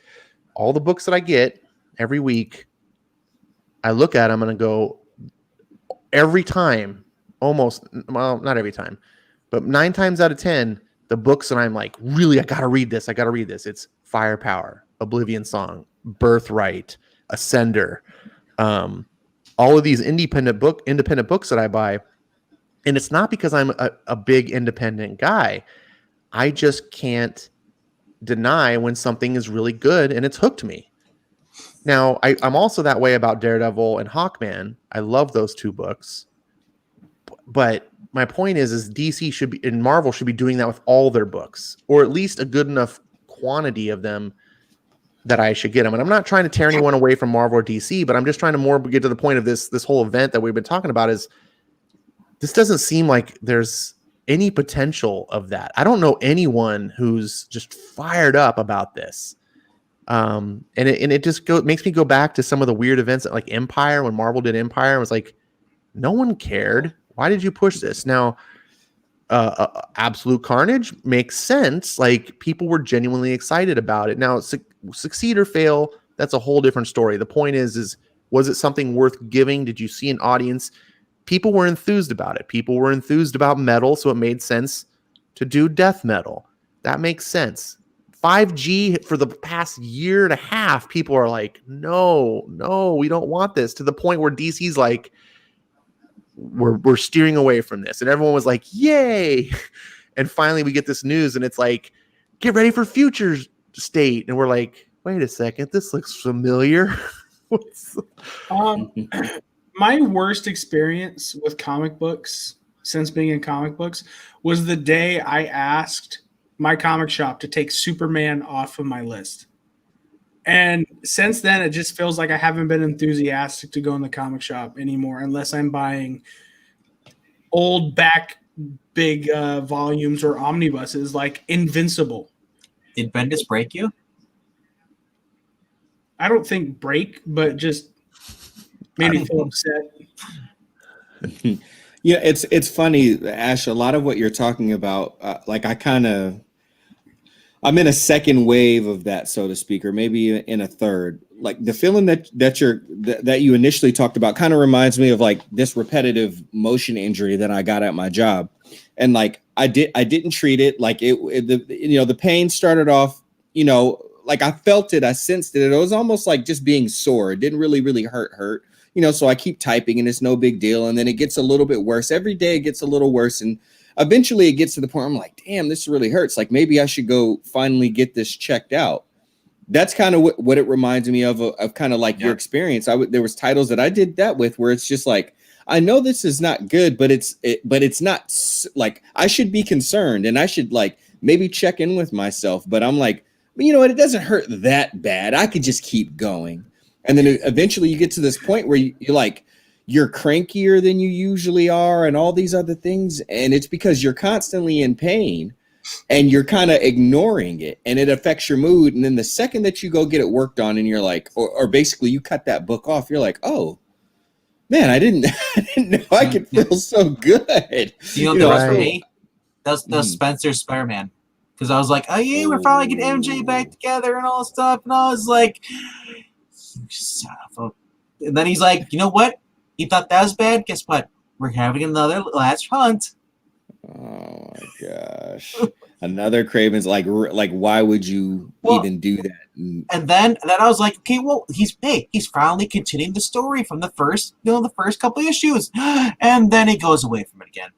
all the books that I get every week, I look at them and I go, every time, almost, well, not every time, but 9 times out of 10, the books that I'm like, really, I got to read this. It's Firepower, Oblivion Song, Birthright, Ascender, all of these independent books that I buy. And it's not because I'm a big independent guy. I just can't deny when something is really good and it's hooked me. Now, I'm also that way about Daredevil and Hawkman. I love those 2 books. But my point is DC should be, and Marvel should be doing that with all their books, or at least a good enough quantity of them that I should get them. And I'm not trying to tear anyone away from Marvel or DC, but I'm just trying to more get to the point of this whole event that we've been talking about is this doesn't seem like there's any potential of that. I don't know anyone who's just fired up about this. And it just makes me go back to some of the weird events like Empire, when Marvel did Empire. It was like, no one cared. Why did you push this? Now, Absolute Carnage makes sense. Like people were genuinely excited about it. Now, succeed or fail, that's a whole different story. The point is was it something worth giving? Did you see an audience? People were enthused about it. People were enthused about metal, so it made sense to do death metal. That makes sense. 5G for the past year and a half, people are like, no, we don't want this, to the point where DC's like, we're steering away from this. And everyone was like, yay. And finally we get this news and it's like, get ready for Future State. And we're like, wait a second, this looks familiar. My worst experience with comic books since being in comic books was the day I asked my comic shop to take Superman off of my list. And since then, it just feels like I haven't been enthusiastic to go in the comic shop anymore, unless I'm buying old back big volumes or omnibuses like Invincible. Did Bendis break you? I don't think break, but just made me feel upset. Yeah, it's funny, Ash. A lot of what you're talking about, I'm in a second wave of that, so to speak, or maybe in a third. Like the feeling that you initially talked about kind of reminds me of like this repetitive motion injury that I got at my job, and like I didn't treat it like the pain started off, like I felt it, I sensed it. It was almost like just being sore. It didn't really hurt. So I keep typing and it's no big deal, and then it gets a little bit worse every day. It gets a little worse, and eventually it gets to the point where I'm like, damn, this really hurts. Like maybe I should go finally get this checked out. That's kind of what it reminds me of kind of like your experience. There was titles that I did that with where it's just like, I know this is not good, but it's not like I should be concerned and I should like maybe check in with myself. But I'm like, you know what? It doesn't hurt that bad. I could just keep going. And then eventually you get to this point where you're like, you're crankier than you usually are and all these other things. And it's because you're constantly in pain. and you're kind of ignoring it, and it affects your mood. And then the second that you go get it worked on, and you're like, or basically you cut that book off, you're like, oh man, I didn't know I could feel so good. You know what that was for right. me? Those Spencer Spider-Man. Because I was like, oh yeah, we're finally getting MJ back together and all this stuff. And I was like, and then he's like, you know what? He thought that was bad. Guess what? We're having another last hunt. Oh my gosh. Another Craven's like why would you even do that? And then I was like, okay, well, he's finally continuing the story from the first couple of issues. And then he goes away from it again.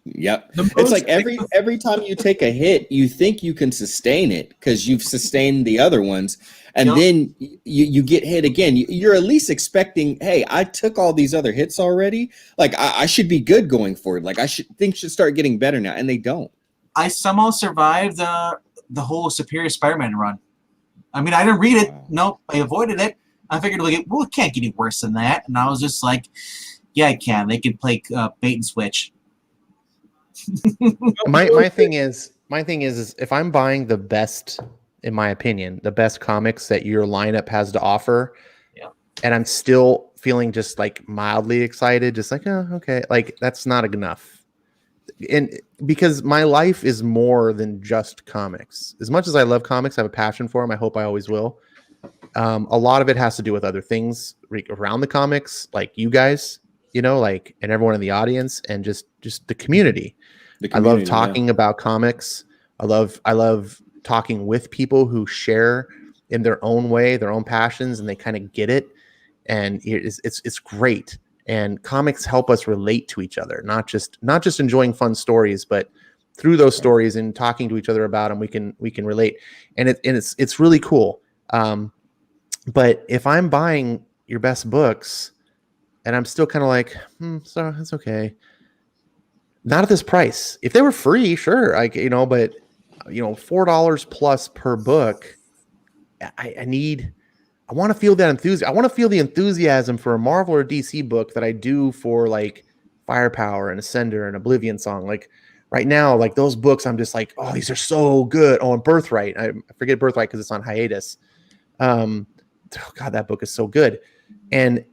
Yep. It's like every time you take a hit, you think you can sustain it because you've sustained the other ones. And then you get hit again. You're at least expecting, hey, I took all these other hits already. Like I should be good going forward. Like things should start getting better now. And they don't. I somehow survived the whole Superior Spider-Man run. I mean, I didn't read it. Nope, I avoided it. I figured, like, well, it can't get any worse than that. And I was just like, yeah, it can. They can play bait and switch. my thing is if I'm buying the best, in my opinion, the best comics that your lineup has to offer, and I'm still feeling just like mildly excited, just like, oh, okay, like that's not enough. And because my life is more than just comics. As much as I love comics, I have a passion for them. I hope I always will. A lot of it has to do with other things around the comics, like you guys, you know, like, and everyone in the audience, and just the community. I love talking about comics. I love talking with people who share in their own way, their own passions, and they kind of get it. And it's great. And comics help us relate to each other, not just enjoying fun stories, but through those stories and talking to each other about them, we can relate. And it's really cool. But if I'm buying your best books and I'm still kind of like, so it's okay. Not at this price. If they were free, sure. Like, you know, but you know, $4 plus per book. I want to feel that enthusiasm. I want to feel the enthusiasm for a Marvel or DC book that I do for like Firepower and Ascender and Oblivion Song. Like right now, like those books, I'm just like, oh, these are so good. Oh, and Birthright. I forget Birthright because it's on hiatus. Oh God, that book is so good. And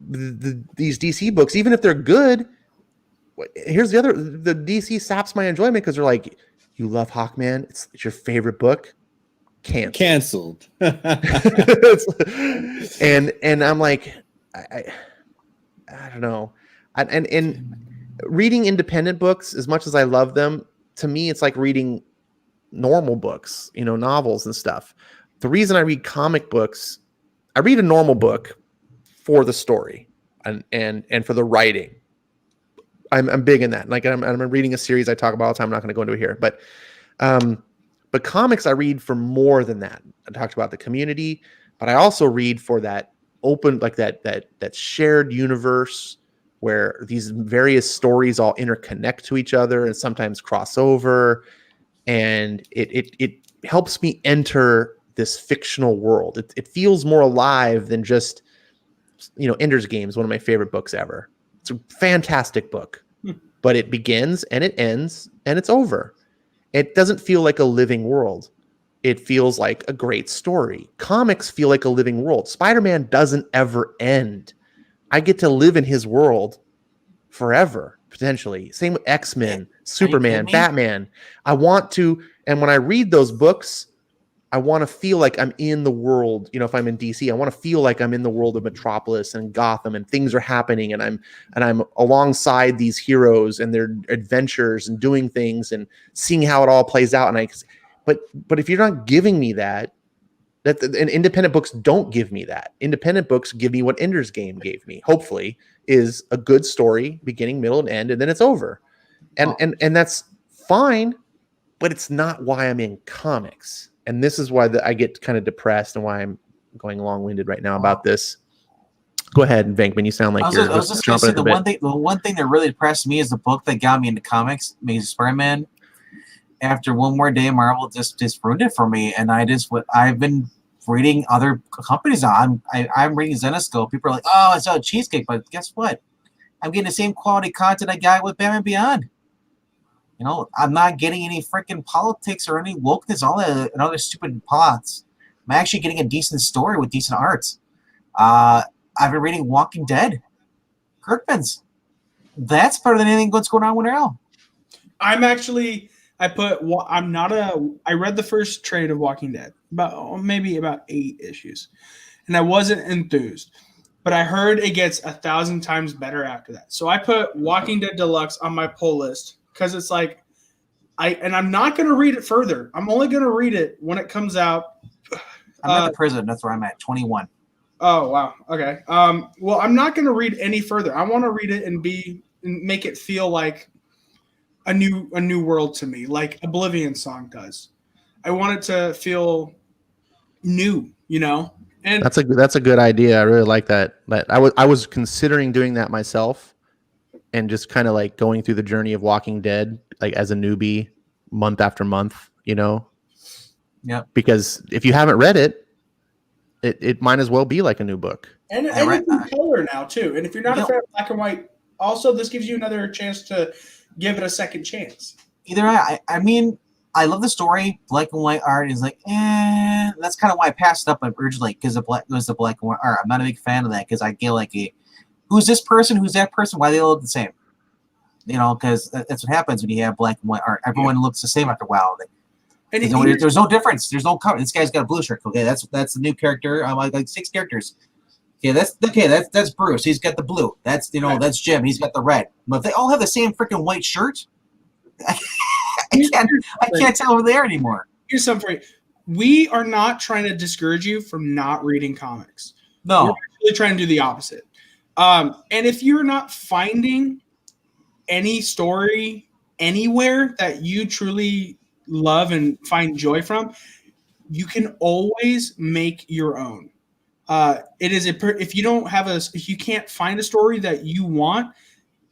these DC books, even if they're good, here's the DC saps my enjoyment because they're like, you love Hawkman. It's your favorite book. Canceled. and I'm like, I don't know. And reading independent books, as much as I love them, to me, it's like reading normal books, you know, novels and stuff. The reason I read comic books, I read a normal book for the story and for the writing. I'm big in that. Like I'm reading a series I talk about all the time. I'm not going to go into it here, but comics I read for more than that. I talked about the community, but I also read for that open, like that shared universe where these various stories all interconnect to each other and sometimes cross over, and it helps me enter this fictional world. It feels more alive than just, you know, Ender's Game is one of my favorite books ever. It's a fantastic book, but it begins and it ends and it's over. It doesn't feel like a living world. It feels like a great story. Comics feel like a living world. Spider-Man doesn't ever end. I get to live in his world forever, potentially. Same with X-Men, Superman, Batman. I want to, and when I read those books, I want to feel like I'm in the world. You know, if I'm in DC, I want to feel like I'm in the world of Metropolis and Gotham, and things are happening, and I'm alongside these heroes and their adventures and doing things and seeing how it all plays out. But if you're not giving me that, and independent books don't give me that. Independent books give me what Ender's Game gave me. Hopefully, is a good story, beginning, middle, and end, and then it's over, and that's fine. But it's not why I'm in comics. And this is why I get kind of depressed and why I'm going long-winded right now about this. Go ahead, Venkman. You sound like I was just going to say the one thing that really depressed me is the book that got me into comics, Amazing Spider-Man. After one more day, Marvel just ruined it for me, and I've been reading other companies now. I'm reading Zenescope. People are like, "Oh, it's a cheesecake," but guess what? I'm getting the same quality content I got with Batman Beyond. You know, I'm not getting any freaking politics or any wokeness, all that and other stupid plots. I'm actually getting a decent story with decent art. I've been reading Walking Dead, Kirkman's. That's better than anything that's going on with now. I'm actually. I'm not a. I read the first trade of Walking Dead, maybe about 8 issues, and I wasn't enthused. But I heard it gets 1,000 times better after that. So I put Walking Dead Deluxe on my pull list because it's like I'm not going to read it further. I'm only going to read it when it comes out. I'm at the prison. That's where I'm at. 21. Oh wow. Okay. Well, I'm not going to read any further. I want to read it and make it feel like a new world to me, like Oblivion Song does. I want it to feel new, you know. And That's a good idea. I really like that. I was considering doing that myself, and just kind of like going through the journey of Walking Dead, like as a newbie, month after month, you know. Yep. Because if you haven't read it, it might as well be like a new book. And it's in color now too. And if you're not a fan of black and white, also this gives you another chance to give it a second chance. I mean, I love the story. Black and white art is like, that's kind of why I passed it up originally, because it was the black and white art. I'm not a big fan of that because I get like who's this person? Who's that person? Why they all look the same? You know, because that's what happens when you have black and white art. Everyone looks the same after a while. And there's no difference. There's no color. This guy's got a blue shirt. Okay, that's the new character. Like 6 characters. Yeah, that's Bruce. He's got the blue. That's that's Jim. He's got the red. But if they all have the same freaking white shirt, I can't tell over there anymore. Here's something for you. We are not trying to discourage you from not reading comics. No, we're actually trying to do the opposite. And if you're not finding any story anywhere that you truly love and find joy from, you can always make your own. If you can't find a story that you want,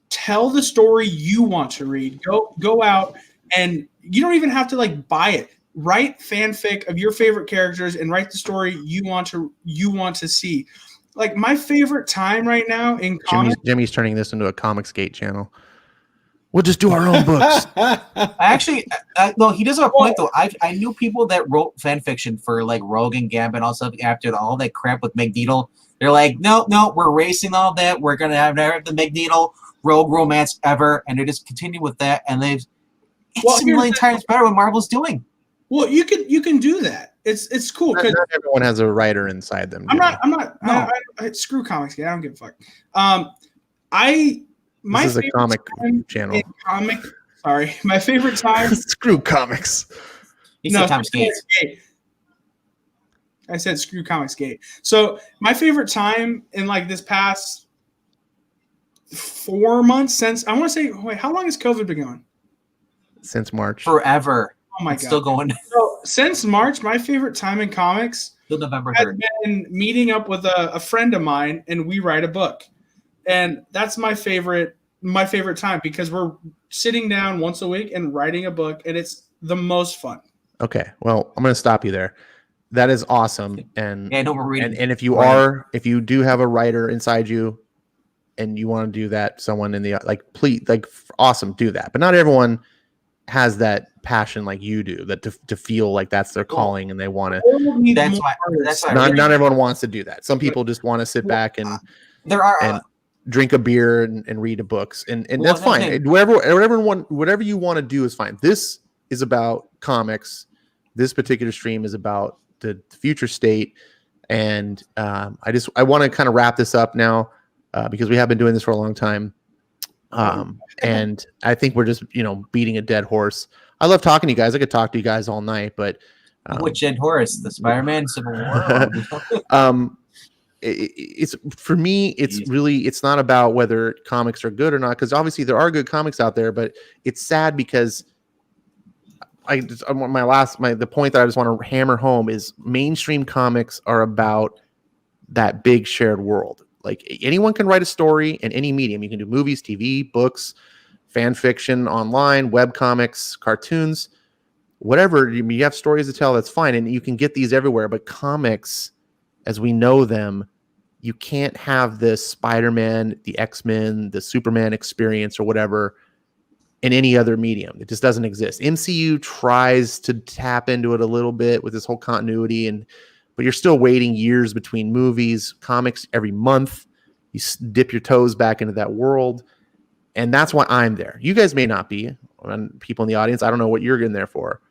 tell the story you want to read. Go out, and you don't even have to like buy it. Write fanfic of your favorite characters and write the story you want to see. Like my favorite time right now in comics. Jimmy's turning this into a Comicsgate channel. We'll just do our own books. No, he does have a point though. I knew people that wrote fan fiction for like Rogue and Gambit and all stuff after all that crap with Magneto. They're like, no, we're erasing all that. We're gonna have the Magneto Rogue romance ever, and they just continue with that. And it's a million times better what Marvel's doing. Well, you can do that. It's cool because not everyone has a writer inside them. I'm not. I screw comics. Yeah, I don't give a fuck. This is a comic channel. My favorite time. Screw comics. Comicsgate. I said screw Comicsgate. So my favorite time in like this past 4 months since I want to say, wait, how long has COVID been going? Since March. Forever. Oh my god. Still going. So since March, my favorite time in comics till November 3rd. has been meeting up with a friend of mine and we write a book. And that's my favorite time because we're sitting down once a week and writing a book, and it's the most fun. Okay, well, I'm going to stop you there. That is awesome, and we're reading. And if you do have a writer inside you, and you want to do that, someone in the please, awesome, do that. But not everyone has that passion like you do, that to feel like that's their calling and they want to. That's why. Not everyone wants to do that. Some people just want to sit back and drink a beer and read books, and that's fine. Whatever you want to do is fine. This is about comics. This particular stream is about the future state, and I want to kind of wrap this up now because we have been doing this for a long time, and I think we're just beating a dead horse. I love talking to you guys. I could talk to you guys all night, but which dead horse? The Spider-Man Civil War. It's for me, it's not about whether comics are good or not, because obviously there are good comics out there, but it's sad because the point that I just want to hammer home is mainstream comics are about that big shared world. Like anyone can write a story in any medium. You can do movies, TV, books, fan fiction, online, web comics, cartoons, whatever. You have stories to tell, that's fine, and you can get these everywhere. But comics, as we know them, you can't have the Spider-Man, the X-Men, the Superman experience or whatever in any other medium. It just doesn't exist. MCU tries to tap into it a little bit with this whole continuity, but you're still waiting years between movies, comics every month. You dip your toes back into that world, and that's why I'm there. You guys may not be, and people in the audience, I don't know what you're in there for.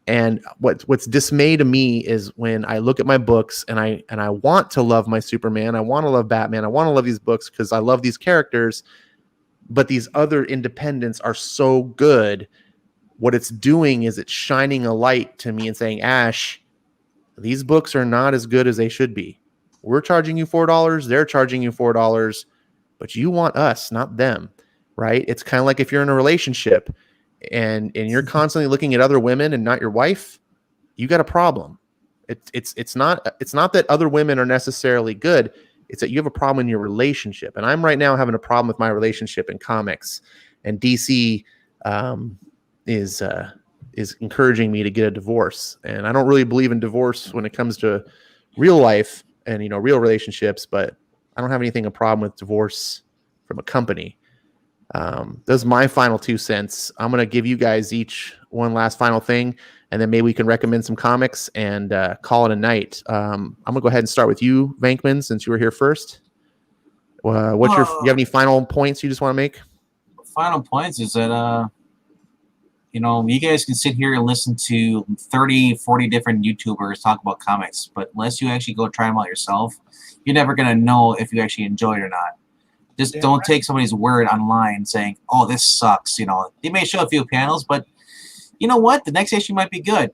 And what's dismay to me is when I look at my books and I want to love my Superman, I want to love Batman, I want to love these books because I love these characters, but these other independents are so good. What it's doing is it's shining a light to me and saying, Ash, these books are not as good as they should be. We're charging you $4, they're charging you $4, but you want us, not them, right? It's kind of like if you're in a relationship and you're constantly looking at other women and not your wife, you got a problem. It's not that other women are necessarily good. It's that you have a problem in your relationship. And I'm right now having a problem with my relationship in comics, and DC is encouraging me to get a divorce. And I don't really believe in divorce when it comes to real life and, real relationships, but I don't have a problem with divorce from a company. Those are my final 2 cents. I'm going to give you guys each one last final thing, and then maybe we can recommend some comics and call it a night. I'm going to go ahead and start with you, Vankman, since you were here first. You have any final points you just want to make? Final points is that, you guys can sit here and listen to 30, 40 different YouTubers talk about comics, but unless you actually go try them out yourself, you're never going to know if you actually enjoy it or not. Just don't take somebody's word online saying, oh, this sucks. They may show a few panels, but you know what? The next issue might be good.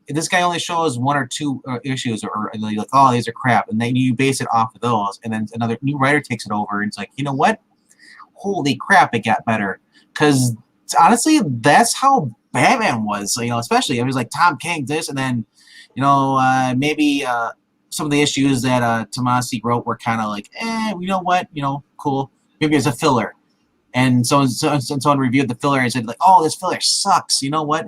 If this guy only shows 1 or 2 issues, or you're like, oh, these are crap. And then you base it off of those. And then another new writer takes it over and it's like, you know what? Holy crap, it got better. Because honestly, that's how Batman was, especially it was like Tom King, this, and then, maybe some of the issues that Tomasi wrote were kind of like, you know what, cool. Maybe it's a filler. And someone reviewed the filler and said, like, oh, this filler sucks. You know what?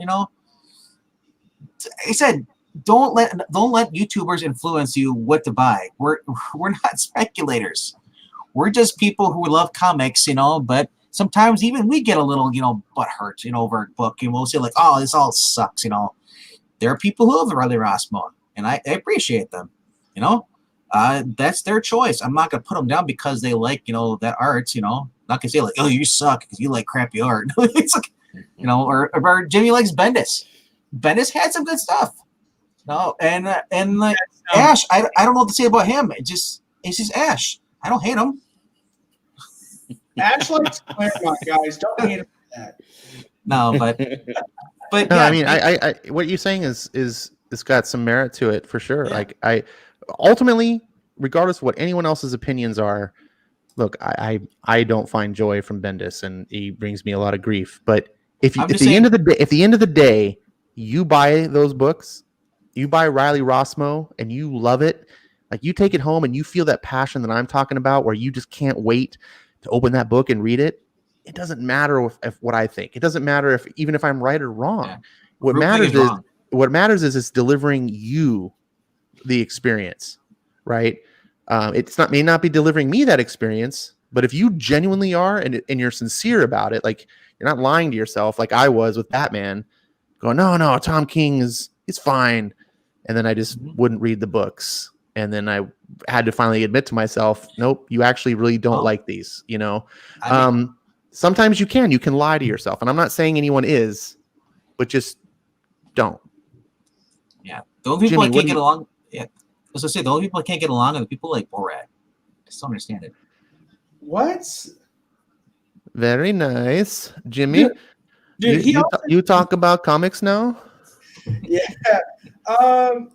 I said, don't let YouTubers influence you what to buy. We're not speculators. We're just people who love comics, but sometimes even we get a little, butt hurt, over a book, and we'll say like, oh, this all sucks, There are people who love Riley Rossmo, and I appreciate them, that's their choice. I'm not gonna put them down because they like, that art, not gonna say like, oh, you suck because you like crappy art. It's like, or Jimmy likes Bendis. Bendis had some good stuff. And like Ash, I don't know what to say about him. It's just Ash. I don't hate him. Ash likes Claremont, guys. Don't hate him for that. No, but No, yeah, I mean, I what you're saying is it's got some merit to it for sure. Yeah. Like I ultimately, regardless of what anyone else's opinions are, look, I don't find joy from Bendis, and he brings me a lot of grief. But at the end of the day, you buy those books, you buy Riley Rossmo, and you love it. Like you take it home and you feel that passion that I'm talking about, where you just can't wait to open that book and read it. It doesn't matter if what I think. It doesn't matter even if I'm right or wrong. Yeah. What matters is it's delivering you the experience, right? May not be delivering me that experience, but if you genuinely are and you're sincere about it, like you're not lying to yourself, like I was with Batman, going, no, Tom King is fine, and then I just wouldn't read the books, and then I had to finally admit to myself, nope, you actually really don't like these, Sometimes you can lie to yourself, and I'm not saying anyone is, but just don't. Yeah, the only people Jimmy, I can't get along. Yeah, as I say, the only people I can't get along are the people like Borat. I just don't understand it. What? Very nice, Jimmy. Dude, you talk about comics now. Yeah. I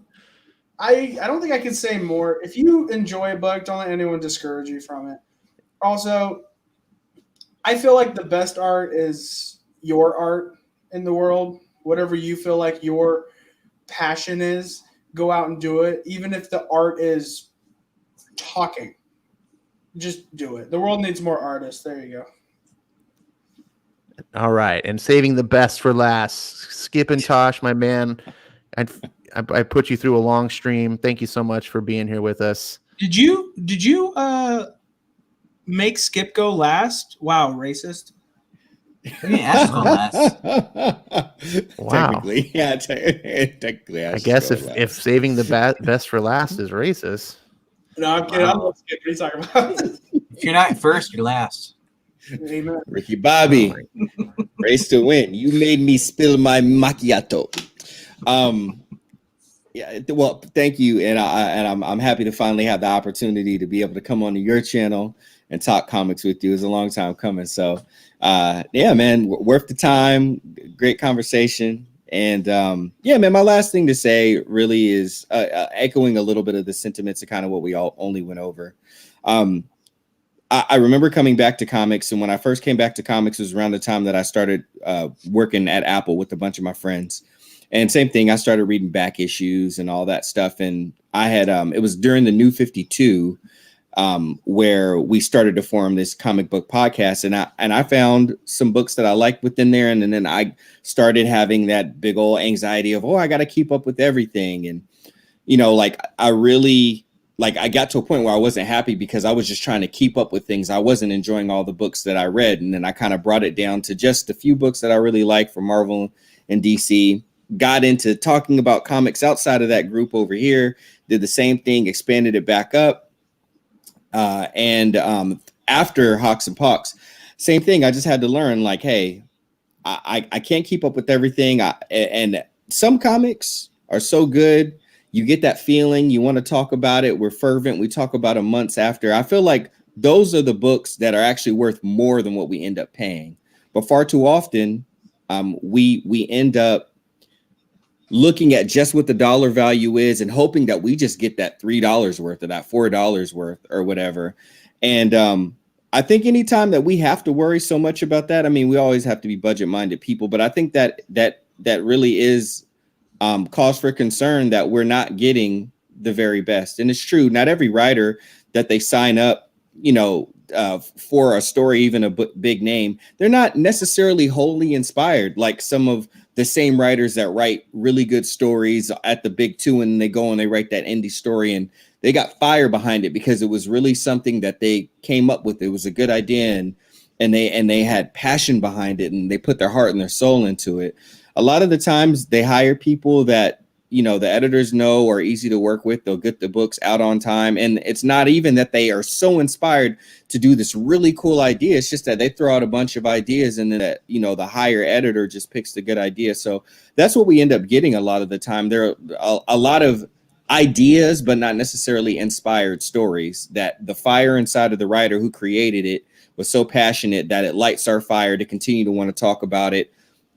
don't think I can say more. If you enjoy a book, don't let anyone discourage you from it. Also, I feel like the best art is your art in the world. Whatever you feel like your passion is, go out and do it. Even if the art is talking, just do it. The world needs more artists. There you go. All right, and saving the best for last, Skip and Tosh, my man. I put you through a long stream. Thank you so much for being here with us. Did you make Skip go last? Wow, racist. Yeah, Ash is going last. Wow. Technically, yeah. Technically, I guess if saving the best for last is racist. No, I'm kidding. Wow. I'm not skipping. What are you talking about? If you're not first, you're last. Amen. Ricky Bobby, race to win. You made me spill my macchiato. Yeah, well, thank you, and I'm happy to finally have the opportunity to be able to come onto your channel and talk comics with you. It's a long time coming, so yeah, man, worth the time. Great conversation, and yeah, man. My last thing to say really is echoing a little bit of the sentiments of kind of what we all only went over. I remember coming back to comics, and when I first came back to comics, it was around the time that I started working at Apple with a bunch of my friends. And same thing, I started reading back issues and all that stuff. And I had, it was during the New 52 where we started to form this comic book podcast. And I found some books that I liked within there. And then I started having that big old anxiety of, oh, I got to keep up with everything. And, you know, like I got to a point where I wasn't happy because I was just trying to keep up with things. I wasn't enjoying all the books that I read. And then I kind of brought it down to just a few books that I really like from Marvel and DC. Got into talking about comics outside of that group over here, did the same thing, expanded it back up. And after Hawks and Pox, same thing. I just had to learn like, hey, I can't keep up with everything. And some comics are so good. You get that feeling. You want to talk about it. We're fervent. We talk about it months after. I feel like those are the books that are actually worth more than what we end up paying. But far too often, we end up looking at just what the dollar value is and hoping that we just get that $3 worth or that $4 worth or whatever. And I think anytime that we have to worry so much about that, I mean, we always have to be budget minded people, but I think that really is cause for concern that we're not getting the very best. And it's true. Not every writer that they sign up, you know, for a story, even a big name, they're not necessarily wholly inspired like some of the same writers that write really good stories at the big two, and they go and they write that indie story and they got fire behind it because it was really something that they came up with. It was a good idea and they had passion behind it and they put their heart and their soul into it. A lot of the times they hire people that, you know, the editors know are easy to work with. They'll get the books out on time. And it's not even that they are so inspired to do this really cool idea. It's just that they throw out a bunch of ideas and then that, you know, the higher editor just picks the good idea. So that's what we end up getting a lot of the time. There are a lot of ideas, but not necessarily inspired stories that the fire inside of the writer who created it was so passionate that it lights our fire to continue to want to talk about it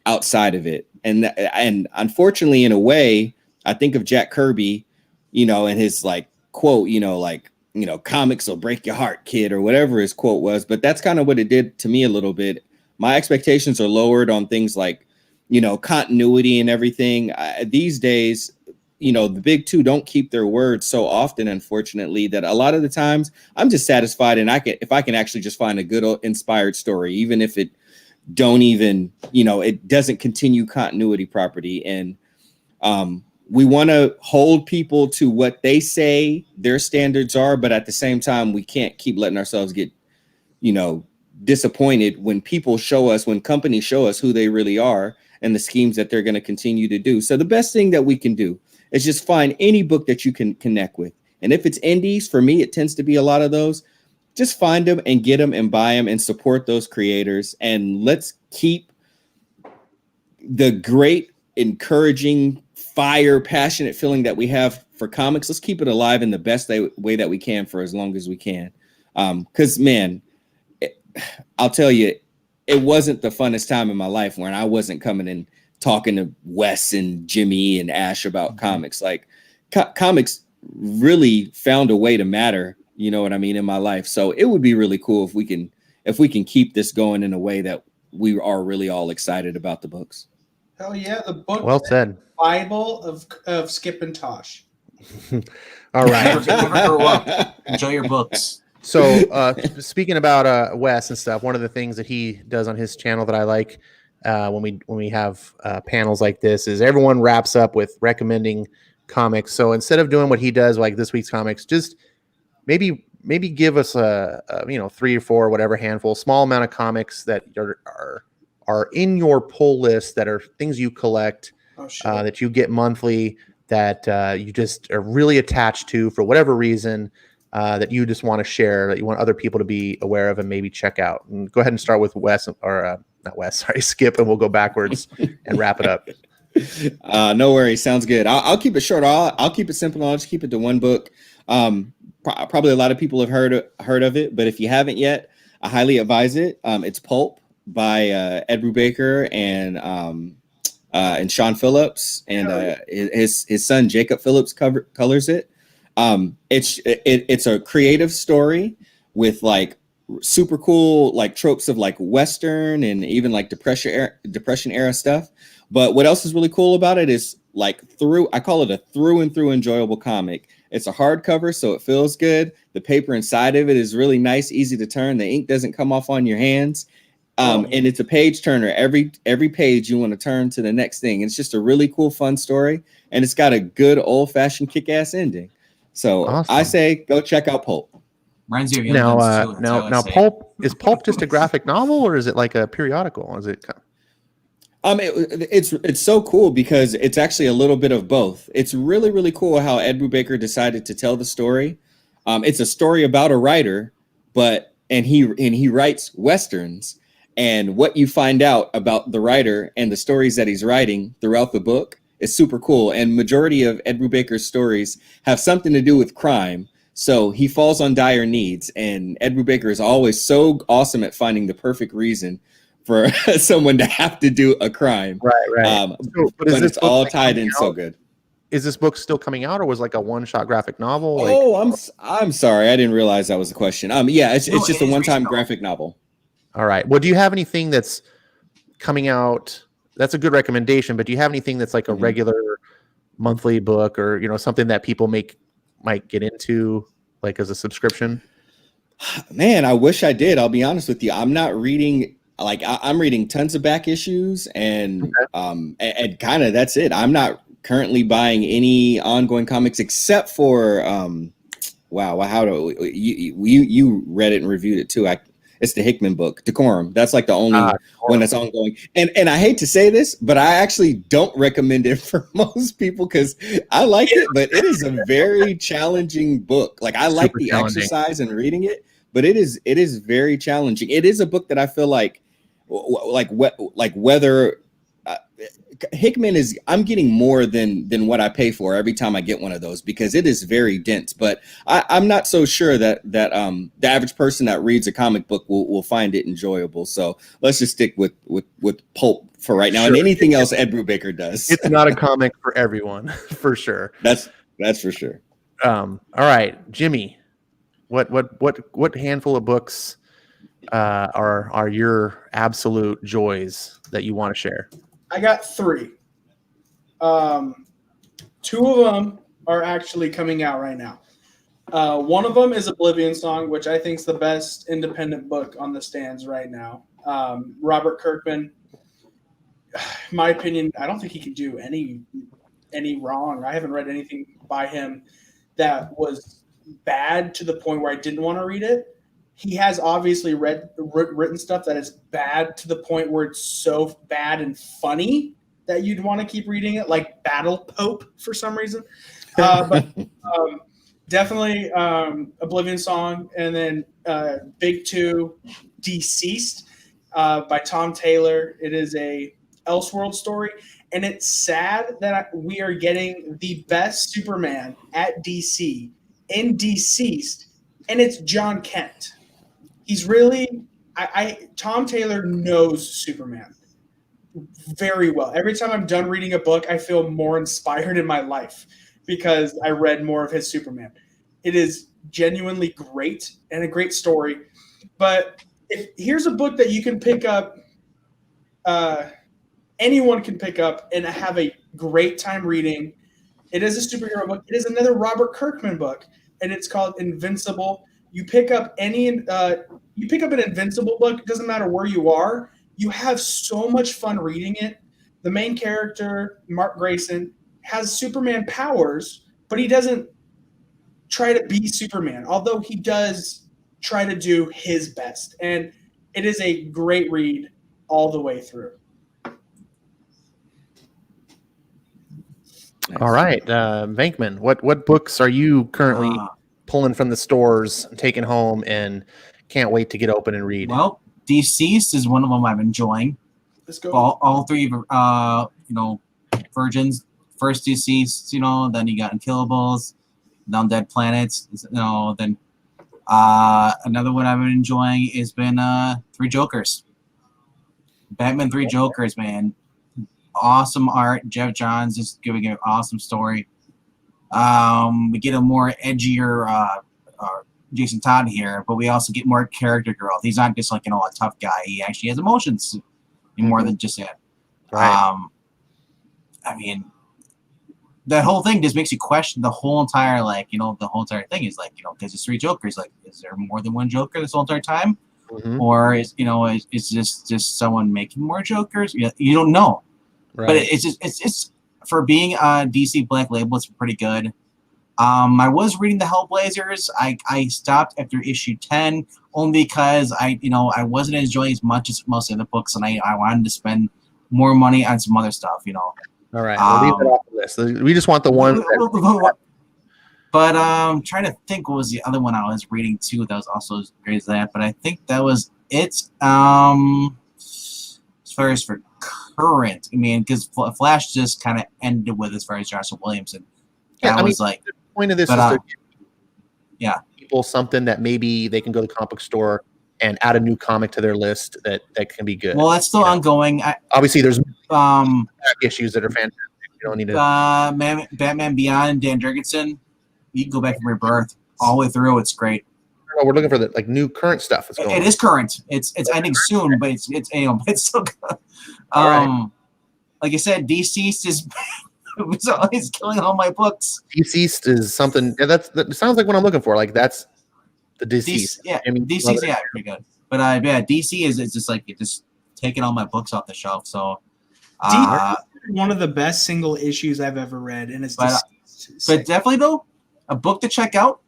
outside of it. And unfortunately, in a way, I think of Jack Kirby, you know, and his like quote, you know, like, you know, comics will break your heart, kid, or whatever his quote was. But that's kind of what it did to me a little bit. My expectations are lowered on things like, you know, continuity and everything. These days, you know, the big two don't keep their word so often, unfortunately, that a lot of the times I'm just satisfied. And if I can actually just find a good inspired story, even if it don't even, you know, it doesn't continue continuity property. And, we want to hold people to what they say their standards are, but at the same time, we can't keep letting ourselves get, you know, disappointed when people show us, when companies show us who they really are and the schemes that they're going to continue to do. So the best thing that we can do is just find any book that you can connect with. And if it's indies, for me, it tends to be a lot of those. Just find them and get them and buy them and support those creators. And let's keep the great, encouraging, fire, passionate feeling that we have for comics. Let's keep it alive in the best way that we can for as long as we can. Because, man, I'll tell you, it wasn't the funnest time in my life when I wasn't coming and talking to Wes and Jimmy and Ash about comics. Like, comics really found a way to matter, you know what I mean, in my life. So it would be really cool if we can keep this going in a way that we are really all excited about the books. Hell yeah, the book. Well said. Bible of Skip and Tosh. All right. Never grow up. Enjoy your books. So speaking about Wes and stuff, one of the things that he does on his channel that I like when we have panels like this is everyone wraps up with recommending comics. So instead of doing what he does, like this week's comics, just maybe give us a 3 or 4, whatever handful, small amount of comics that are are in your pull list that are things you collect, Oh shit. that you get monthly, that you just are really attached to for whatever reason, that you just want to share, that you want other people to be aware of and maybe check out. And go ahead and start with Wes, or not Wes, sorry, Skip, and we'll go backwards and wrap it up. No worries. Sounds good. I'll keep it short. I'll keep it simple. I'll just keep it to one book. Probably a lot of people have heard of it, but if you haven't yet, I highly advise it. It's Pulp by Ed Brubaker and Sean Phillips, and his son Jacob Phillips colors it. It's a creative story with like super cool like tropes of like Western and even like Depression era stuff. But what else is really cool about it is like I call it a through and through enjoyable comic. It's a hardcover, so it feels good. The paper inside of it is really nice, easy to turn. The ink doesn't come off on your hands. And it's a page turner. Every page you want to turn to the next thing. It's just a really cool, fun story. And it's got a good old fashioned kick-ass ending. So Awesome. I say go check out Pulp. Reminds you of Young Guns, too. Now Pulp, is Pulp just a graphic novel, or is it like a periodical? Is it? It's so cool because it's actually a little bit of both. It's really, really cool how Ed Brubaker decided to tell the story. It's a story about a writer, and he writes Westerns, and what you find out about the writer and the stories that he's writing throughout the book is super cool. And majority of Ed Brubaker's stories have something to do with crime. So he falls on dire needs, and Ed Brubaker is always so awesome at finding the perfect reason for someone to have to do a crime. Right. But it's all tied in so good. Is this book still coming out, or was it like a one-shot graphic novel? I'm sorry, I didn't realize that was the question. It's just a one-time regional. graphic novel. All right. Well, do you have anything that's coming out? That's a good recommendation, but do you have anything that's like a regular monthly book, or something that people might get into like as a subscription? Man, I wish I did. I'll be honest with you. I'm not reading. Like I'm reading tons of back issues, and kind of that's it. I'm not currently buying any ongoing comics except for how do you read it and reviewed it too? It's the Hickman book, Decorum. That's like the only one that's ongoing. And I hate to say this, but I actually don't recommend it for most people because I like it, but it is a very challenging book. Like I like the exercise in reading it, but it is very challenging. It is a book that I feel like whether Hickman is, I'm getting more than what I pay for every time I get one of those because it is very dense. But I'm not so sure that the average person that reads a comic book will find it enjoyable. So let's just stick with Pulp for right now. Sure. And anything else Ed Brubaker does. It's not a comic for everyone, for sure. That's for sure. All right, Jimmy, what handful of books are your absolute joys that you want to share? I got 3. 2 of them are actually coming out right now. One of them is Oblivion Song, which I think is the best independent book on the stands right now. Robert Kirkman, in my opinion, I don't think he can do any wrong. I haven't read anything by him that was bad to the point where I didn't want to read it. He has obviously written stuff that is bad to the point where it's so bad and funny that you'd want to keep reading it, like Battle Pope for some reason. But definitely Oblivion Song, and then Big 2, Deceased by Tom Taylor. It is a Elseworld story, and it's sad that we are getting the best Superman at DC in Deceased, and it's John Kent. He's really Tom Taylor knows Superman very well. Every time I'm done reading a book, I feel more inspired in my life because I read more of his Superman. It is genuinely great and a great story. But here's a book that you can pick up, anyone can pick up and have a great time reading. It is a superhero book. It is another Robert Kirkman book, and it's called Invincible. You pick up an Invincible book, it doesn't matter where you are, you have so much fun reading it. The main character, Mark Grayson, has Superman powers, but he doesn't try to be Superman, although he does try to do his best. And it is a great read. all the way through. All right, Venkman, what books are you currently pulling from the stores, taking home, and can't wait to get open and read? Well, Deceased is one of them I'm enjoying. Let's go. All three, Virgins. First Deceased, then you got Unkillables, then Dead Planets, then another one I've been enjoying has been Three Jokers. Batman Three Jokers, man. Awesome art. Jeff Johns is giving an awesome story. We get a more edgier Jason Todd here, but we also get more character growth. He's not just like a tough guy. He actually has emotions more than just that. Right. I mean, that whole thing just makes you question the whole entire the whole entire thing is because it's Three Jokers. Like, is there more than one Joker this whole entire time, or is just someone making more Jokers? You don't know. Right. But it's for being a DC Black Label, it's pretty good. I was reading the Hellblazers. I stopped after issue 10 only because I wasn't enjoying as much as most of the books, and I wanted to spend more money on some other stuff. All right, we'll leave it off the list. We just want the one. But trying to think what was the other one I was reading too that was also as great as that. But I think that was it. As far as for current, I mean, because Flash just kind of ended with as far as Joshua Williamson. Yeah, the point of this is to give people something that maybe they can go to the comic store and add a new comic to their list that can be good. Well, that's still ongoing. Obviously, there's issues that are fantastic. You don't need to. Batman Beyond, Dan Jurgensen. You can go back from Rebirth all the way through. It's great. We're looking for the new current stuff. It is current. It's ending soon, but it's still good. Right. Like I said, Deceased is always killing all my books. Deceased is something that sounds like what I'm looking for. Like that's the Deceased. Deceased, pretty good. But DC is just like just taking all my books off the shelf. So one of the best single issues I've ever read, and it's but definitely though a book to check out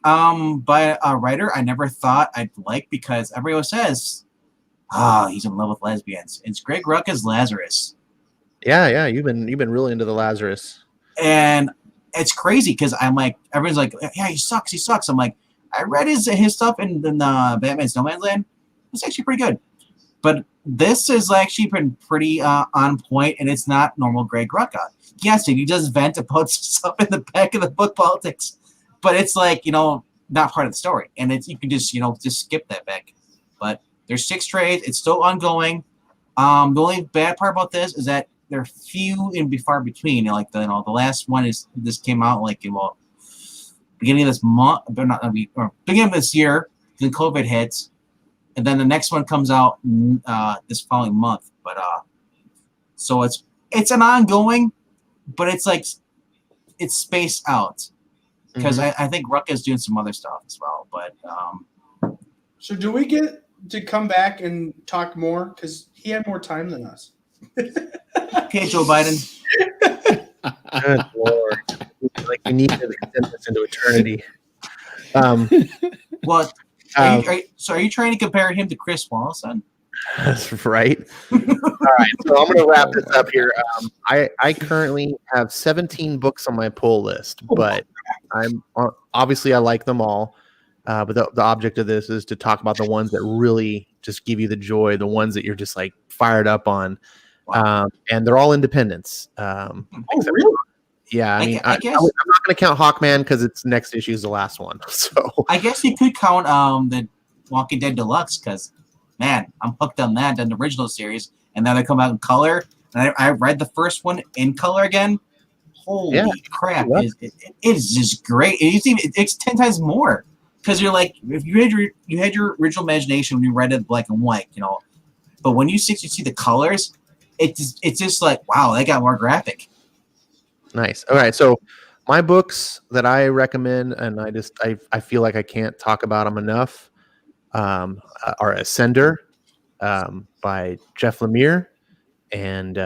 by a writer I never thought I'd like because everyone says he's in love with lesbians. It's Greg Rucka's Lazarus. Yeah, you've been really into the Lazarus, and it's crazy because I'm like everyone's like, yeah, he sucks. I'm like, I read his stuff in the Batman's No Man's Land. It's actually pretty good, but this has actually been pretty on point, and it's not normal Greg Rucka. Yes, he does vent about stuff in the back of the book politics, but it's like not part of the story, and it's you can just just skip that back. But there's 6 trades. It's still ongoing. The only bad part about this is that they're few and far between. The last one is this came out beginning of this month, but not beginning of this year. Then COVID hits, and then the next one comes out this following month. But so it's an ongoing, but it's spaced out because I think Rucka's doing some other stuff as well. But so do we get to come back and talk more because he had more time than us? Okay, Joe Biden. Good Lord. Like we need to extend this into eternity. Well, are you trying to compare him to Chris Wallace then? That's right. All right, so I'm going to wrap this up here. I currently have 17 books on my pull list, but I'm obviously I like them all. But the object of this is to talk about the ones that really just give you the joy, the ones that you're just like fired up on. Wow. And they're all independents. Really? Yeah, I mean, I guess I'm not going to count Hawkman because its next issue is the last one. So I guess you could count the Walking Dead Deluxe because, man, I'm hooked on that than the original series. And now they come out in color. And I read the first one in color again. Holy crap! Yeah. It is just great. It's 10 times more because you're like if you had your original imagination when you read it black and white, but when you see the colors. It's just like, wow, they got more graphic. Nice. All right. So my books that I recommend, and I feel like I can't talk about them enough, are Ascender by Jeff Lemire. And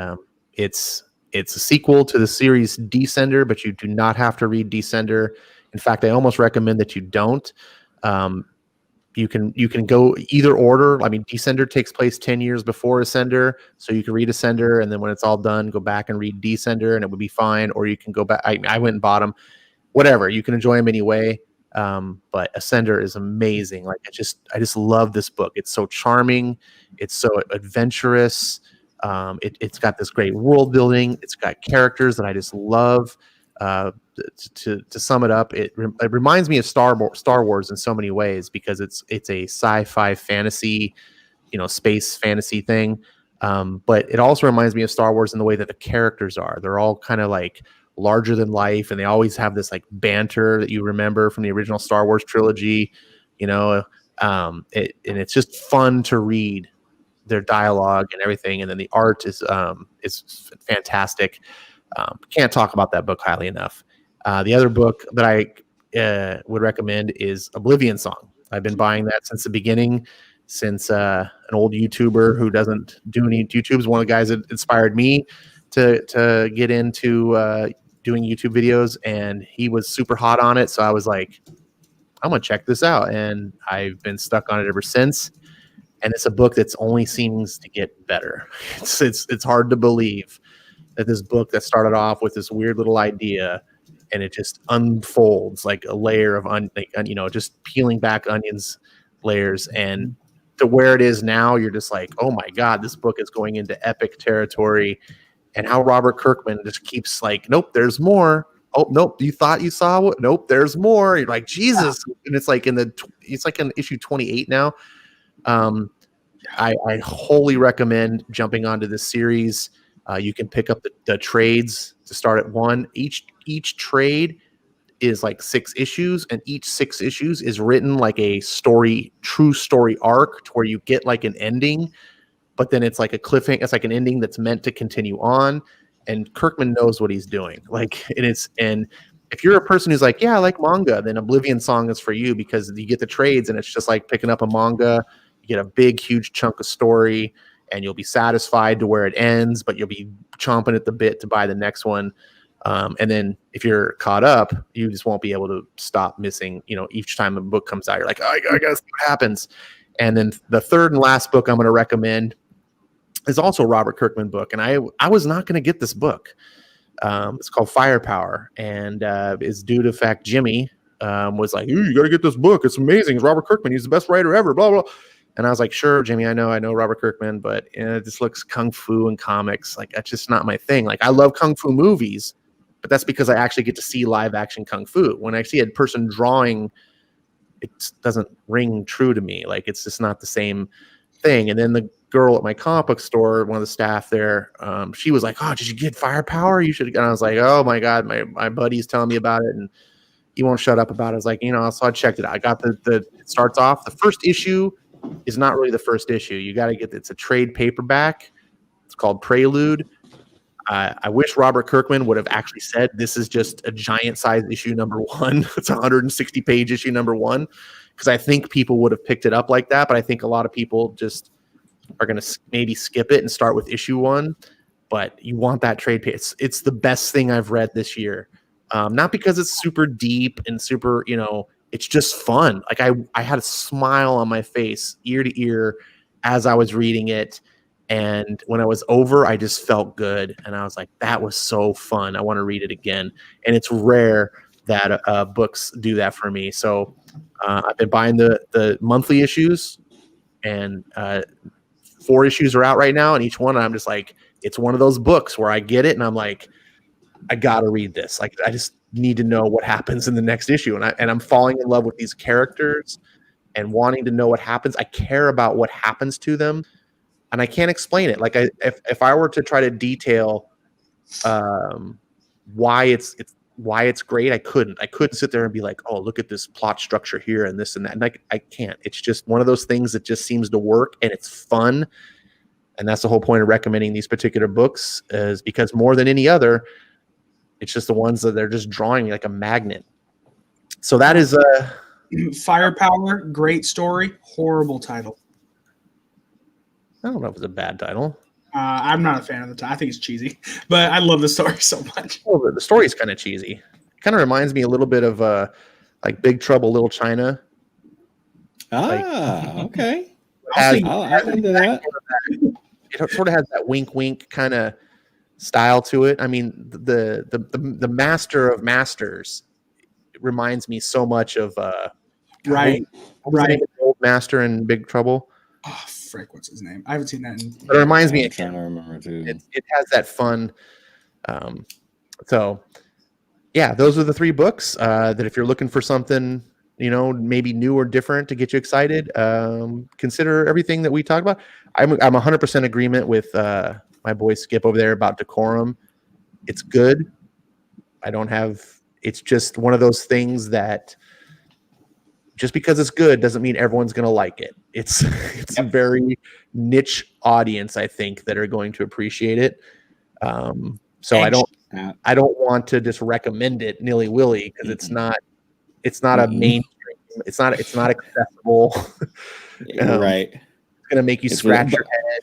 it's a sequel to the series Descender, but you do not have to read Descender. In fact, I almost recommend that you don't. you can go either order. I mean, Descender takes place 10 years before Ascender, so you can read Ascender, and then when it's all done, go back and read Descender, and it would be fine. Or you can go back. I went and bought them. Whatever, you can enjoy them anyway. But Ascender is amazing. Like I just love this book. It's so charming. It's so adventurous. It's got this great world building. It's got characters that I just love. To sum it up, it reminds me of Star Wars in so many ways, because it's a sci-fi fantasy, space fantasy thing. But it also reminds me of Star Wars in the way that the characters are. They're all kind of like larger than life, and they always have this like banter that you remember from the original Star Wars trilogy. And it's just fun to read their dialogue and everything, and then the art is fantastic. Can't talk about that book highly enough. The other book that I would recommend is Oblivion Song. I've been buying that since the beginning, since an old YouTuber who doesn't do any YouTube is one of the guys that inspired me to get into doing YouTube videos, and he was super hot on it. So I was like, I'm gonna check this out, and I've been stuck on it ever since. And it's a book that's only seems to get better. It's hard to believe that this book that started off with this weird little idea, and it just unfolds like a layer of just peeling back onions layers, and to where it is now, you're just like, oh my God, this book is going into epic territory. And how Robert Kirkman just keeps like, nope, there's more. Oh, nope, you thought you saw what? Nope, there's more. You're like, Jesus. And it's like in issue 28 now. I wholly recommend jumping onto this series. You can pick up the trades to start at 1. Each trade is like 6 issues, and each 6 issues is written like a true story arc, to where you get like an ending, but then it's like a cliffhanger. It's like an ending that's meant to continue on. And Kirkman knows what he's doing. Like, and if you're a person who's like, yeah, I like manga, then Oblivion Song is for you, because you get the trades, and it's just like picking up a manga. You get a big, huge chunk of story, and you'll be satisfied to where it ends, but you'll be chomping at the bit to buy the next one. And then if you're caught up, you just won't be able to stop missing, each time a book comes out, you're like, oh, I gotta see what happens. And then the third and last book I'm going to recommend is also a Robert Kirkman book. And I was not going to get this book. It's called Firepower, and is due to the fact Jimmy was like, you got to get this book. It's amazing. It's Robert Kirkman. He's the best writer ever, blah, blah. And I was like, sure, Jimmy, I know Robert Kirkman, but it just looks kung fu and comics. Like, that's just not my thing. Like, I love kung fu movies, but that's because I actually get to see live action kung fu. When I see a person drawing, it doesn't ring true to me. Like, it's just not the same thing. And then the girl at my comic book store, one of the staff there, she was like, oh, did you get Firepower? You should. And I was like, oh my God, my buddy's telling me about it, and he won't shut up about it. I was like, so I checked it out. I got it starts off, the first issue is not really the first issue. You got to it's a trade paperback. It's called Prelude. I wish Robert Kirkman would have actually said this is just a giant size issue number 1. It's a 160-page issue number 1, because I think people would have picked it up like that. But I think a lot of people just are going to maybe skip it and start with issue 1. But you want that trade page. It's the best thing I've read this year. Not because it's super deep and super, it's just fun. Like I had a smile on my face ear to ear as I was reading it. And when I was over, I just felt good. And I was like, that was so fun. I want to read it again. And it's rare that books do that for me. So I've been buying the monthly issues, and 4 issues are out right now. And each one, I'm just like, it's one of those books where I get it and I'm like, I got to read this. Like, I just need to know what happens in the next issue. And I'm falling in love with these characters and wanting to know what happens. I care about what happens to them, and I can't explain it. Like, if I were to try to detail why it's great, I couldn't sit there and be like, oh, look at this plot structure here and this and that. And I can't. It's just one of those things that just seems to work, and it's fun. And that's the whole point of recommending these particular books, is because more than any other, it's just the ones that they're just drawing like a magnet. So that is Firepower, great story, horrible title. I don't know if it's a bad title. I'm not a fan of the title. I think it's cheesy, but I love the story so much. Well, the story is kind of cheesy. It kind of reminds me a little bit of like Big Trouble, Little China. Okay. I'll see. I'm into that. It sort of has that wink kind of style to it. I mean, the master of masters reminds me so much of Right. what was the name Right. of the old master in Big Trouble. Oh, frick, what's his name? I haven't seen that in. But it reminds me I'm of trying him. to remember too. It has that fun. So yeah, those are the 3 books that if you're looking for something, maybe new or different to get you excited, consider everything that we talked about. I'm 100% agreement with my boy Skip over there about Decorum. It's good. It's just one of those things that just because it's good doesn't mean everyone's going to like it. It's a very niche audience, I think, that are going to appreciate it. So I don't want to just recommend it nilly-willy because it's not a mainstream. It's not accessible. Right. It's going to make you scratch your head.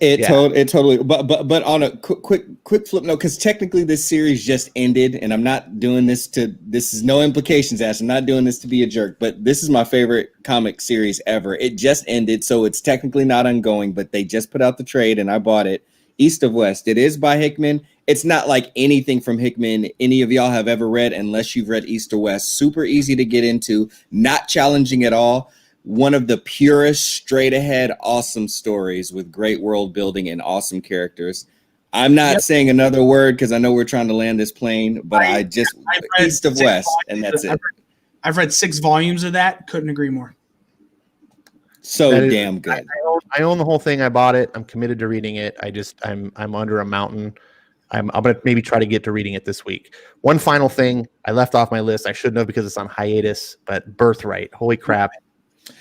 It totally, but on a quick flip note, because technically this series just ended, and I'm not doing this is no implications, Ash. I'm not doing this to be a jerk, but this is my favorite comic series ever. It just ended, so it's technically not ongoing, but they just put out the trade, and I bought it. East of West. It is by Hickman. It's not like anything from Hickman any of y'all have ever read unless you've read East or West. Super easy to get into, not challenging at all. One of the purest, straight ahead, awesome stories with great world building and awesome characters. I'm not saying another word because I know we're trying to land this plane, but I've read East of West, and that's it. I've read 6 volumes of that. Couldn't agree more. So damn good. I own the whole thing. I bought it. I'm committed to reading it. I'm under a mountain. I'm going to maybe try to get to reading it this week. One final thing I left off my list. I shouldn't have because it's on hiatus, but Birthright. Holy crap.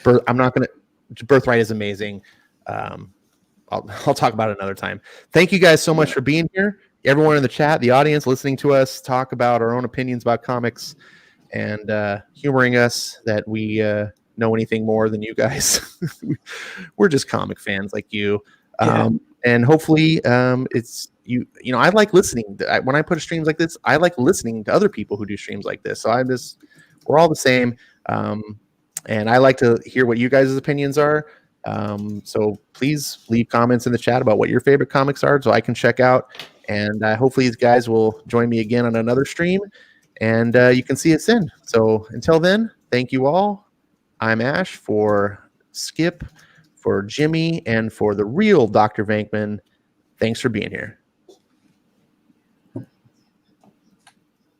Birthright is amazing. I'll talk about it another time. Thank you guys so much for being here. Everyone in the chat, the audience, listening to us talk about our own opinions about comics and humoring us that we know anything more than you guys. We're just comic fans like you. And hopefully it's I like listening. When I put streams like this, I like listening to other people who do streams like this. So we're all the same. And I like to hear what you guys' opinions are. So please leave comments in the chat about what your favorite comics are so I can check out. And hopefully these guys will join me again on another stream. And you can see us in. So until then, thank you all. I'm Ash for Skip, for Jimmy, and for the real Dr. Venkman. Thanks for being here.